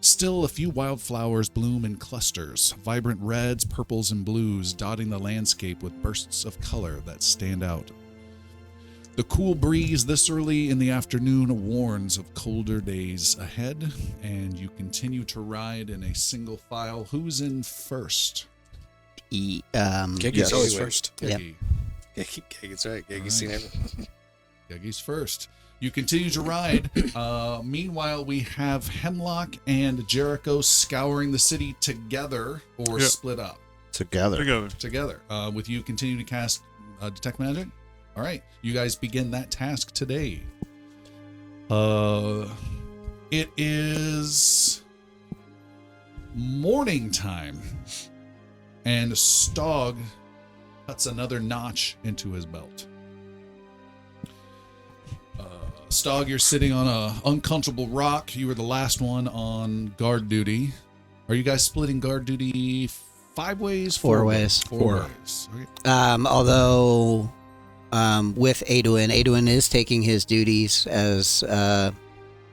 Still, a few wildflowers bloom in clusters, vibrant reds, purples, and blues dotting the landscape with bursts of color that stand out. The cool breeze this early in the afternoon warns of colder days ahead, and you continue to ride in a single file. Who's in first? Giggy's Yes. always first. Yep. Geggy. That's right. Geggy's seen everything. Geggy's first. You continue to ride. Meanwhile, we have Hemlock and Jericho scouring the city together or Yeah. split up. Together. Together. With you continue to cast Detect Magic. All right. You guys begin that task today. It is morning time, and Stog cuts another notch into his belt. Stog, you're sitting on a uncomfortable rock. You were the last one on guard duty. Are you guys splitting guard duty 5 ways? Four ways. Four ways. Okay. Although with Aduin is taking his duties as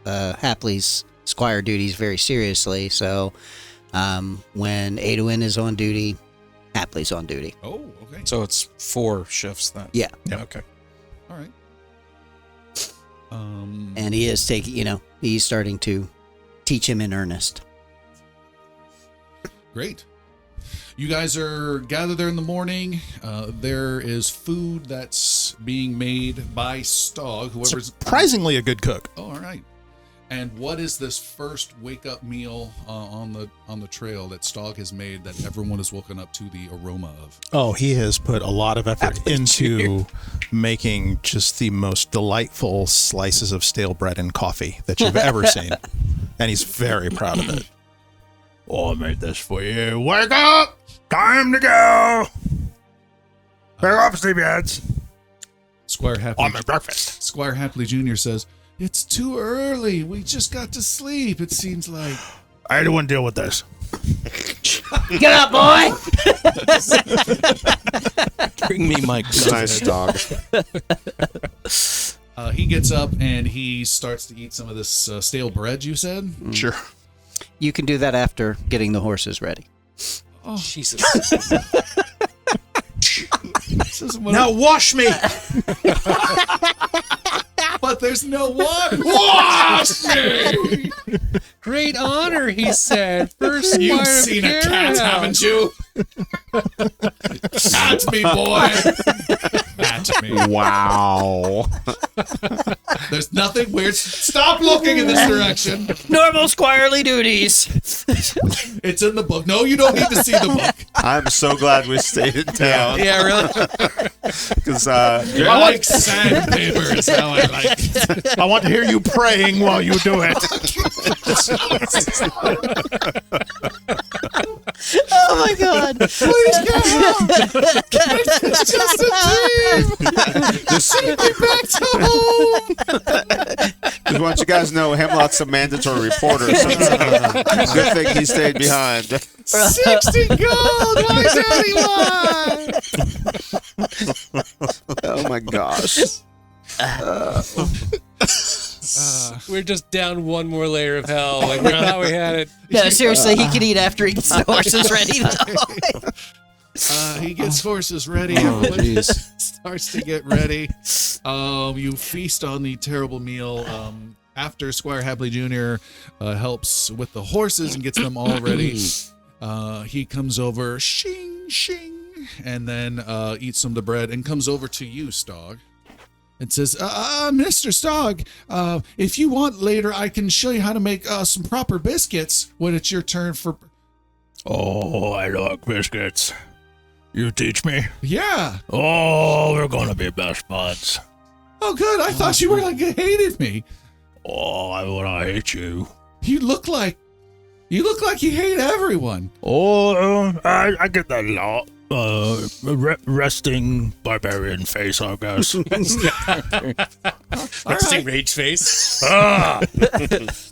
Happly's squire duties very seriously. So when Aduin is on duty, Happly's on duty. Oh, okay. So it's 4 shifts then. Yeah. Okay. All right. And he is taking, he's starting to teach him in earnest. Great. You guys are gathered there in the morning. There is food that's being made by Stog, whoever's Surprisingly a good cook. Oh, all right. And what is this first wake-up meal on the trail that Stog has made that everyone is woken up to the aroma of? Oh, he has put a lot of effort into making just the most delightful slices of stale bread and coffee that you've ever seen. And he's very proud of it. Oh, I made this for you. Wake up! Time to go! Wake up, sleepyheads! Squire Happily, On my breakfast. Squire Happily Jr. says, "It's too early. We just got to sleep, it seems like." I don't want to deal with this. Get up, boy! Bring me my Nice dog. He gets up and he starts to eat some of this stale bread, you said? Sure. You can do that after getting the horses ready. Oh, Jesus. this is what Now wash me! but there's no water. Wash me! Great honor, he said. First You've Squire of seen a cat, Carroll. haven't you? At me, boy. At me. Wow. There's nothing weird. Stop looking in this direction. Normal squirely duties. It's in the book. No, you don't need to see the book. I'm so glad we stayed in town. Yeah, really. Because I like sandpaper is how I like it. I want to hear you praying while you do it. Oh my God! Please get help. It's just a dream. Just send me back to home. Just want you guys to know Hemlock's a mandatory reporter, so it's a good thing he stayed behind. 60 gold. Why, Daddy, why? Oh my gosh. We're just down one more layer of hell. Like we thought we had it. No, seriously, he can eat after he gets the horses ready. He gets horses ready. Oh, Everybody starts to get ready. You feast on the terrible meal. After Squire Happly Jr. Helps with the horses and gets them all ready, he comes over, shing, shing, and then eats some of the bread and comes over to you, Stog. It says, Mr. Stog, if you want later, I can show you how to make some proper biscuits when it's your turn for... Oh, I like biscuits. You teach me? Yeah. Oh, we're gonna be best buds. Oh, good. I thought you were like, you hated me. Oh, I wanna hate you. You look like you hate everyone. Oh, I get that a lot. Resting barbarian face, I guess. Resting rage face.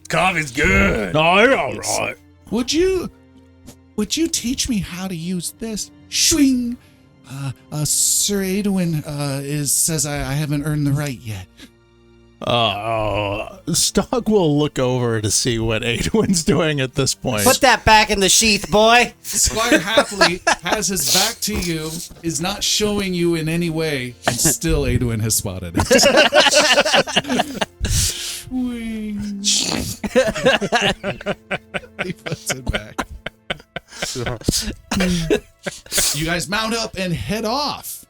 Coffee's good. No, you're all right. Would you teach me how to use this? Swing. Sir Edwin says I haven't earned the right yet. Stog will look over to see what Adwin's doing at this point. Put that back in the sheath, boy. Squire Happily has his back to you, is not showing you in any way, and still Edwin has spotted it. Swing. He puts it back. You guys mount up and head off.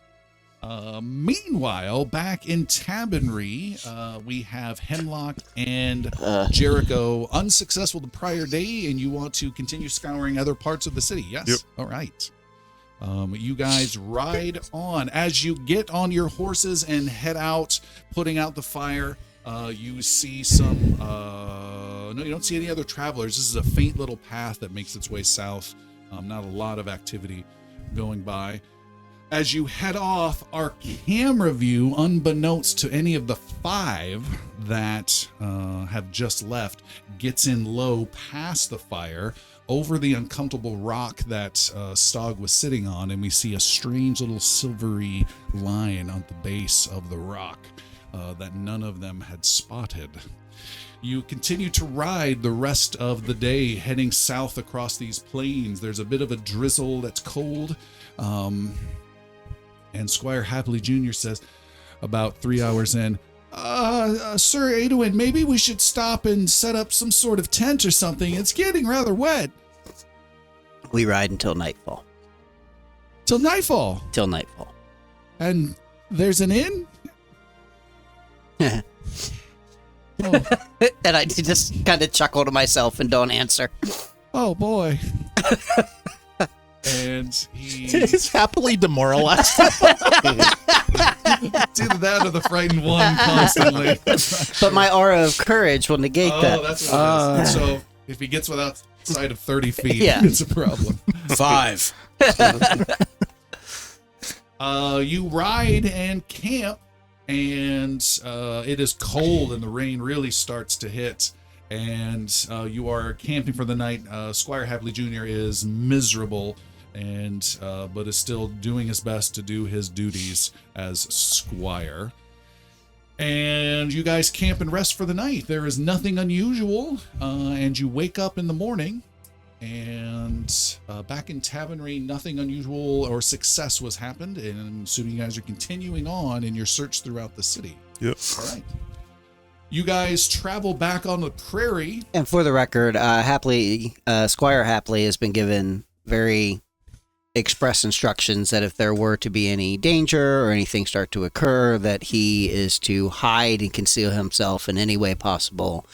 Meanwhile, back in Tabernary, we have Hemlock and Jericho unsuccessful the prior day, and you want to continue scouring other parts of the city. Yes? Yep. All right. You guys ride on. As you get on your horses and head out, putting out the fire, you see some... no, you don't see any other travelers. This is a faint little path that makes its way south. Not a lot of activity going by. As you head off, our camera view, unbeknownst to any of the 5 that have just left, gets in low past the fire over the uncomfortable rock that Stog was sitting on, and we see a strange little silvery line on the base of the rock that none of them had spotted. You continue to ride the rest of the day, heading south across these plains. There's a bit of a drizzle that's cold. And Squire Happly Jr. says, about 3 hours in, Sir Edwin, maybe we should stop and set up some sort of tent or something. It's getting rather wet. We ride until nightfall. Till nightfall. Till nightfall. And there's an inn? Oh. And I just kind of chuckle to myself and don't answer. Oh, boy. And He's happily demoralized. It's either that or the frightened one constantly. But my aura of courage will negate that. Oh, that's what it is. So if he gets without sight of 30 feet, Yeah. it's a problem. 5. You ride and camp, and it is cold, and the rain really starts to hit. And you are camping for the night. Squire Happly Jr. is miserable, and but is still doing his best to do his duties as Squire. And you guys camp and rest for the night. There is nothing unusual, and you wake up in the morning, and back in Tabernary, nothing unusual or success was happened, and I'm assuming you guys are continuing on in your search throughout the city. Yep. All right. You guys travel back on the prairie. And for the record, Squire Happly has been given very express instructions that if there were to be any danger or anything start to occur, that he is to hide and conceal himself in any way possible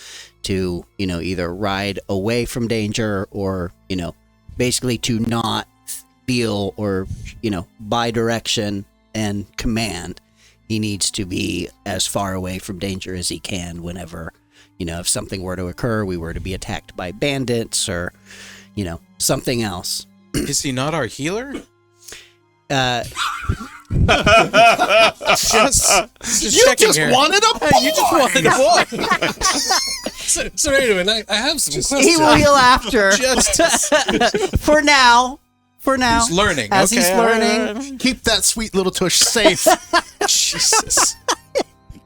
to, either ride away from danger or, basically to not feel or, by direction and command. He needs to be as far away from danger as he can whenever, if something were to occur, we were to be attacked by bandits or, something else. Is he not our healer? Just You checking just here. wanted a boy. You just wanted a boy. So anyway, I have some questions. He will heal after. Justice. For now. He's learning. As okay, he's all right, learning. all right. Keep that sweet little tush safe. Jesus.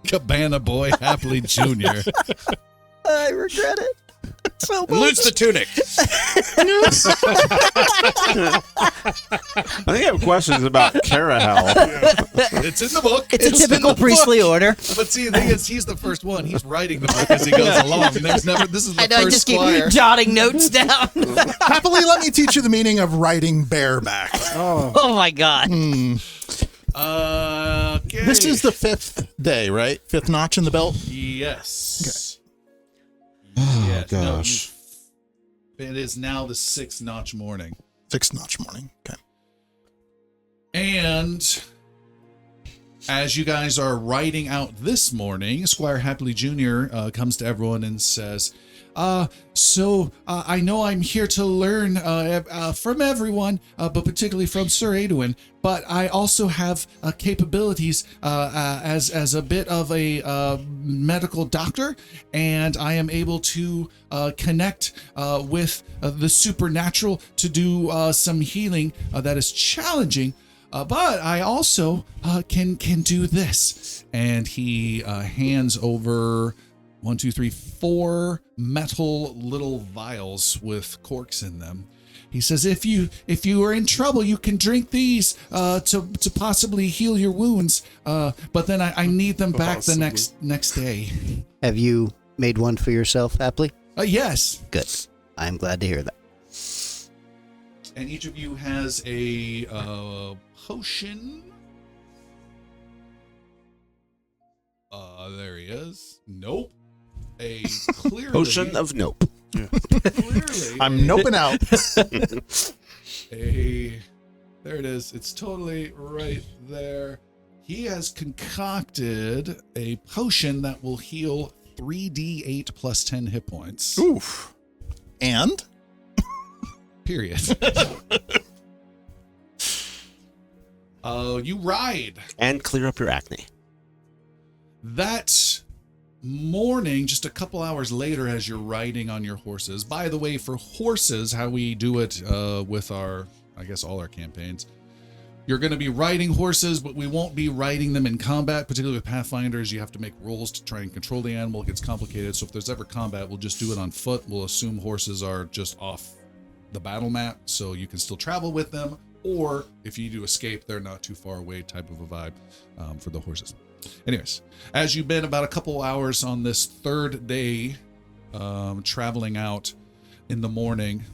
Cabana Boy Happily Jr. I regret it. So much. Lose the tunic. I think I have questions about Carahel. It's in the book. It's a typical priestly order. But see, the thing is, he's the first one. He's writing the book as he goes along. And this is the I know, I first just keep squire. jotting notes down. Happily, let me teach you the meaning of riding bareback. Oh my god. Okay. This is the 5th day, right? 5th notch in the belt. Yes. Oh, Yes. No, gosh. it is now the 6th notch morning. 6th notch morning. Okay. And as you guys are riding out this morning, Squire Happily Jr. Comes to everyone and says, I know I'm here to learn from everyone, but particularly from Sir Aduin, but I also have capabilities as a bit of a medical doctor, and I am able to connect with the supernatural to do some healing that is challenging. But I also can do this. And he hands over 4 metal little vials with corks in them. He says, if you are in trouble, you can drink these to possibly heal your wounds. But then I need them back the next day. Have you made one for yourself, Happily? Yes. Good. I'm glad to hear that. And each of you has a potion. There he is. Nope. A clearly Potion of nope. clearly I'm noping out. there it is. It's totally right there. He has concocted a potion that will heal 3d8 plus 10 hit points. Oof. And? Period. You ride. And clear up your acne. That morning, just a couple hours later, as you're riding on your horses. By the way, for horses, how we do it with our, I guess, all our campaigns, you're going to be riding horses, but we won't be riding them in combat, particularly with Pathfinders. You have to make rolls to try and control the animal. It gets complicated. So if there's ever combat, we'll just do it on foot. We'll assume horses are just off the battle map, so you can still travel with them. Or if you do escape, they're not too far away type of a vibe for the horses. Anyways, as you've been about a couple hours on this third day traveling out in the morning,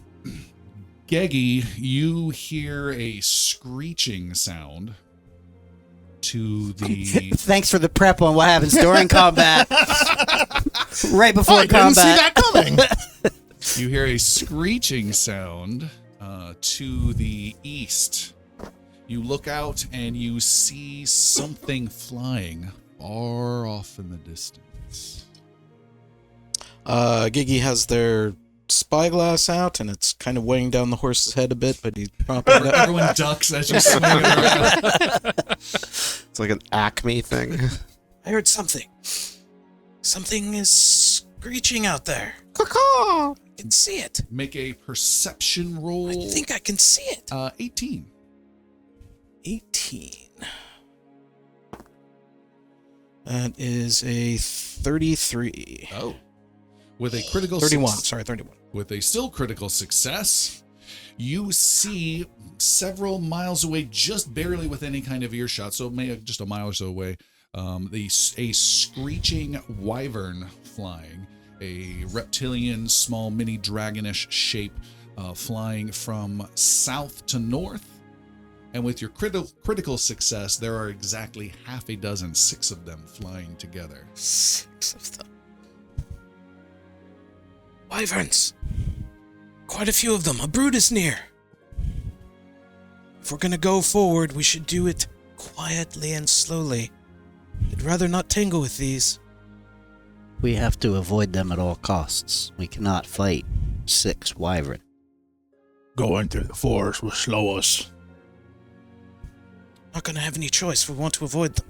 Geggy, you hear a screeching sound to the... Thanks for the prep on what happens during combat. Right before I combat. didn't see that coming. You hear a screeching sound to the east. You look out and you see something flying far off in the distance. Giggy has their spyglass out, and it's kind of weighing down the horse's head a bit, but he's propping it up. Everyone ducks as you swing it around. It's like an Acme thing. I heard something. Something is screeching out there. Caw-caw. I can see it. Make a perception roll. I think I can see it. 18. 18. That is a 33. Oh. With a critical 31. suc- Sorry, 31. With a still critical success, you see several miles away, just barely with any kind of earshot, so maybe just a mile or so away, A screeching wyvern flying, a reptilian, small, mini dragonish shape flying from south to north. And with your critical success, there are exactly half a dozen, 6 of them flying together. 6 of them. Wyverns. Quite a few of them. A brood is near. If we're gonna go forward, we should do it quietly and slowly. I'd rather not tangle with these. We have to avoid them at all costs. We cannot fight 6 wyvern. Going through the forest will slow us. Not gonna have any choice. We want to avoid them.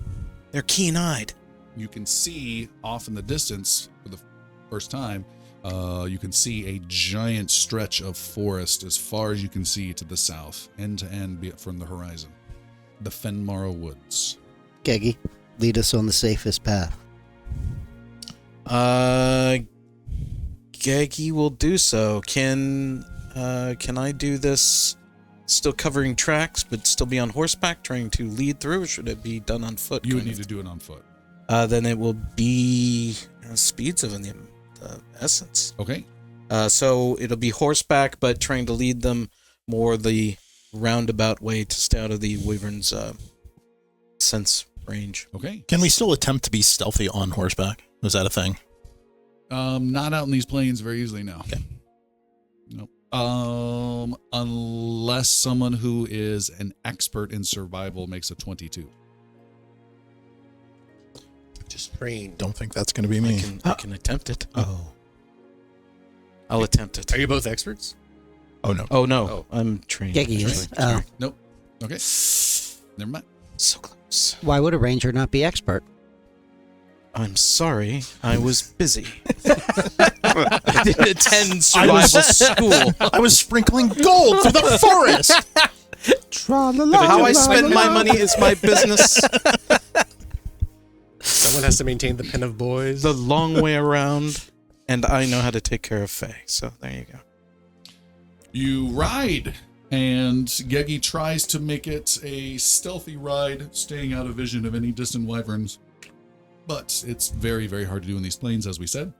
They're keen-eyed. You can see off in the distance for the first time, you can see a giant stretch of forest as far as you can see to the south, end to end from the horizon. The Fenmarrow Woods. Geggy, lead us on the safest path. Geggy will do so. Can I do this still covering tracks, but still be on horseback, trying to lead through, or should it be done on foot? You would need to do it on foot. Then it will be speeds of the essence. Okay. So it'll be horseback, but trying to lead them more the roundabout way to stay out of the wyvern's sense range. Okay. Can we still attempt to be stealthy on horseback? Was that a thing? Not out in these plains very easily now. Okay. Nope. Unless someone who is an expert in survival makes a 22. Just trained. Don't think that's going to be me. I can attempt it. I'll attempt it. Are you both experts? Oh, no. Oh, no. Oh. I'm trained. Geggy is. Sorry. Nope. Okay. Never mind. So close. Why would a ranger not be expert? I'm sorry. I was busy. I didn't attend survival school. I was sprinkling gold through the forest. How I spend my money is my business. Someone has to maintain the pen of boys. The long way around, and I know how to take care of Faye. So there you go. You ride, and Geggy tries to make it a stealthy ride, staying out of vision of any distant wyverns. But it's very, very hard to do in these plains, as we said.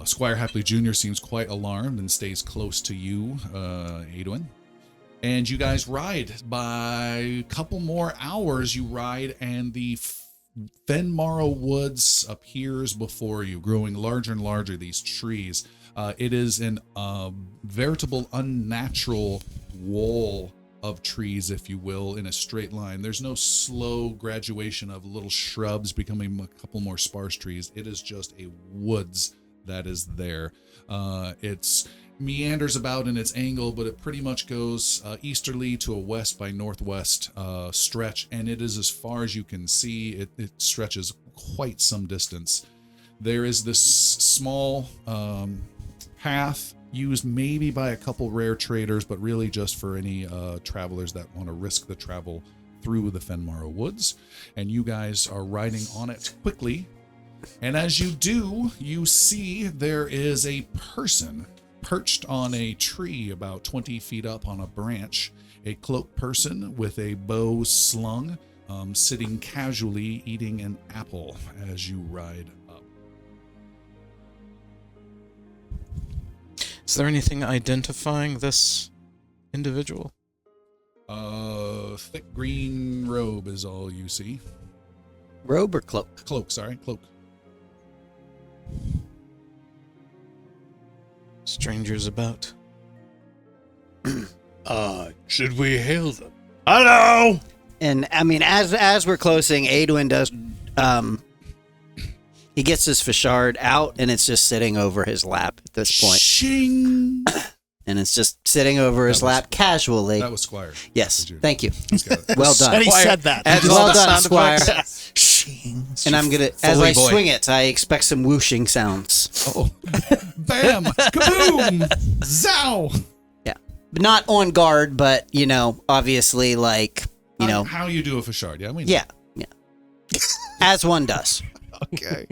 Squire Happly Jr. seems quite alarmed and stays close to you, Adwin. And you guys ride. By a couple more hours, you ride, and the Fenmarrow Woods appears before you, growing larger and larger, these trees. It is an veritable unnatural wall of trees, if you will, in a straight line. There's no slow graduation of little shrubs becoming a couple more sparse trees. It is just a woods that is there. It's meanders about in its angle, but it pretty much goes easterly to a west by northwest stretch, and it is as far as you can see. It stretches quite some distance. There is this small path used maybe by a couple rare traders, but really just for any travelers that want to risk the travel through the Fenmarrow Woods. And you guys are riding on it quickly. And as you do, you see there is a person perched on a tree about 20 feet up on a branch, a cloaked person with a bow slung, sitting casually eating an apple as you ride up. Is there anything identifying this individual? Thick green robe is all you see. Robe or cloak? Cloak, sorry, cloak. Strangers about. Should we hail them? Hello. And I mean, as we're closing, Adwin does. He gets his fashard out, and it's just sitting over his lap at this point. Shing! And it's just sitting over his lap casually. That was Squire. Yes, thank you. He's got it. Well done. And he said that. Well done, Squire. Shings. And I'm gonna, as I swing it, I expect some whooshing sounds. Oh, bam! Kaboom! Zow! Yeah, but not on guard, but you know, obviously, like you know, How you do a fashard? Yeah, we know. yeah, as one does. Okay.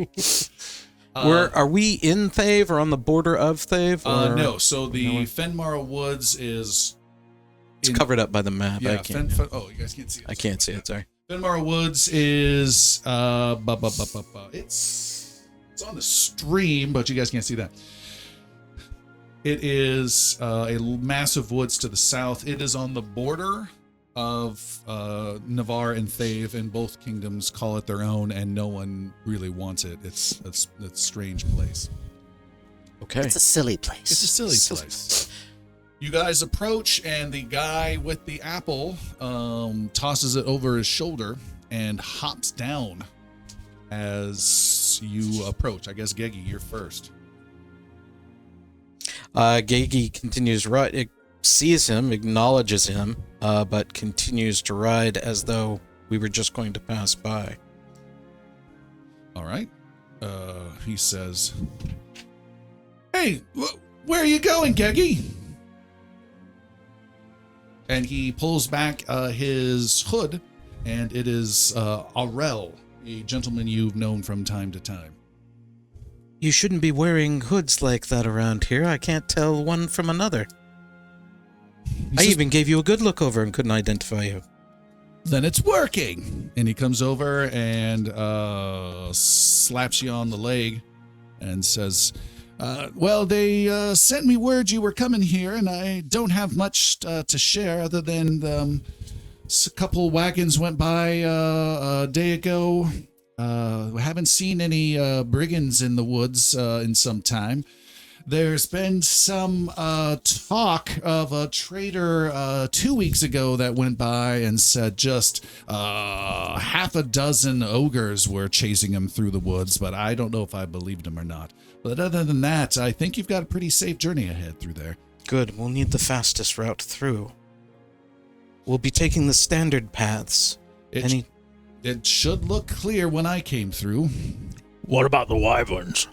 Are we in Thave or on the border of Thave? Or? No. So the Fenmarrow Woods is It's covered up by the map. Yeah, I can't. oh, you guys can't see it. I can't see it. Sorry. Fenmar Woods is it's on the stream, but you guys can't see that. It is a massive woods to the south. It is on the border of Navarre and Thave, and both kingdoms call it their own, and no one really wants it. It's a strange place. Okay. It's a silly place. It's a silly place. You guys approach, and the guy with the apple tosses it over his shoulder and hops down as you approach. I guess, Geggy, you're first. Gagi continues right. Sees him, acknowledges him, but continues to ride as though we were just going to pass by. All right. He says, "Hey, where are you going, Geggy?" And he pulls back his hood, and it is Aurel, a gentleman you've known from time to time. You shouldn't be wearing hoods like that around here. I can't tell one from another. I even gave you a good look over and couldn't identify you. Then it's working. And he comes over and slaps you on the leg and says, well, they sent me word you were coming here, and I don't have much to share other than a couple wagons went by a day ago. We haven't seen any brigands in the woods in some time. There's been some talk of a trader 2 weeks ago that went by and said just half a dozen ogres were chasing him through the woods, but I don't know if I believed him or not. But other than that, I think you've got a pretty safe journey ahead through there. Good. We'll need the fastest route through. We'll be taking the standard paths. It should look clear when I came through. What about the wyverns?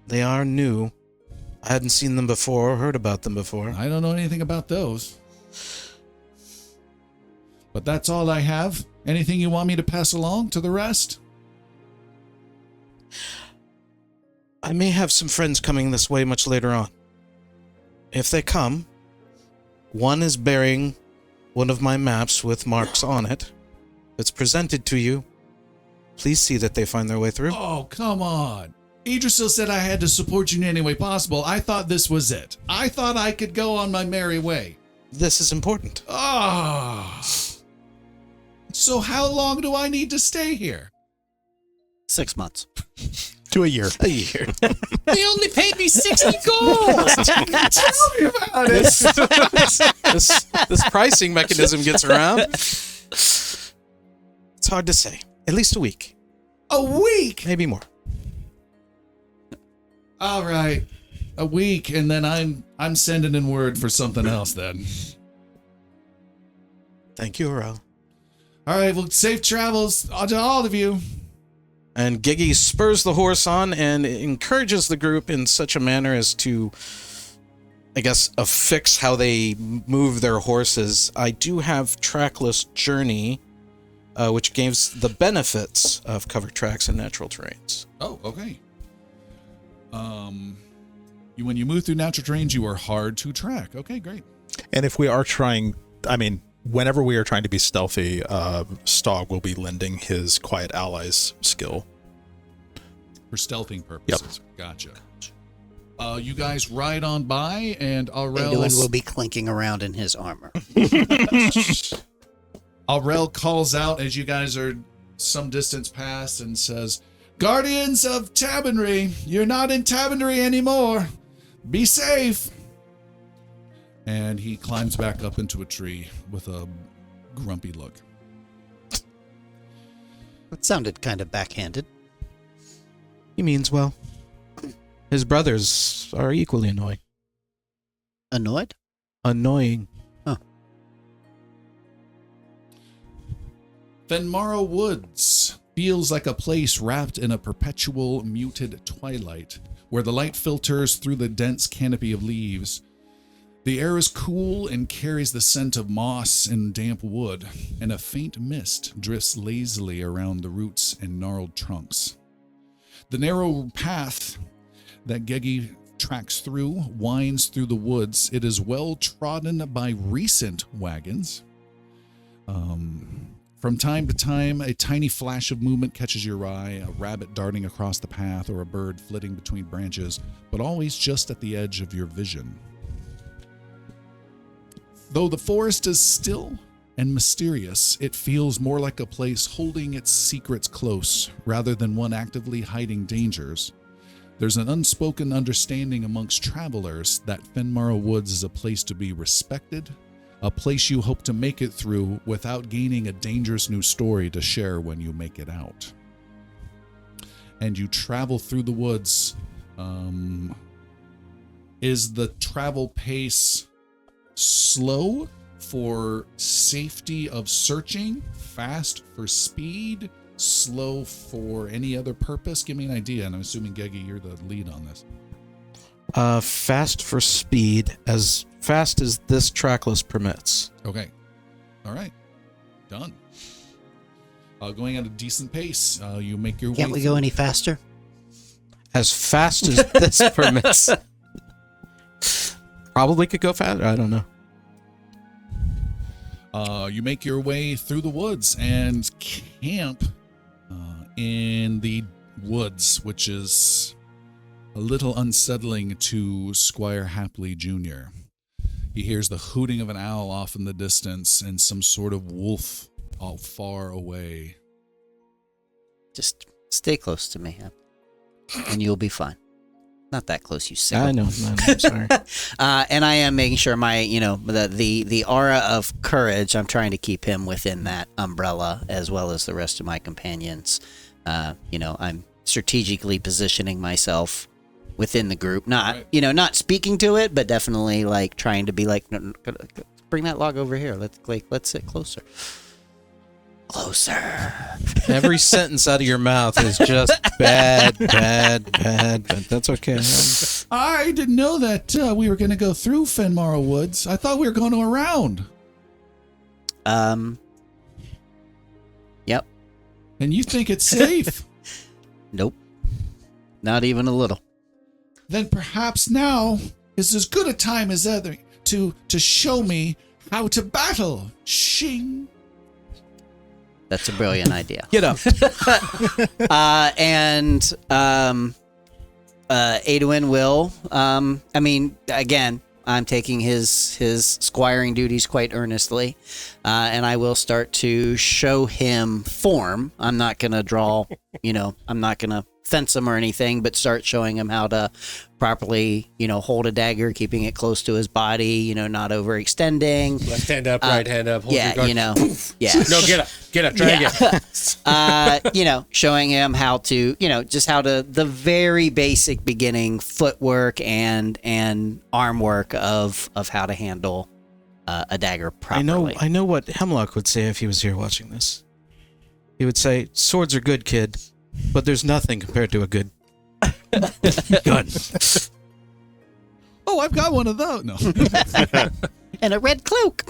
They are new. I hadn't seen them before or heard about them before. I don't know anything about those. But that's all I have. Anything you want me to pass along to the rest? I may have some friends coming this way much later on. If they come, one is bearing one of my maps with marks on it. If it's presented to you, please see that they find their way through. Oh, come on. Idrisil said I had to support you in any way possible. I thought this was it. I thought I could go on my merry way. This is important. Ah. So how long do I need to stay here? 6 months. To a year. A year. They only paid me 60 gold. Tell me about it. This pricing mechanism gets around. It's hard to say. At least a week. A week? Maybe more. All right. A week, and then I'm sending in word for something else then. Thank you, Aurel. All right, well, safe travels to all of you. And Gigi spurs the horse on and encourages the group in such a manner as to, I guess, affix how they move their horses. I do have trackless journey, which gives the benefits of covered tracks and natural terrains. Oh, okay. When you move through natural terrains, you are hard to track. Okay, great. And if we are trying, whenever we are trying to be stealthy, Stog will be lending his Quiet Allies skill. For stealthing purposes. Yep. Gotcha. You guys ride on by, and Aurel will be clinking around in his armor. Aurel calls out as you guys are some distance past and says, "Guardians of Tabernary, you're not in Tabernary anymore. Be safe." And he climbs back up into a tree with a grumpy look. It sounded kind of backhanded. He means well. His brothers are equally annoying. Annoyed? Annoying. Huh. Fenmara Woods feels like a place wrapped in a perpetual muted twilight, where the light filters through the dense canopy of leaves. The air is cool and carries the scent of moss and damp wood, and a faint mist drifts lazily around the roots and gnarled trunks. The narrow path that Gegi tracks through winds through the woods. It is well trodden by recent wagons. From time to time, a tiny flash of movement catches your eye, a rabbit darting across the path or a bird flitting between branches, but always just at the edge of your vision. Though the forest is still and mysterious, it feels more like a place holding its secrets close rather than one actively hiding dangers. There's an unspoken understanding amongst travelers that Fenmarrow Woods is a place to be respected, a place you hope to make it through without gaining a dangerous new story to share when you make it out. And you travel through the woods. Is the travel pace slow for safety of searching, fast for speed, slow for any other purpose? Give me an idea, and I'm assuming, Geggy, you're the lead on this. Fast for speed, as fast as this track list permits. Okay. All right. Done. Going at a decent pace. You make your way. Can't we go any faster? As fast as this permits. Probably could go faster. I don't know. You make your way through the woods and camp in the woods, which is a little unsettling to Squire Happly Jr. He hears the hooting of an owl off in the distance and some sort of wolf all far away. Just stay close to me, and you'll be fine. Not that close, you sick. I know. I'm sorry. And I am making sure my, the aura of courage, I'm trying to keep him within that umbrella as well as the rest of my companions. I'm strategically positioning myself within the group, not speaking to it, but definitely like trying to be like, no, bring that log over here. Let's sit closer. Closer. Every sentence out of your mouth is just bad, but that's okay. I didn't know that we were going to go through Fenmarrow Woods. I thought we were going around. Yep. And you think it's safe? Nope. Not even a little. Then perhaps now is as good a time as ever to show me how to battle. Shing. That's a brilliant idea. Get up. Adwin will. Again, I'm taking his squiring duties quite earnestly, and I will start to show him form. I'm not going to draw, I'm not going to fence him or anything, but start showing him how to properly, hold a dagger, keeping it close to his body, not overextending. Left hand up, right hand up. Hold your gun. Yeah. No, get up, try again. Showing him how to, just how to the very basic beginning footwork and arm work of how to handle a dagger properly. I know what Hemlock would say if he was here watching this. He would say, "Swords are good, kid, but there's nothing compared to a good gun." Oh, I've got one of those. No. And a red cloak.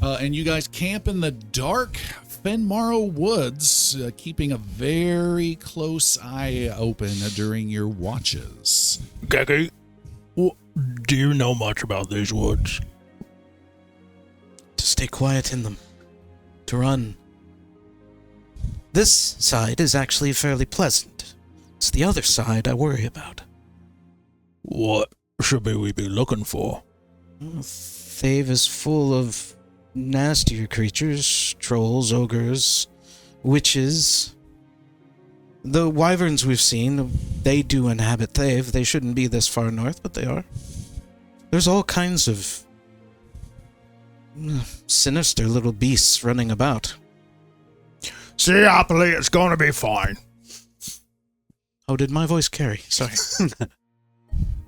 And you guys camp in the dark Fenmarrow Woods, keeping a very close eye open during your watches. Geggy, do you know much about these woods? To stay quiet in them. To run. This side is actually fairly pleasant. It's the other side I worry about. What should we be looking for? Thave is full of nastier creatures, trolls, ogres, witches. The wyverns we've seen, they do inhabit Thave. They shouldn't be this far north, but they are. There's all kinds of sinister little beasts running about. See, Happly, it's gonna be fine. Oh, did my voice carry? Sorry.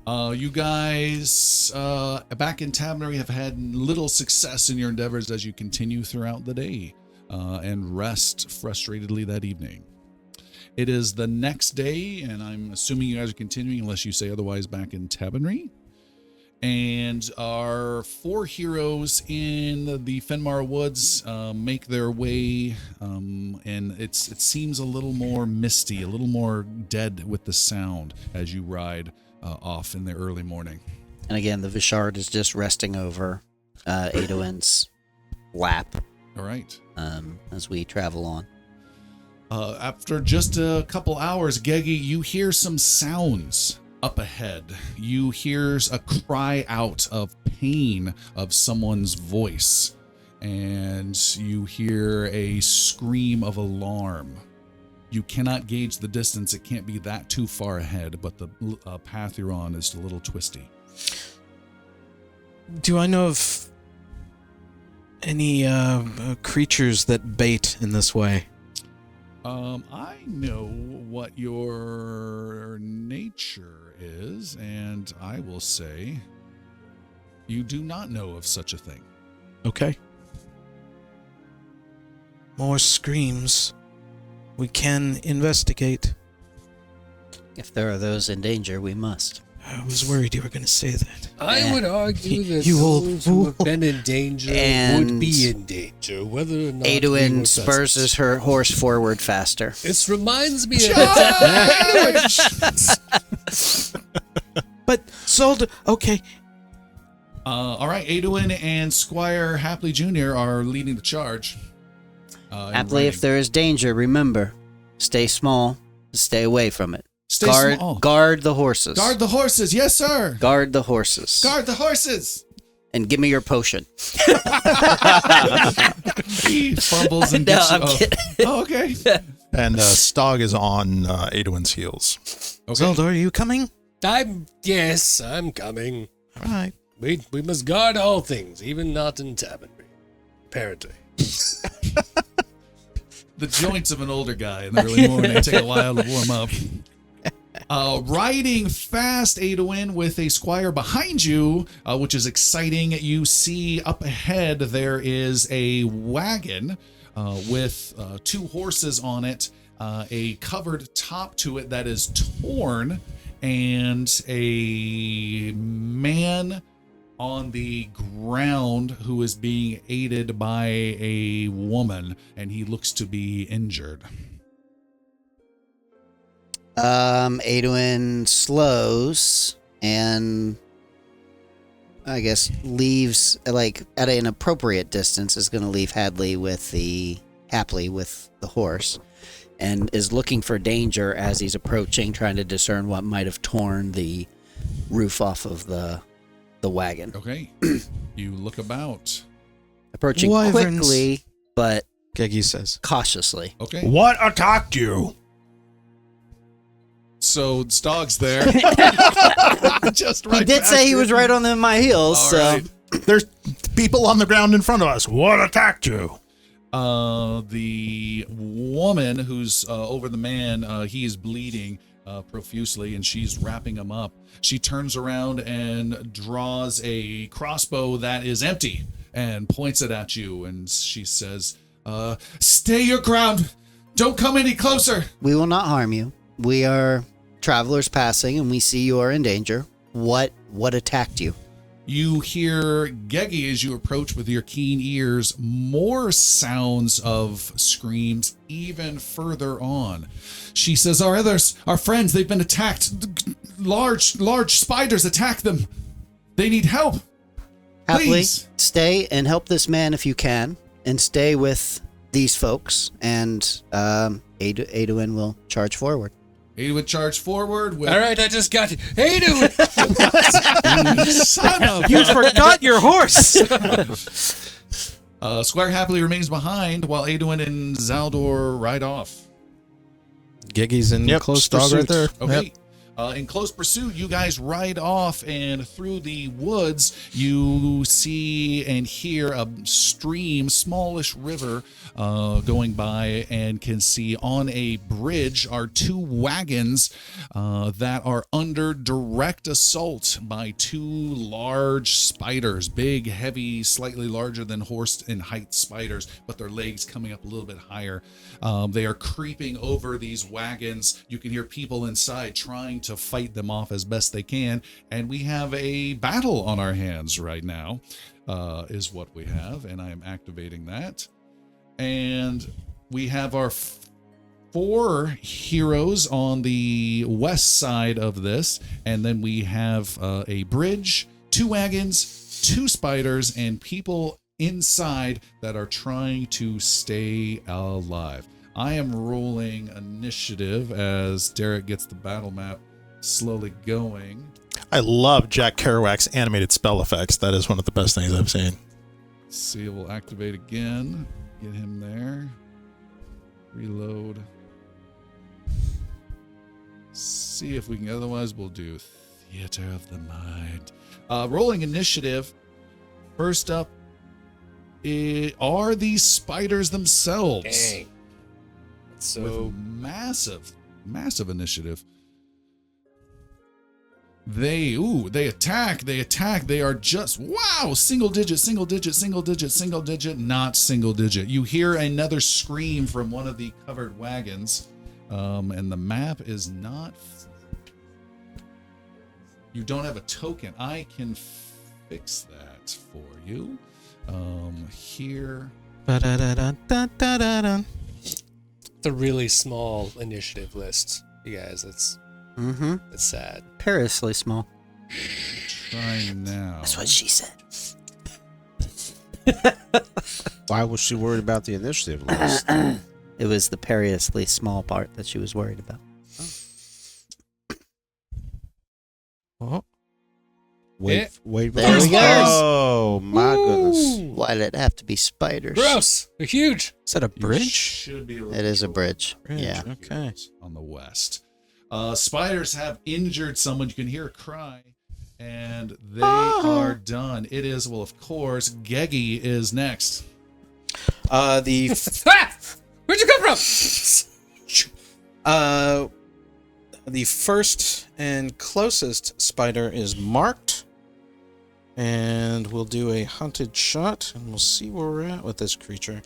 You guys back in Tavernary have had little success in your endeavors as you continue throughout the day and rest frustratedly that evening. It is the next day, and I'm assuming you guys are continuing unless you say otherwise back in Tavernary. And our four heroes in the Fenmarrow Woods make their way, and it seems a little more misty, a little more dead with the sound as you ride off in the early morning. And again, the Vishard is just resting over Adoin's lap All right. as we travel on. After just a couple hours, Gegi, you hear some sounds up ahead. You hear a cry out of pain of someone's voice, and you hear a scream of alarm. You cannot gauge the distance. It can't be that too far ahead, but the path you're on is a little twisty. Do I know of any creatures that bait in this way? I know what your nature is, and I will say you do not know of such a thing. Okay. More screams. We can investigate. If there are those in danger, we must. I was worried you were going to say that. I would argue that You old those who have fool. been in danger And would be in danger, whether or not we Adoin were spurs present. her horse forward faster. This reminds me of But sold. Okay. All right, Adoin and Squire Happly Jr. are leading the charge. Happily, if there is danger, remember, stay small, stay away from it. Stay guard, small. guard the horses. Guard the horses, yes, sir. Guard the horses. Guard the horses. And give me your potion. He fumbles and No, gets I'm you. kidding. Oh, okay. And Stog is on Adoin's heels. Okay. Zoldor, are you coming? Yes, I'm coming. All right. We must guard all things, even not in Tavernry. Apparently. The joints of an older guy in the early morning take a while to warm up. Riding fast, Adoin, with a squire behind you, which is exciting. You see up ahead there is a wagon with two horses on it, a covered top to it that is torn, and a man on the ground who is being aided by a woman, and he looks to be injured. Adoin slows and I guess leaves, like, at an appropriate distance, is going to leave Happly with the horse, and is looking for danger as he's approaching, trying to discern what might have torn the roof off of the wagon. Okay. You look about. Approaching Wyverns. quickly, but Gegi says. cautiously. Okay. What attacked you? So Stog's there. Just He right did past say he you. was right on my heels, All so right. There's people on the ground in front of us. What attacked you? The woman who's over the man, he is bleeding profusely, and she's wrapping him up. She turns around and draws a crossbow that is empty and points it at you, and she says, stay your ground. Don't come any closer. we will not harm you. We are travelers passing, and we see you are in danger. What attacked you? You hear, Gegi, as you approach with your keen ears, more sounds of screams even further on. She says, our friends, they've been attacked. Large spiders attack them. They need help. Happily, Please. stay and help this man if you can, and stay with these folks, and Adoin will charge forward. He would charge forward with... All right, I just got it. Hey, dude! Son of You forgot your horse! Squire Happily remains behind while Adoin and Zaldor ride off. Gegi's in close Stog pursuit. right there. Okay. Yep. In close pursuit, you guys ride off, and through the woods, you see and hear a stream, smallish river, going by, and can see on a bridge are two wagons that are under direct assault by two large spiders, big, heavy, slightly larger than horse in height spiders, but their legs coming up a little bit higher. They are creeping over these wagons. You can hear people inside trying to fight them off as best they can, and we have a battle on our hands right now, is what we have, and I am activating that. And we have our four heroes on the west side of this, and then we have a bridge 2 wagons, 2 spiders, and people inside that are trying to stay alive. I am rolling initiative as Derek gets the battle map slowly going. I love Jack Kerouac's animated spell effects. That is one of the best things I've seen. Let's see, we'll activate again. Get him there. Reload. See if we can, otherwise we'll do Theater of the Mind. Rolling initiative. First up are these spiders themselves. Dang. So With massive initiative. They attack. They are just, wow, single digit, not single digit. You hear another scream from one of the covered wagons, and the map is not, you don't have a token. I can fix that for you. Here. Ba-da-da-da-da-da-da. it's a really small initiative list, you guys. It's sad. Perilously small. Trying now. That's what she said. Why was she worried about the initiative list? It was the perilously small part that she was worried about. Wait. There we go. Oh, my goodness. Why did it have to be spiders? Gross. They're huge. Is that a You bridge? should be able to It is a control bridge. Bridge, Yeah. Okay. on the west. Spiders have injured someone. You can hear a cry, and they are done. It is, well, of course, Geggy is next. Where'd you come from? The first and closest spider is marked. And we'll do a hunted shot, and we'll see where we're at with this creature.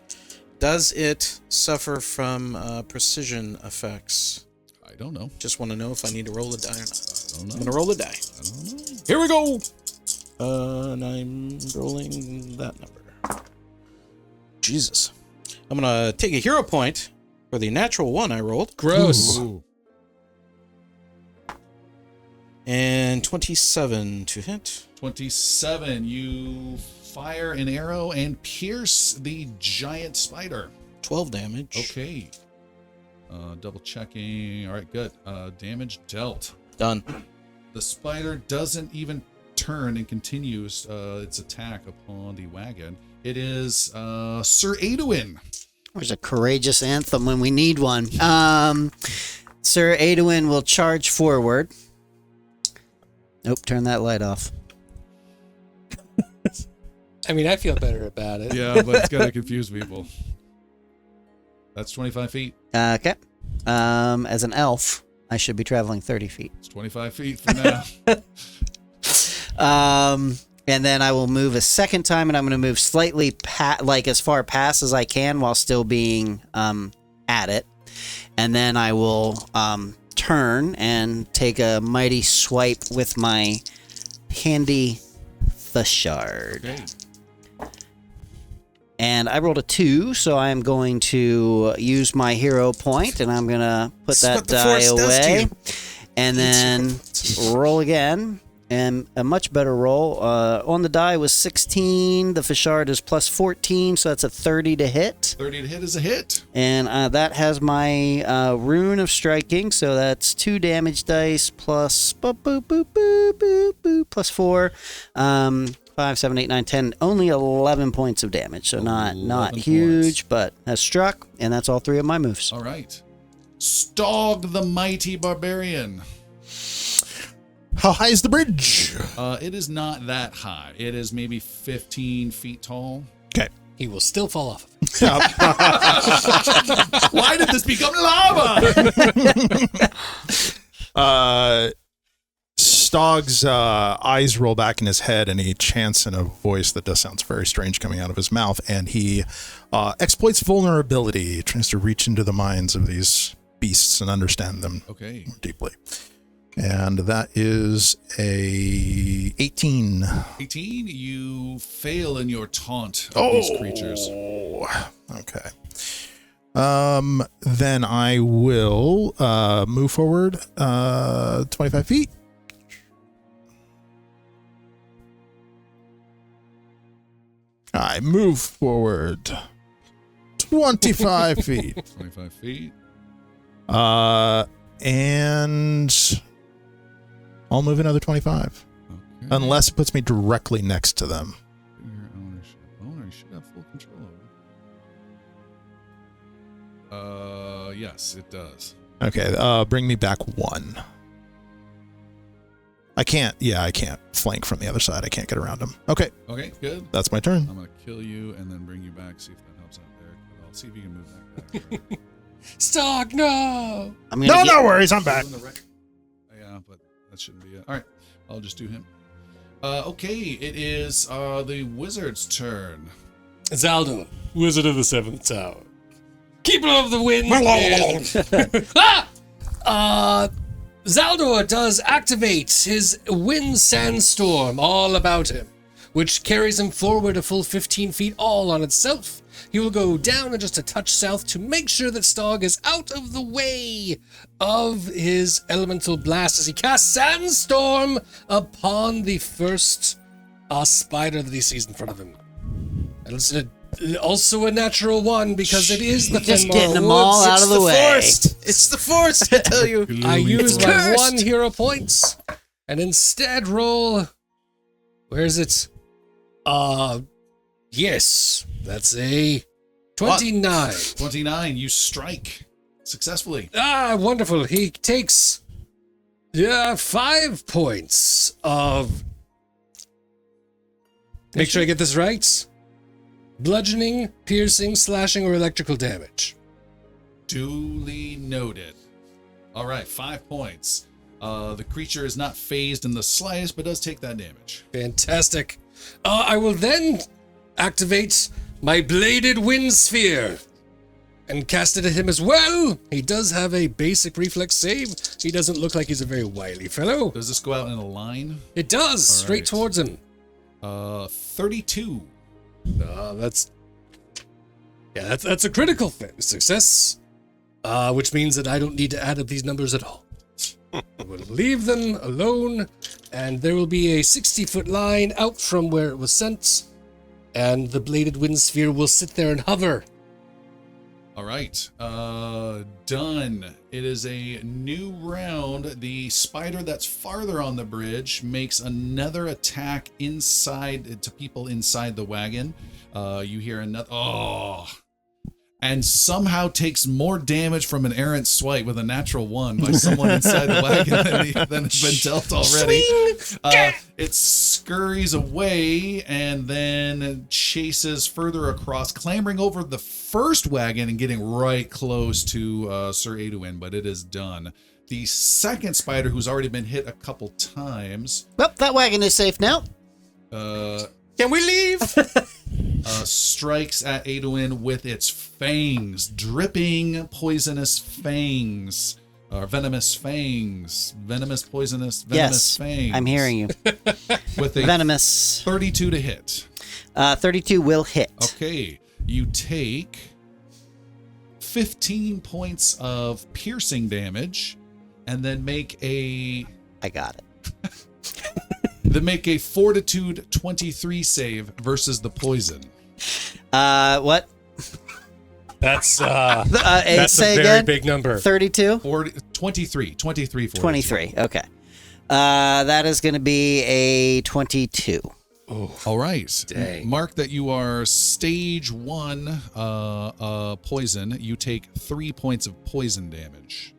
Does it suffer from precision effects? I don't know. Just want to know if I need to roll a die or not. I don't know. I'm going to roll a die. I don't know. Here we go! And I'm rolling that number. Jesus. I'm going to take a hero point for the natural 1 I rolled. Gross. Ooh. And 27 to hit. 27. You fire an arrow and pierce the giant spider. 12 damage. Okay. Double checking. All right, good. Damage dealt. Done. The spider doesn't even turn and continues its attack upon the wagon. It is Sir Aduin. There's a courageous anthem when we need one. Sir Aduin will charge forward. Nope, turn that light off. I mean, I feel better about it. Yeah, but it's gonna confuse people. That's 25 feet. Okay. As an elf, I should be traveling 30 feet. It's 25 feet for now. And then I will move a second time, and I'm going to move slightly as far past as I can while still being at it. And then I will turn and take a mighty swipe with my handy Thashard. Okay. And I rolled a 2, so I'm going to use my hero point, and I'm going to put that die away. And then roll again. And a much better roll. On the die was 16. The Thashard is plus 14, so that's a 30 to hit. 30 to hit is a hit. And that has my rune of striking, so that's 2 damage dice plus boop, boop, boop, boop, boop, boop, plus 4. 5, 7, 8, 9, 10. Only 11 points of damage, so not 11 huge, but has struck, and that's all 3 of my moves. All right. Stog the mighty barbarian. How high is the bridge? It is not that high. It is maybe 15 feet tall. Okay. He will still fall off. Why did this become lava? Stog's eyes roll back in his head, and he chants in a voice that does sounds very strange coming out of his mouth, and he exploits vulnerability, tries to reach into the minds of these beasts and understand them Okay. deeply. And that is a 18. 18, you fail in your taunt of these creatures. Okay. Then I will move forward 25 feet. I move forward 25 feet. 25 feet. And I'll move another 25. Okay. Unless it puts me directly next to them. Your ownership. Owner should have full control over it. Yes, it does. Okay, bring me back 1. I can't flank from the other side. I can't get around him. Okay, Okay, good. that's my turn. I'm going to kill you and then bring you back, see if that helps out there. I'll see if you can move that back. Stog, no! I'm gonna No worries, I'm back. Yeah, but that shouldn't be it. All right, I'll just do him. Okay, it is the wizard's turn. Zaldo, Wizard of the Seventh Tower. Keeper of the Wind. Zaldor does activate his wind sandstorm all about him, which carries him forward a full 15 feet all on itself. He will go down and just a touch south to make sure that Stog is out of the way of his elemental blast as he casts sandstorm upon the first spider that he sees in front of him. And it's also a natural 1 because it is the Just Fenmore getting them Woods. all out of the way. Forest. It's the forest, I tell you. I use my cursed. 1 hero points and instead roll. Where is it? Yes, that's a 29. 29, you strike successfully. Wonderful. He takes 5 points of. Make sure I get this right. Bludgeoning, piercing, slashing, or electrical damage. Duly noted. All right, 5 points. The creature is not phased in the slightest, but does take that damage. Fantastic. I will then activate my bladed wind sphere and cast it at him as well. He does have a basic reflex save. He doesn't look like he's a very wily fellow. Does this go out in a line? It does, straight right. towards him. 32. That's a critical success, which means that I don't need to add up these numbers at all. I will leave them alone, and there will be a 60-foot line out from where it was sent, and the bladed wind sphere will sit there and hover. All right, done. It is a new round. The spider that's farther on the bridge makes another attack inside to people inside the wagon. You hear another, and somehow takes more damage from an errant swipe with a natural 1 by someone inside the wagon than has been dealt already. It scurries away and then chases further across, clambering over the first wagon and getting right close to Sir Aduin, but it is done. The second spider, who's already been hit a couple times, Well, that wagon is safe now. Can we leave? strikes at Aduin with its fangs, dripping poisonous fangs, or venomous fangs, poisonous Yes, fangs. I'm hearing you. With a Venomous. 32 to hit. 32 will hit. Okay, you take 15 points of piercing damage, and then make a I got it. Fortitude 23 save versus the poison. What? That's Say a very again? big number. 32? 23 fortitude. 23. Okay. That is going to be a 22. All right. Dang. Mark that you are stage 1 poison. You take 3 points of poison damage.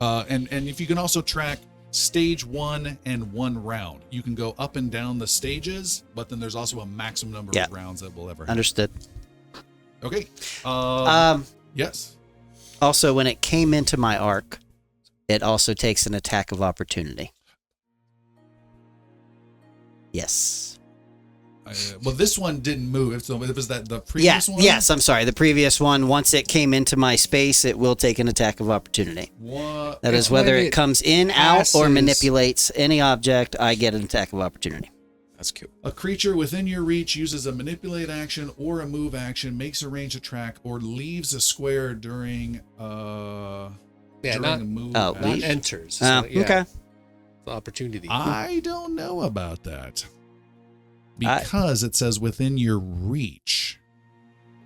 And if you can also track stage 1 and 1 round. You can go up and down the stages, but then there's also a maximum number of rounds that will ever have. Understood. Okay. Yes. Also, when it came into my arc, it also takes an attack of opportunity. Yes. Well, this one didn't move. So it was that the previous one? Yes, I'm sorry. The previous one, once it came into my space, it will take an attack of opportunity. What? That is whether when it it comes in, out, or passes- manipulates any object, I get an attack of opportunity. That's cute. A creature within your reach uses a manipulate action or a move action, makes a range attack, or leaves a square during Yeah, during not- a move Oh, action. Not enters. Oh, So, yeah, okay. Opportunity. I don't know about that. because it says within your reach.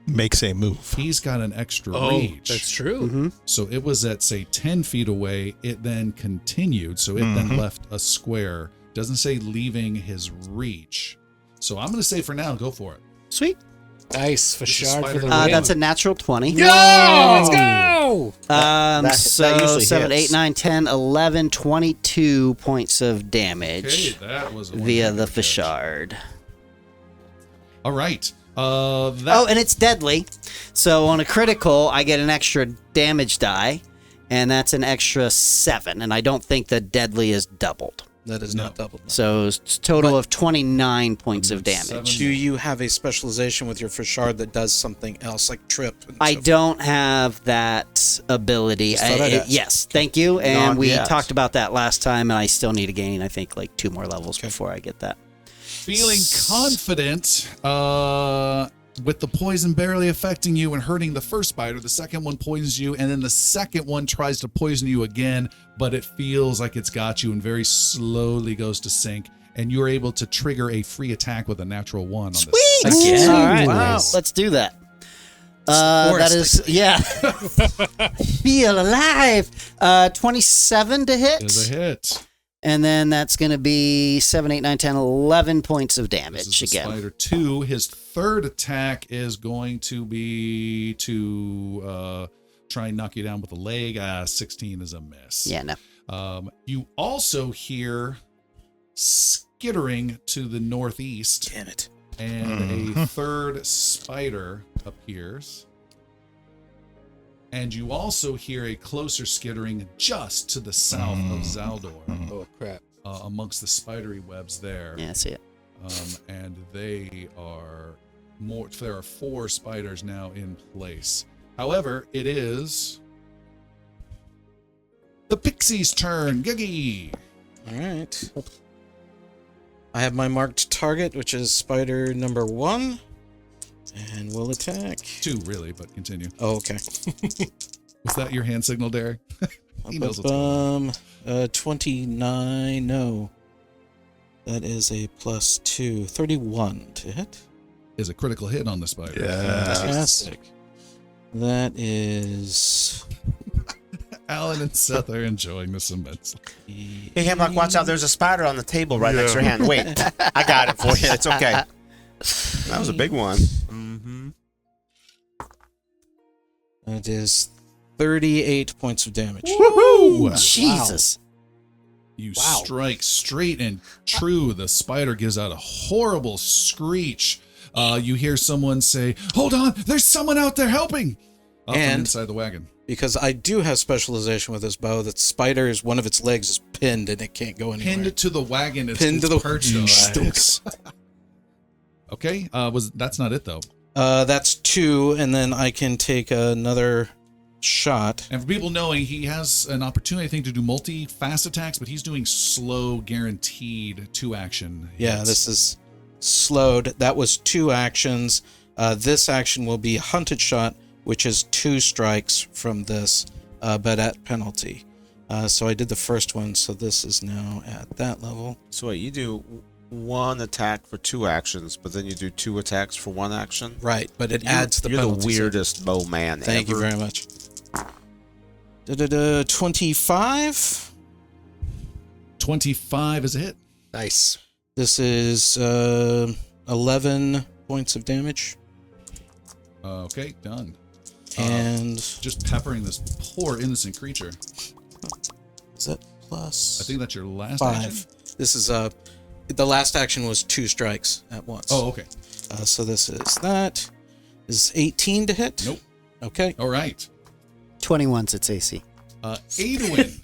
Makes a move. He's got an extra reach. That's true. Mm-hmm. So it was at, say, 10 feet away. It then continued. So it then left a square. Doesn't say leaving his reach. So I'm going to say for now, go for it. Sweet. Nice. Fashard for the win. That's a natural 20. Yo, let's go! That usually 7, hits. 8, 9, 10, 11, 22 points of damage that was via the Fashard. All right. And it's deadly. So on a critical, I get an extra damage die, and that's an extra 7. And I don't think the deadly is doubled. That is not doubled. No. So it's a total of 29 points of damage. Do you have a specialization with your Fashard that does something else, like trip? And I so don't have that ability. Just thought I'd ask. Yes, thank you. And Not we yet. talked about that last time, and I still need to gain, I think, like 2 more levels before I get that. Feeling confident with the poison barely affecting you and hurting the first spider. The second one poisons you, and then the second one tries to poison you again, but it feels like it's got you and very slowly goes to sink. And you're able to trigger a free attack with a natural 1 on Sweet! this. Again. All right, Wow. let's do that. That is, yeah. Feel alive. 27 to hit. Is a hit. And then that's going to be 7, 8, 9, 10, 11 points of This damage is the again. Spider 2. His third attack is going to be to try and knock you down with a leg. 16 is a miss. Yeah, no. You also hear skittering to the northeast, Damn it. and a third spider appears. And you also hear a closer skittering just to the south of Zaldor, Oh, crap. amongst the spidery webs there. Yeah, I see it. And they are more. There are 4 spiders now in place. However, it is the pixie's turn. Guggy. All right. I have my marked target, which is spider number 1, and we'll attack. 2, really, but continue. Oh, okay. Was that your hand signal, Derek? He knows what's going on. 29, no. That is a +2. 31 to hit. Is a critical hit on the spider. Fantastic. That is... Alan and Seth are enjoying this immensely. Hey, Hemlock, watch out. There's a spider on the table right next to your hand. Wait, I got it for you. It's okay. That was a big one. Mm-hmm. That is 38 points of damage. Woohoo! Jesus. You strike straight and true. The spider gives out a horrible screech. You hear someone say, "Hold on, there's someone out there helping!" Up from And- inside the wagon. Because I do have specialization with this bow, that spider is one of its legs is pinned and it can't go anywhere. Pinned to the wagon. It's, Pinned it's to the perched on. Stinks. Okay. That's not it though. That's 2, and then I can take another shot. And for people knowing, he has an opportunity, I think, to do multi-fast attacks, but he's doing slow, guaranteed 2 action. Yeah, hits. this is slowed. That was 2 actions. This action will be hunted shot, which is 2 strikes from this, but at penalty. So I did the first one, so this is now at that level. So wait, you do 1 attack for 2 actions, but then you do 2 attacks for 1 action? Right, but it adds the You're penalty. the weirdest bow man Thank you ever. very much. 25. 25 is a hit. Nice. This is 11 points of damage. Okay, done. And Just peppering this poor innocent creature. is that plus? I think that's your last 5. action. This is the last action was 2 strikes at once. Oh, okay. So this is that. Is 18 to hit? Nope. Okay. All right. 21's its AC. Adwin.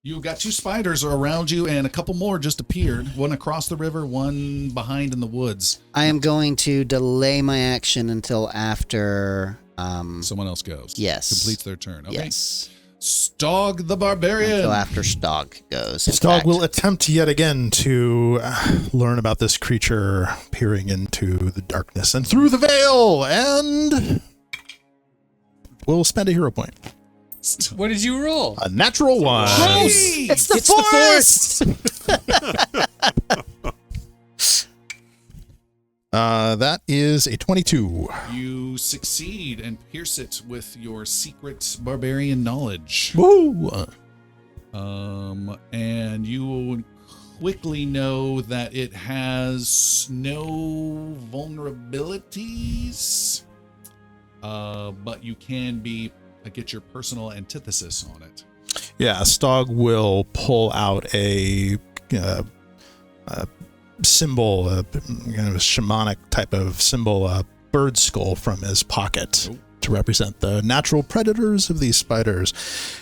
You've got 2 spiders around you, and a couple more just appeared. One across the river, one behind in the woods. I am going to delay my action until after. Someone else goes. Yes. Completes their turn. Okay. Yes. Stog the Barbarian. Until after Stog goes. in Stog fact. will attempt yet again to learn about this creature peering into the darkness and through the veil, and we'll spend a hero point. What did you roll? A natural 1. It's the forest! That is a 22. You succeed and pierce it with your secret barbarian knowledge. Woo! And you will quickly know that it has no vulnerabilities, but you can get your personal antithesis on it. Yeah, Stog will pull out a symbol, a shamanic type of symbol, a bird skull from his pocket to represent the natural predators of these spiders.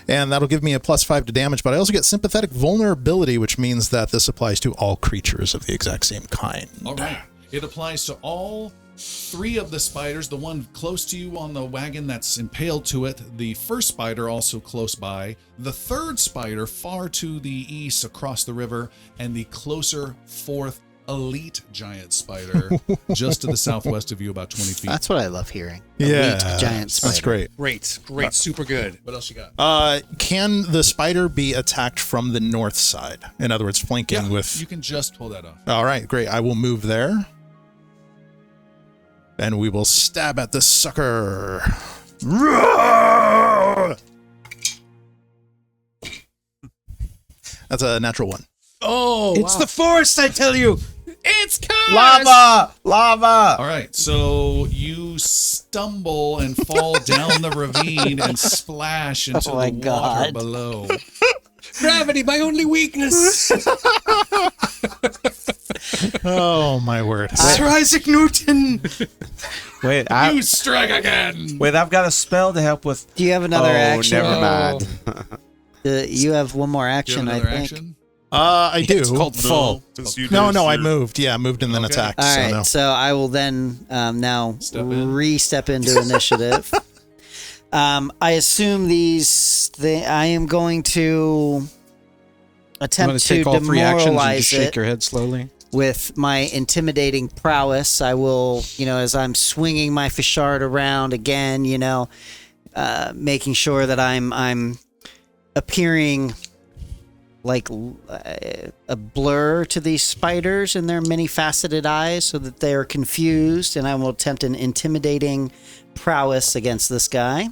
And that'll give me a +5 to damage, but I also get sympathetic vulnerability, which means that this applies to all creatures of the exact same kind. All right. It applies to all 3 of the spiders, the one close to you on the wagon that's impaled to it, the first spider also close by, the third spider far to the east across the river, and the closer 4th elite giant spider just to the southwest of you about 20 feet. That's what I love hearing. Yeah, Elite giant spider. that's great. Great, super good. What else you got? Can the spider be attacked from the north side? In other words, flanking with... You can just pull that off. All right, great. I will move there. And we will stab at this sucker. That's a natural 1. Oh, It's the forest, I tell you. It's cursed! Lava! All right, so you stumble and fall down the ravine and splash into Oh my the water God. below. Gravity, my only weakness. Oh, my word. Sir Isaac Newton. Wait, You strike again! I've got a spell to help with. Do you have another action? Never mind. You have one more Do you have action, another I think. action? I do. It's called full. No, I moved. Yeah, I moved and then Okay. attacked. All so right, no. so I will then now Step in. re-step into initiative. I assume I am going to I'm attempt going to to take all 3 actions and just demoralize shake it your head slowly. with my intimidating prowess. I will, as I'm swinging my fishard around again, making sure that I'm appearing like a blur to these spiders and their many faceted eyes so that they are confused, and I will attempt an intimidating prowess against this guy.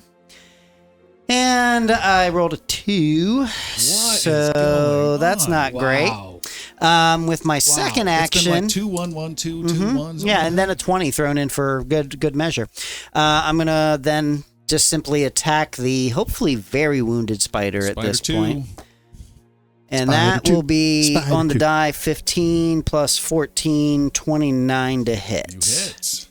And I rolled a 2. So that's not great. With my second action, It's been like 2, 1, 1, 2, 2, 1. yeah, and then a 20 thrown in for good measure. I'm gonna then just simply attack the hopefully very wounded spider at this point. And that will be on the die 15 plus 14, 29 to hit. You hit.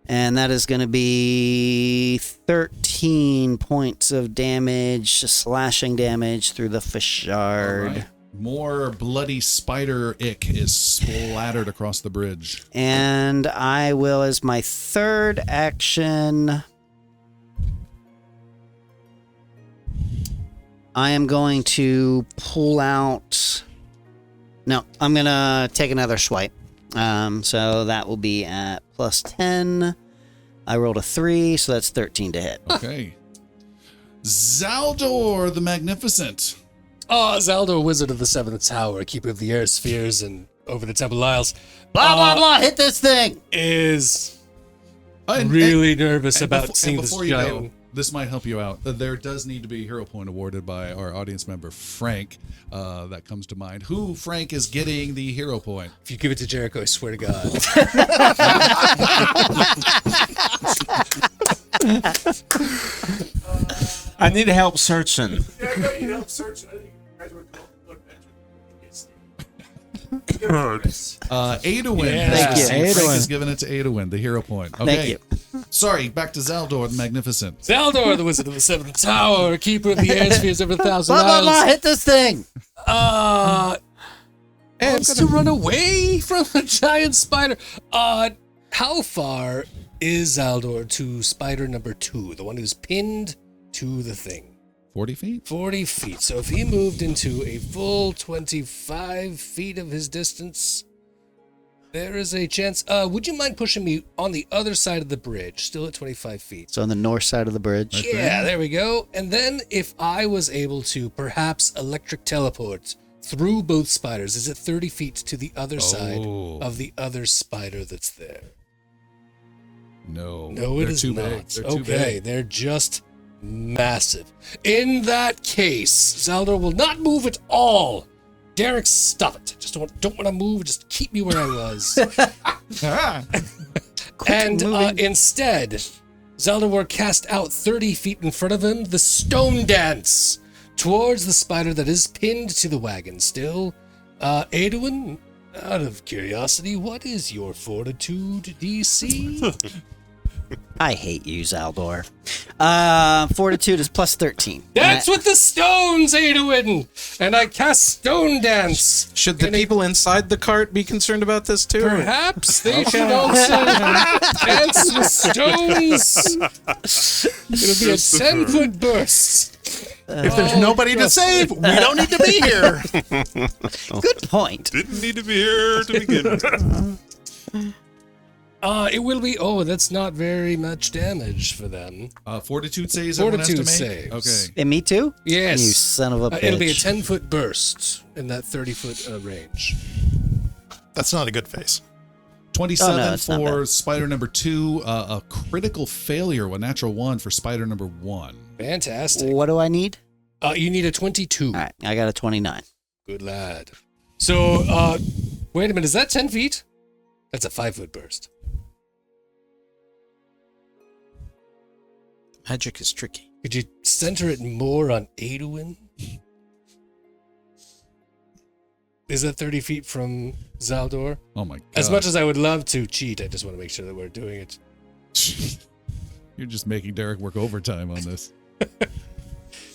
And that is going to be 13 points of damage, slashing damage through the fishard. All right. More bloody spider ick is splattered across the bridge. And I will, as my third action, I am going to pull out... No, I'm going to take another swipe. So that will be at plus 10. I rolled a 3, so that's 13 to hit. Okay. Zaldor the Magnificent. Zaldor, Wizard of the Seventh Tower, Keeper of the Air Spheres, and over the Temple Isles. Blah, blah, blah, hit this thing! Is And- really nervous and about befo- seeing and this before you giant. go, this might help you out. There does need to be a hero point awarded by our audience member, Frank. That comes to mind. Who, Frank, is getting the hero point? If you give it to Jericho, I swear to God. I need help searching. Adowin. Yeah. Thank you. Frank Adowin. has given it to Adowin, the hero point. Okay. Thank you. Sorry, back to Zaldor the Magnificent. Zaldor, the Wizard of the Seventh Tower, Keeper of the Air Spheres over 1,000 Blah, blah, blah, Isles. hit this thing! Wants to run away from a giant spider. How far is Zaldor to spider number 2, the one who's pinned to the thing? 40 feet? 40 feet. So if he moved into a full 25 feet of his distance, there is a chance. Would you mind pushing me on the other side of the bridge, still at 25 feet? So on the north side of the bridge. Yeah, there we go. And then if I was able to perhaps electric teleport through both spiders. Is it 30 feet to the other side Oh. of the other spider that's there? No. No, it They're is too not. big. They're too Okay, big. they're just massive. In that case, Zaldor will not move at all. Derek, stop it. Just don't want to move. Just keep me where I was. And instead, Zaldor will cast out 30 feet in front of him the Stone Dance towards the spider that is pinned to the wagon still. Aeduin, out of curiosity, what is your fortitude DC? I hate you, Zaldor. Fortitude is plus 13. Dance with the stones, Aeduin! And I cast Stone Dance. Should the people inside the cart be concerned about this too? Perhaps they should also dance with stones. It'll be a 10-foot burst. If there's nobody to save, we don't need to be here. Good point. Didn't need to be here to begin with. It will be. Oh, that's not very much damage for them. Fortitude saves. Everyone has to Fortitude make? saves. Okay. And me too? Yes. You son of a bitch. It'll be a 10-foot burst in that 30-foot range. That's not a good face. 27 Oh, no, it's not for bad. spider number 2. A critical failure, a natural 1 for spider number 1. Fantastic. What do I need? You need a 22. All right, I got a 29. Good lad. So, wait a minute. Is that 10 feet? That's a 5-foot burst. Magic is tricky. Could you center it more on Aeduin? Is that 30 feet from Zaldor? Oh my god. As much as I would love to cheat, I just want to make sure that we're doing it. You're just making Derek work overtime on this.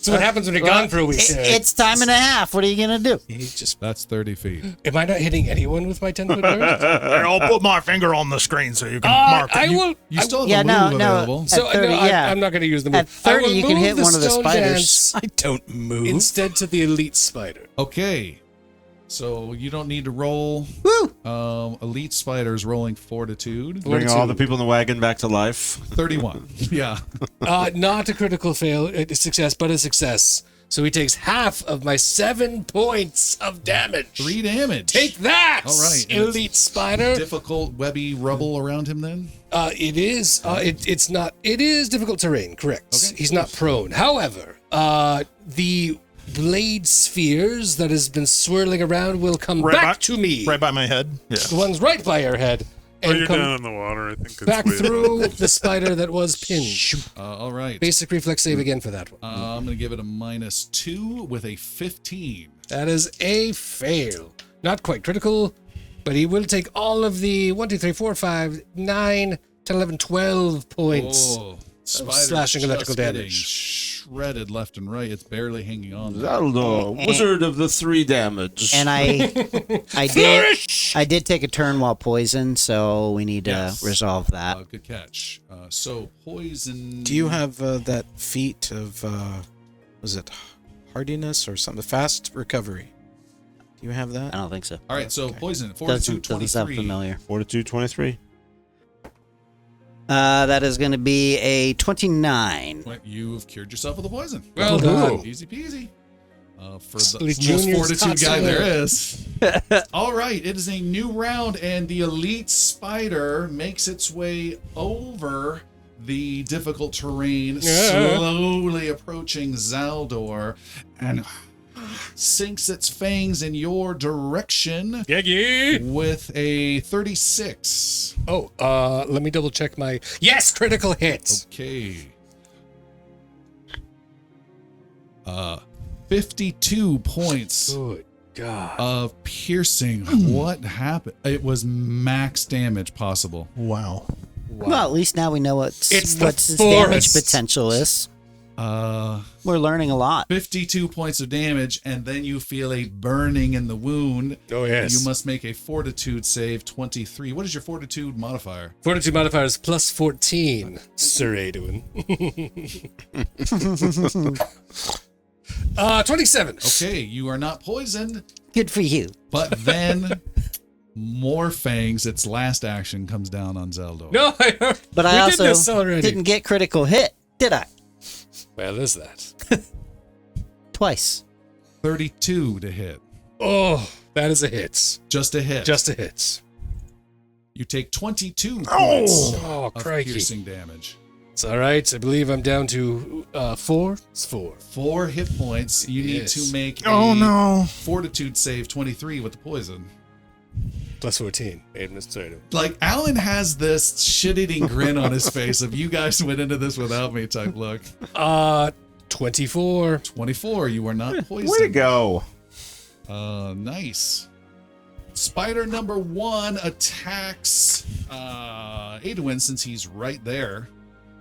So what happens when you're gone for a week? It's time and a half. What are you going to do? That's 30 feet. Am I not hitting anyone with my 10-foot burst? I'll put my finger on the screen so you can mark it. I will. You still have Yeah, a no, move no. available. So At 30, no, yeah. I'm not going to use the move. At 30, I will you can move hit one of the stone spiders. dance I don't move. instead to the elite spider. Okay. So you don't need to roll. Woo! Elite spiders rolling fortitude. Bring all the people in the wagon back to life. 31. Yeah. Not a critical success, but a success. So he takes half of my 7 points of damage. 3 damage. Take that, All right. And elite spider. Difficult webby rubble around him then? It is. It's not. It is difficult terrain. Correct. Okay, He's cool. not prone. However, the blade spheres that has been swirling around will come back to me. Right by my head. Yeah. The ones right by your head. Oh, And you're come down in the water. I think it's back way- through the spider that was pinned. All right. Basic reflex save again for that one. I'm going to give it a -2 with a 15. That is a fail. Not quite critical, but he will take all of the 1, 2, 3, 4, 5, 9, 10, 11, 12 points. Oh, spider's slashing electrical just getting damage. Shredded left and right. It's barely hanging on. Zaldor, wizard of the 3 damage. And I did take a turn while poisoned, so we need to Yes. resolve that. Good catch. So poison. Do you have that feat of, was it hardiness or something? Fast recovery. Do you have that? I don't think so. All right. So poison. Fortitude Doesn't sound 23. familiar. Fortitude 23. That is going to be a 29. You've cured yourself of the poison. Well done. Easy peasy. For Silly the most juniors fortitude taught guy to there learn. is. All right, it is a new round, and the elite spider makes its way over the difficult terrain, slowly approaching Zaldor, and sinks its fangs in your direction with a 36. Oh, let me double check my. Yes, critical hit. Okay. 52 points Good God. of piercing. What happened? It was max damage possible. Wow. Well, at least now we know It's the what his damage forest. potential is. We're learning a lot. 52 points of damage, and then you feel a burning in the wound. Oh, yes. You must make a fortitude save 23. What is your fortitude modifier? Fortitude modifier is plus 14, Sir Aeduin. 27. Okay, you are not poisoned, Good for you. but then more fangs. Its last action comes down on Zelda. No, But I we also did this already. didn't get critical hit, did I? Well, is that? Twice. 32 to hit. Oh, that is a hit. Just a hit. Just a hit. You take 22 points Oh, of crikey. piercing damage. It's all right. I believe I'm down to 4. It's 4. 4 hit points. You need Yes. to make Oh a no. fortitude save 23 with the poison. Plus 14. Administrative. Like, Alan has this shit-eating grin on his face of you guys went into this without me type look. 24. 24, you are not poisoned. Way to go. Nice. Spider number 1 attacks Adwin since he's right there.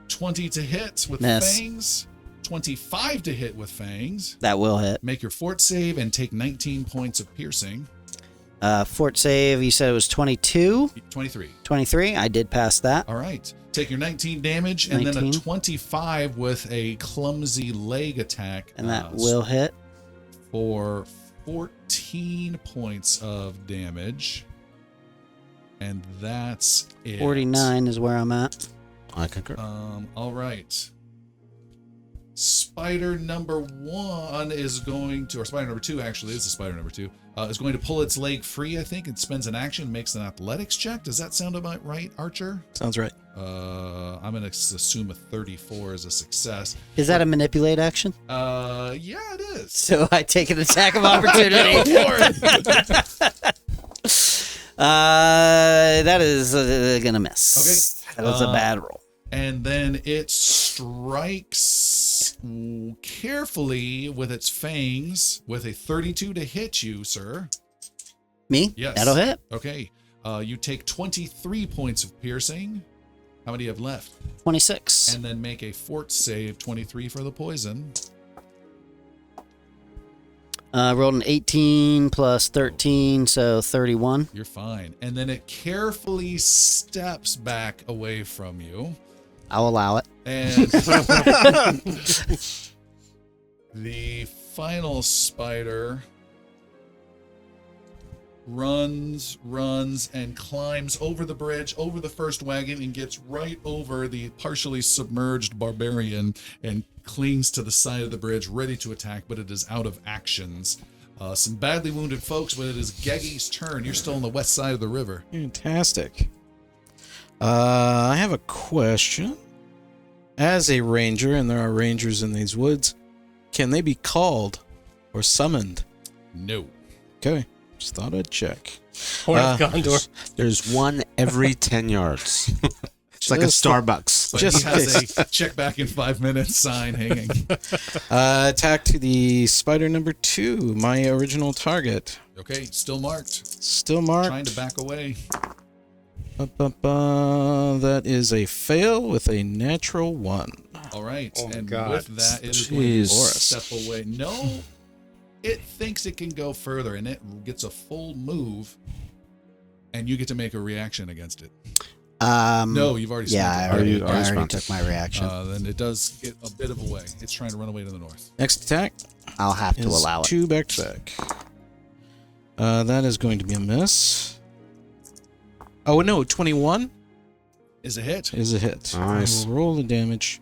20 to hit with Miss. fangs. 25 to hit with fangs. That will hit. Make your fort save and take 19 points of piercing. Fort save, you said it was 22? 23. 23. I did pass that. All right. Take your 19 damage and then a 19. 25 with a clumsy leg attack. And that will hit. For 14 points of damage. And that's it. 49 is where I'm at. I concur. All right. Spider number 1 is going to, or spider number 2 actually, this is spider number 2, is going to pull its leg free, I think. It spends an action, makes an athletics check. Does that sound about right, Archer? Sounds right. I'm going to assume a 34 is a success. Is that a manipulate action? Yeah, it is. So I take an attack of opportunity. That is gonna miss. Okay. That was a bad roll. And then it strikes carefully with its fangs with a 32 to hit you, sir. Me? Yes. That'll hit. Okay. You take 23 points of piercing. How many do you have left? 26. And then make a fort save, 23 for the poison. Rolled an 18 plus 13, so 31. You're fine. And then it carefully steps back away from you. I'll allow it. And the final spider runs, and climbs over the bridge, over the first wagon, and gets right over the partially submerged barbarian and clings to the side of the bridge, ready to attack, but it is out of actions. Some badly wounded folks, but it is Geggy's turn. You're still on the west side of the river. Fantastic. I have a question. As a ranger, and there are rangers in these woods, can they be called or summoned? No. Okay, just thought I'd check. Horn of Gondor. There's one every 10 yards. It's like a Just- Starbucks. But Just he has a check back in 5 minutes sign hanging. Attack to the spider number 2, my original target. Okay, still marked. Still marked. Trying to back away. That is a fail with a natural 1. All right. Oh my and God. with that, it is going to Jeez. step away. No, it thinks it can go further, and it gets a full move, and you get to make a reaction against it. No, you've already Yeah, spent I it. already, already I already spent took my reaction. Then it does get a bit of a way. It's trying to run away to the north. Next attack I'll have to is allow it. 2 back to back. That is going to be a miss. Oh, no, 21 Is a hit. is a hit. Nice. I'll roll the damage.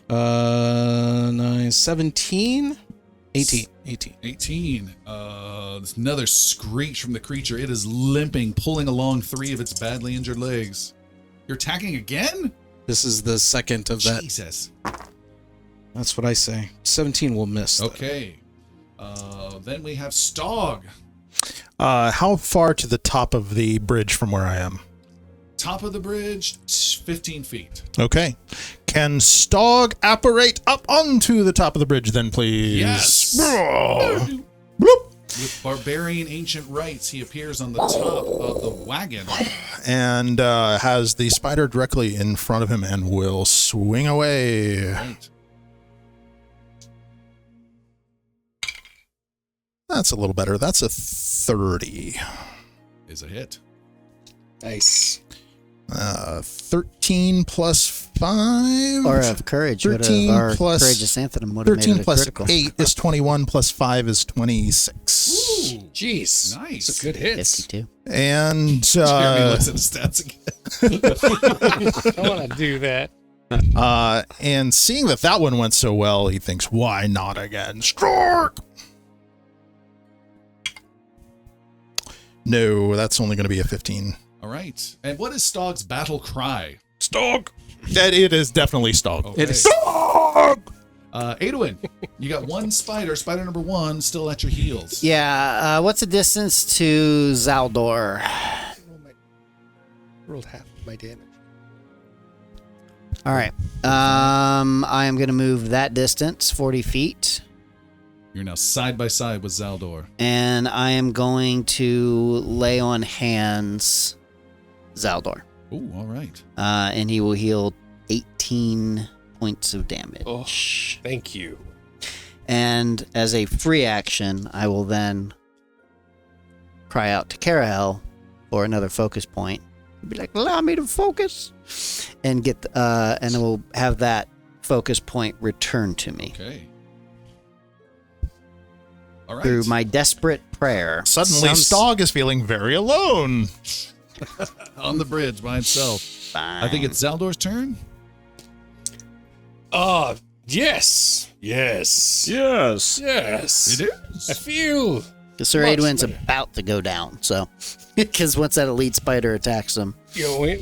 17? 18. 18. There's another screech from the creature. It is limping, pulling along 3 of its badly injured legs. You're attacking again? This is the second of that. Jesus. That's what I say. 17 will miss. though. Okay. Then we have Stog. How far to the top of the bridge from where I am? Top of the bridge, 15 feet. Okay. Can Stog apparate up onto the top of the bridge then, please? Yes. Bloop. With barbarian ancient rites, he appears on the top of the wagon. And has the spider directly in front of him and will swing away. Right. That's a little better. That's a 30. Is a hit. Nice. 13 plus 5. Or of courage. 13 Our plus- courageous anthem would have made 13 it a plus critical. 8 is 21, plus 5 is 26. Ooh, Jeez. nice. It's a good hit. 52. And Jeremy looks at his stats again. I want to do that. and seeing that one went so well, he thinks, why not again? Strike! No, that's only going to be a 15. All right. And what is Stog's battle cry? Stog. It is definitely Stog. Okay. It is. Adwin, you got one spider. Spider number 1 still at your heels. Yeah, what's the distance to Zaldor? Rolled half of my damage. All right. I am going to move that distance, 40 feet. You're now side by side with Zaldor. And I am going to lay on hands Zaldor. Oh, all right. And he will heal 18 points of damage. Oh, thank you. And as a free action, I will then cry out to Carahel for another focus point. Be like, allow me to focus, and get and it will have that focus point returned to me Okay. All right. through my desperate prayer. Suddenly, Stog is feeling very alone. On the bridge by himself. I think it's Zaldor's turn. Yes. Yes. Yes. Yes. It is. I feel. Sir Much Adwin's better. about to go down, so because once that elite spider attacks him, You know,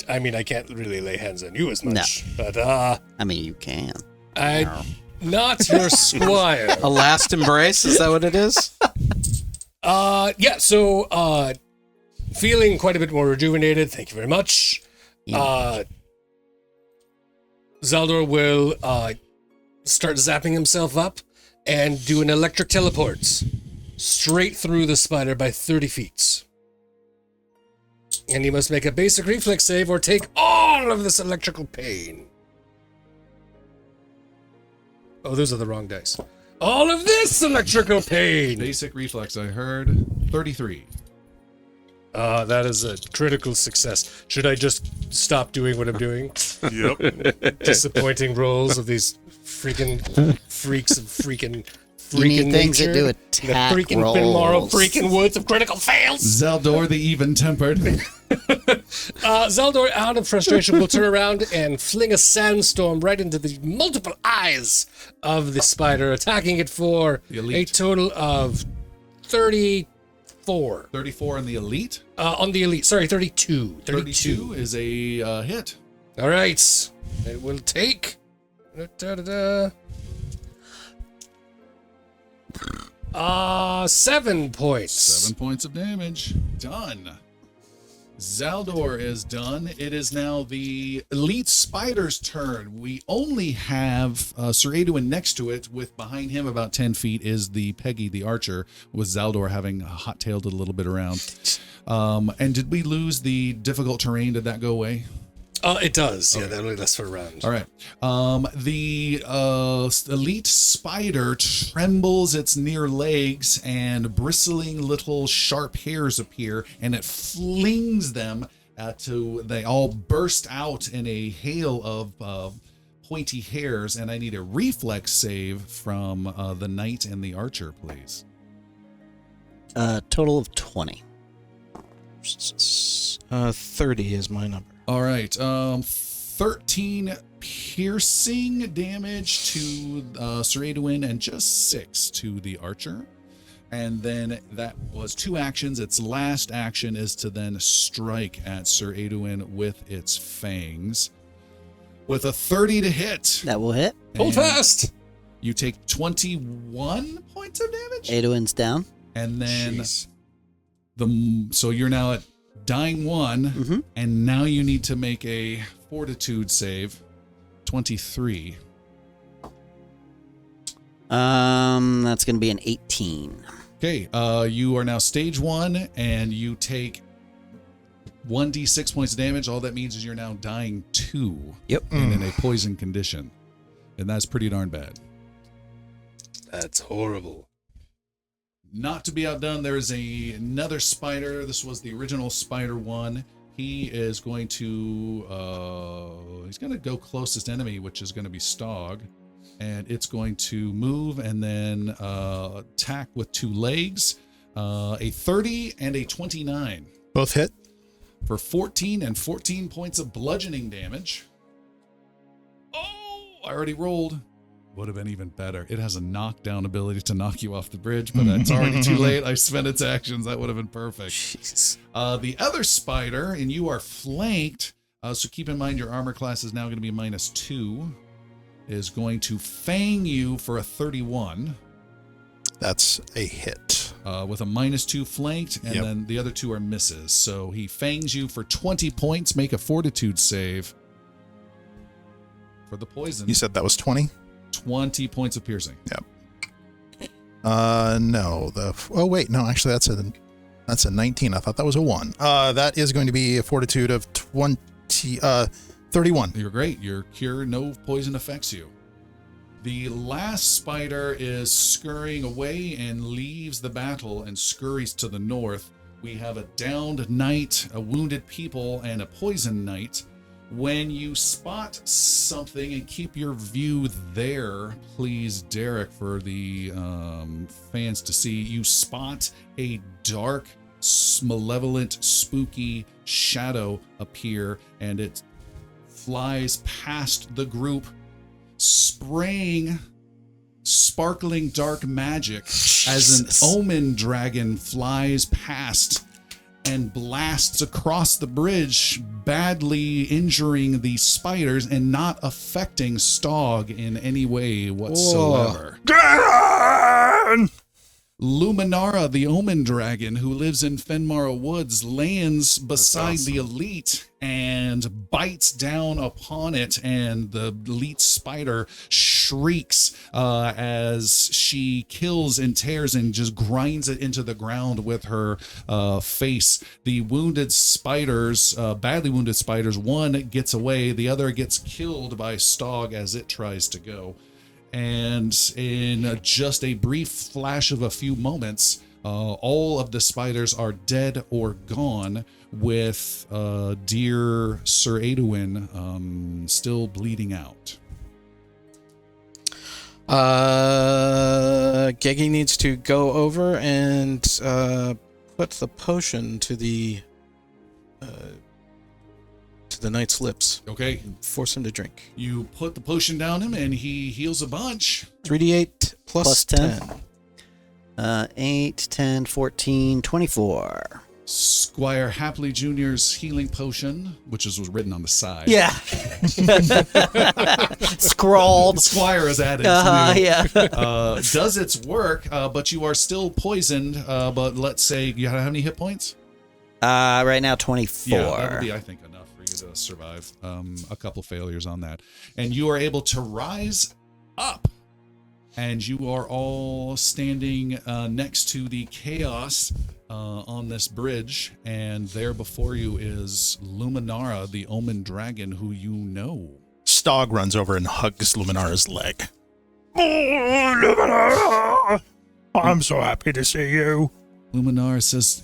I mean, I can't really lay hands on you as much, but I mean, you can. I not your squire. A last embrace? Is that what it is? Yeah. So, feeling quite a bit more rejuvenated. Thank you very much. Zaldor will start zapping himself up and do an electric teleport straight through the spider by 30 feet. And he must make a basic reflex save or take all of this electrical pain. Oh, those are the wrong dice. All of this electrical pain. Basic reflex, I heard. 33. That is a critical success. Should I just stop doing what I'm doing? Yep. Disappointing rolls of these freaking freaks of freaking You need things nature. that do The attack freaking rolls. Finmaro freaking woods of critical fails. Zaldor the even-tempered. Zaldor, out of frustration, will turn around and fling a sandstorm right into the multiple eyes of the spider, attacking it for The a elite. total of 34. 34 on the elite. On the elite, sorry, 32. 32 is a hit. All right. It will take. 7 points. 7 points of damage. Done. Zaldor is done. It is now the elite spider's turn. We only have Sir Adwin next to it, with behind him about 10 feet is the Peggy the archer, with Zaldor having hot-tailed it a little bit around. And did we lose the difficult terrain? Did that go away? It does. Yeah, that only lasts for a round. All right. The elite spider trembles its near legs, and bristling little sharp hairs appear, and it flings them they all burst out in a hail of pointy hairs, and I need a reflex save from the knight and the archer, please. Total of 20. 30 is my number. All right. 13 piercing damage to Sir Adwin and just 6 to the archer. And then that was 2 actions. Its last action is to then strike at Sir Adwin with its fangs. With a 30 to hit. That will hit. Hold And fast. You take 21 points of damage. Adwin's down. And then Jeez. so you're now at dying 1, Mm-hmm. and now you need to make a fortitude save. 23. That's going to be an 18. Okay, you are now stage 1, and you take 1d6 points of damage. All that means is you're now dying 2. Yep. And in a poison condition. And that's pretty darn bad. That's horrible. Not to be outdone, there is another spider. This was the original spider 1. He is going to go closest enemy, which is going to be Stog. And it's going to move and then attack with 2 legs. A 30 and a 29 Both hit. for 14 and 14 points of bludgeoning damage. Oh, I already rolled. Would have been even better. It has a knockdown ability to knock you off the bridge, but it's already too late. I spent its actions. That would have been perfect. Jeez. The other spider, and you are flanked, so keep in mind your armor class is now going to be -2, is going to fang you for a 31. That's a hit. With a -2 flanked, and Yep. then the other 2 are misses. So he fangs you for 20 points. Make a fortitude save for the poison. You said that was 20? 20 points of piercing. No. Oh wait, no. Actually, that's a 19. I thought that was a 1. That is going to be a fortitude of 31. You're great. You're cured. No poison affects you. The last spider is scurrying away and leaves the battle and scurries to the north. We have a downed knight, a wounded people, and a poisoned knight. When you spot something, and keep your view there, please, Derek, for the fans to see, you spot a dark, malevolent, spooky shadow appear, and it flies past the group, spraying sparkling dark magic as an omen dragon flies past and blasts across the bridge, badly injuring the spiders and not affecting Stog in any way whatsoever. Luminara, the omen dragon who lives in Fenmara Woods, lands beside the elite and bites down upon it, and the elite spider shrieks as she kills and tears and just grinds it into the ground with her face. The wounded spiders, badly wounded spiders, one gets away, the other gets killed by Stog as it tries to go. And in just a brief flash of a few moments, all of the spiders are dead or gone, with dear Sir Aduin still bleeding out. Geggy needs to go over and put the potion to the knight's lips. Okay. Force him to drink. You put the potion down him, and he heals a bunch. 3d8 plus 10. 8, 10, 14, 24. Squire Happly Jr.'s healing potion, which was written on the side. Yeah. Scrawled. Squire is added. Yeah. Does its work, but you are still poisoned. But let's say, you have how many hit points? Right now, 24. Yeah, that would be, I think, enough for you to survive. A couple failures on that. And you are able to rise up. And you are all standing next to the chaos on this bridge. And there before you is Luminara, the omen dragon, who you know. Stog runs over and hugs Luminara's leg. Oh, Luminara! I'm so happy to see you. Luminara says,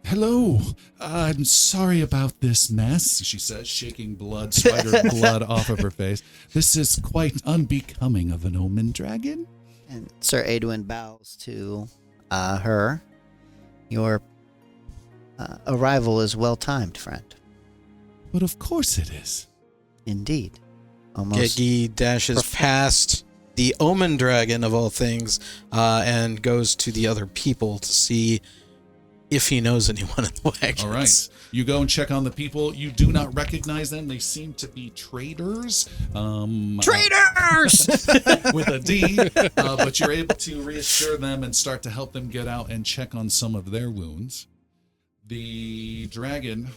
"Hello, I'm sorry about this mess," she says, shaking spider blood off of her face. "This is quite unbecoming of an omen dragon." And Sir Aduin bows to her. Your arrival is well timed, friend. But of course it is. Indeed. Almost. Geggy dashes past the omen dragon of all things and goes to the other people to see if he knows anyone in the wagons. All right. You go and check on the people. You do not recognize them. They seem to be traders. Traitors! With a D. But you're able to reassure them and start to help them get out and check on some of their wounds. The dragon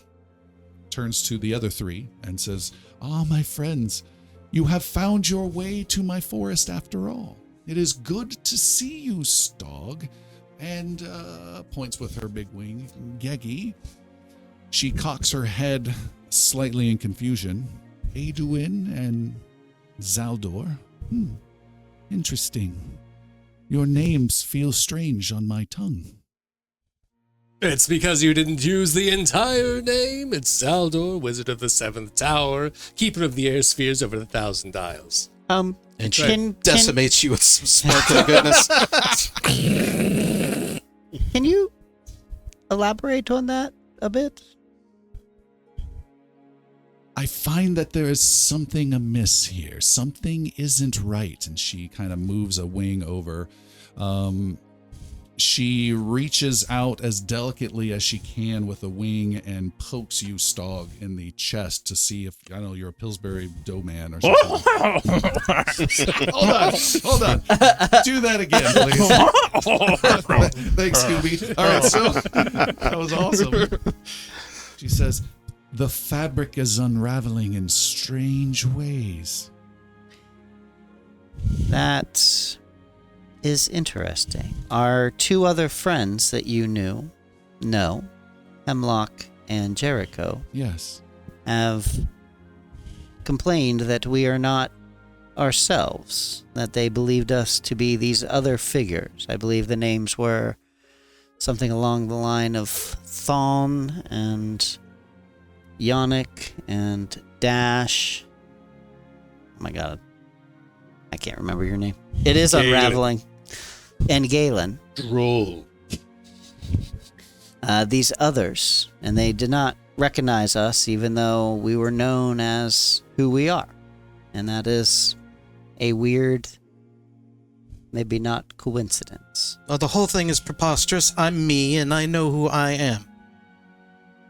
turns to the other three and says, "Ah, my friends, you have found your way to my forest after all. It is good to see you, Stog." And points with her big wing. Geggy. She cocks her head slightly in confusion. Aduin and Zaldor. Interesting. Your names feel strange on my tongue. It's because you didn't use the entire name. It's Zaldor, Wizard of the Seventh Tower, Keeper of the Air Spheres over the 1,000 Dials. And she decimates you with some sparkling goodness. Can you elaborate on that a bit? I find that there is something amiss here. Something isn't right. And she kind of moves a wing over. She reaches out as delicately as she can with a wing and pokes you, Stog, in the chest to see if, I don't know, you're a Pillsbury dough man or something. Hold on. Do that again, please. Thanks, Scooby. All right, so that was awesome. She says, the fabric is unraveling in strange ways. That is interesting. Our two other friends that you know, Hemlock and Jericho, Yes. have complained that we are not ourselves, that they believed us to be these other figures. I believe the names were something along the line of Thon and Yannick and Dash. Oh my god. I can't remember your name. It is unraveling. And Galen. Droll. These others, and they did not recognize us even though we were known as who we are. And that is a weird, maybe not coincidence. Oh, the whole thing is preposterous. I'm me, and I know who I am.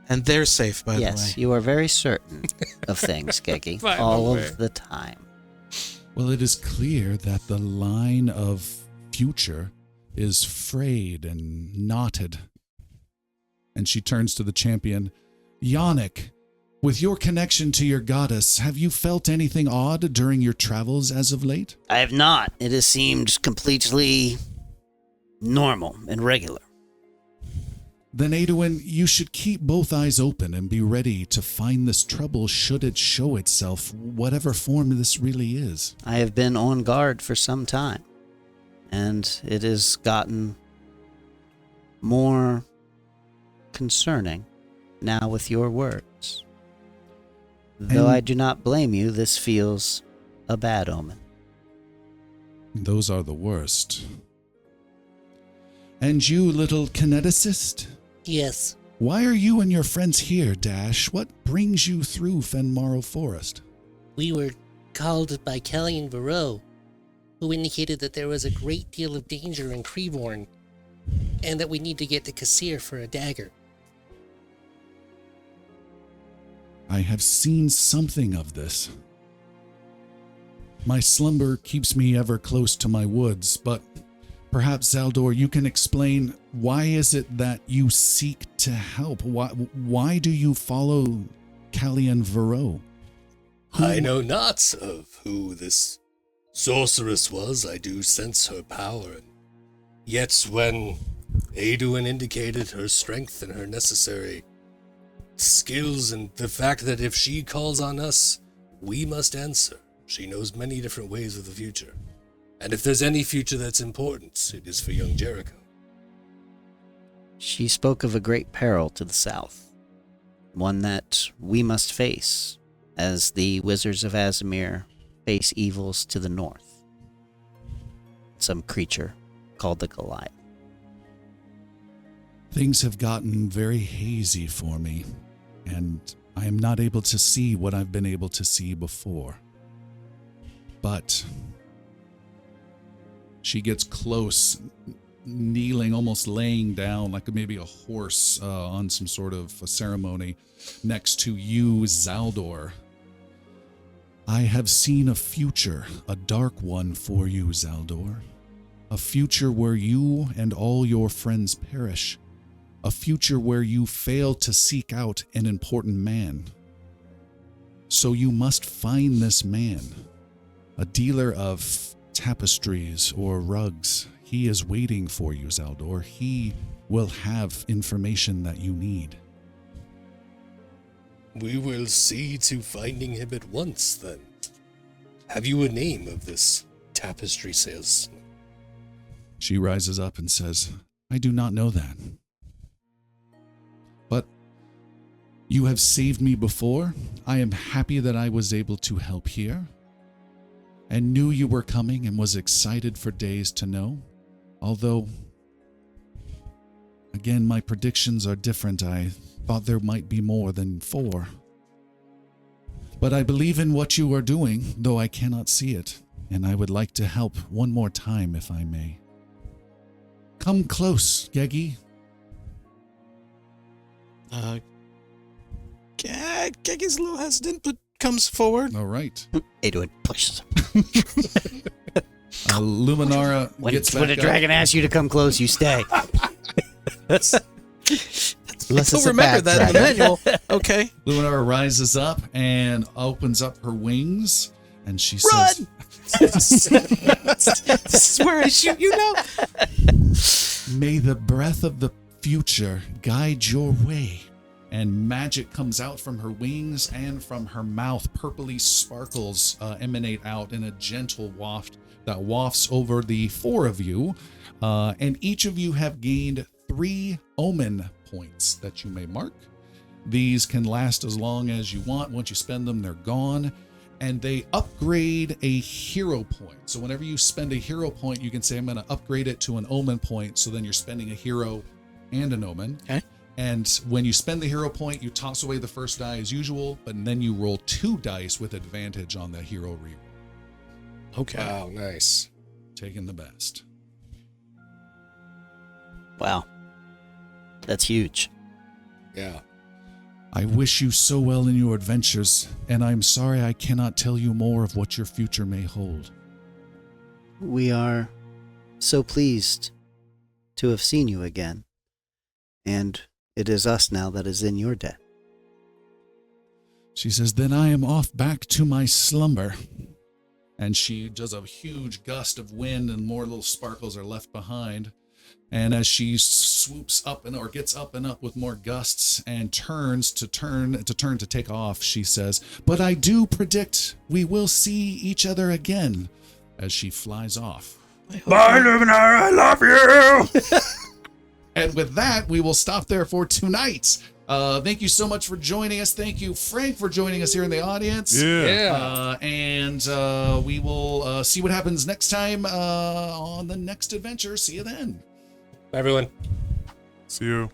And they're safe, by the way. Yes, you are very certain of things, Keki, By the all way. of the time. Well, it is clear that the line of future is frayed and knotted. And she turns to the champion. Yannick, with your connection to your goddess, have you felt anything odd during your travels as of late? I have not. It has seemed completely normal and regular. Then, Aduin, you should keep both eyes open and be ready to find this trouble should it show itself, whatever form this really is. I have been on guard for some time, and it has gotten more concerning now with your words. Though And- I do not blame you, this feels a bad omen. Those are the worst. And you, little kineticist? Yes. Why are you and your friends here, Dash? What brings you through Fenmarrow Forest? We were called by Callian Varro, who indicated that there was a great deal of danger in Creeborn, and that we need to get to Kassir for a dagger. I have seen something of this. My slumber keeps me ever close to my woods, but perhaps, Zaldor, you can explain, why is it that you seek to help? Why do you follow Callian Varro? I know not of who this sorceress was. I do sense her power. Yet when Aduin indicated her strength and her necessary skills, and the fact that if she calls on us, we must answer. She knows many different ways of the future. And if there's any future that's important, it is for young Jericho. She spoke of a great peril to the south, one that we must face as the Wizards of Azimir face evils to the north. Some creature called the Goliath. Things have gotten very hazy for me, and I am not able to see what I've been able to see before. But she gets close, kneeling, almost laying down like maybe a horse on some sort of a ceremony next to you, Zaldor. I have seen a future, a dark one for you, Zaldor. A future where you and all your friends perish. A future where you fail to seek out an important man. So you must find this man, a dealer of tapestries or rugs. He is waiting for you, Zaldor. He will have information that you need. We will see to finding him at once, then. Have you a name of this tapestry salesman? She rises up and says, I do not know that. But you have saved me before. I am happy that I was able to help here, and knew you were coming and was excited for days to know. Although, again, my predictions are different. I thought there might be more than 4. But I believe in what you are doing, though I cannot see it, and I would like to help one more time, if I may. Come close, Geggy. Geggy's a little hesitant, but comes forward. All right. Edward pushes him. Luminara gets back When a up. dragon asks you to come close, you stay. Unless it's a remember bad that in the dragon. manual. Okay. Luminara rises up and opens up her wings, and she Run! says, This is where I shoot you now. "May the breath of the future guide your way." And magic comes out from her wings and from her mouth. Purpley sparkles emanate out in a gentle waft that wafts over the four of you. And each of you have gained 3 omen points that you may mark. These can last as long as you want. Once you spend them, they're gone. And they upgrade a hero point. So whenever you spend a hero point, you can say, I'm going to upgrade it to an omen point. So then you're spending a hero and an omen. Okay. And when you spend the hero point, you toss away the first die as usual, but then you roll 2 dice with advantage on the hero reroll. Okay. Wow, nice. Taking the best. Wow. That's huge. Yeah. I wish you so well in your adventures, and I'm sorry I cannot tell you more of what your future may hold. We are so pleased to have seen you again. And it is us now that is in your debt. She says, then I am off back to my slumber. And she does a huge gust of wind, and more little sparkles are left behind. And as she swoops up or gets up and up with more gusts and turns to take off, she says, but I do predict we will see each other again, as she flies off. Bye, Luminara, I love you! And with that, we will stop there for tonight. Thank you so much for joining us. Thank you, Frank, for joining us here in the audience. Yeah. And we will see what happens next time on the next adventure. See you then. Bye, everyone. See you.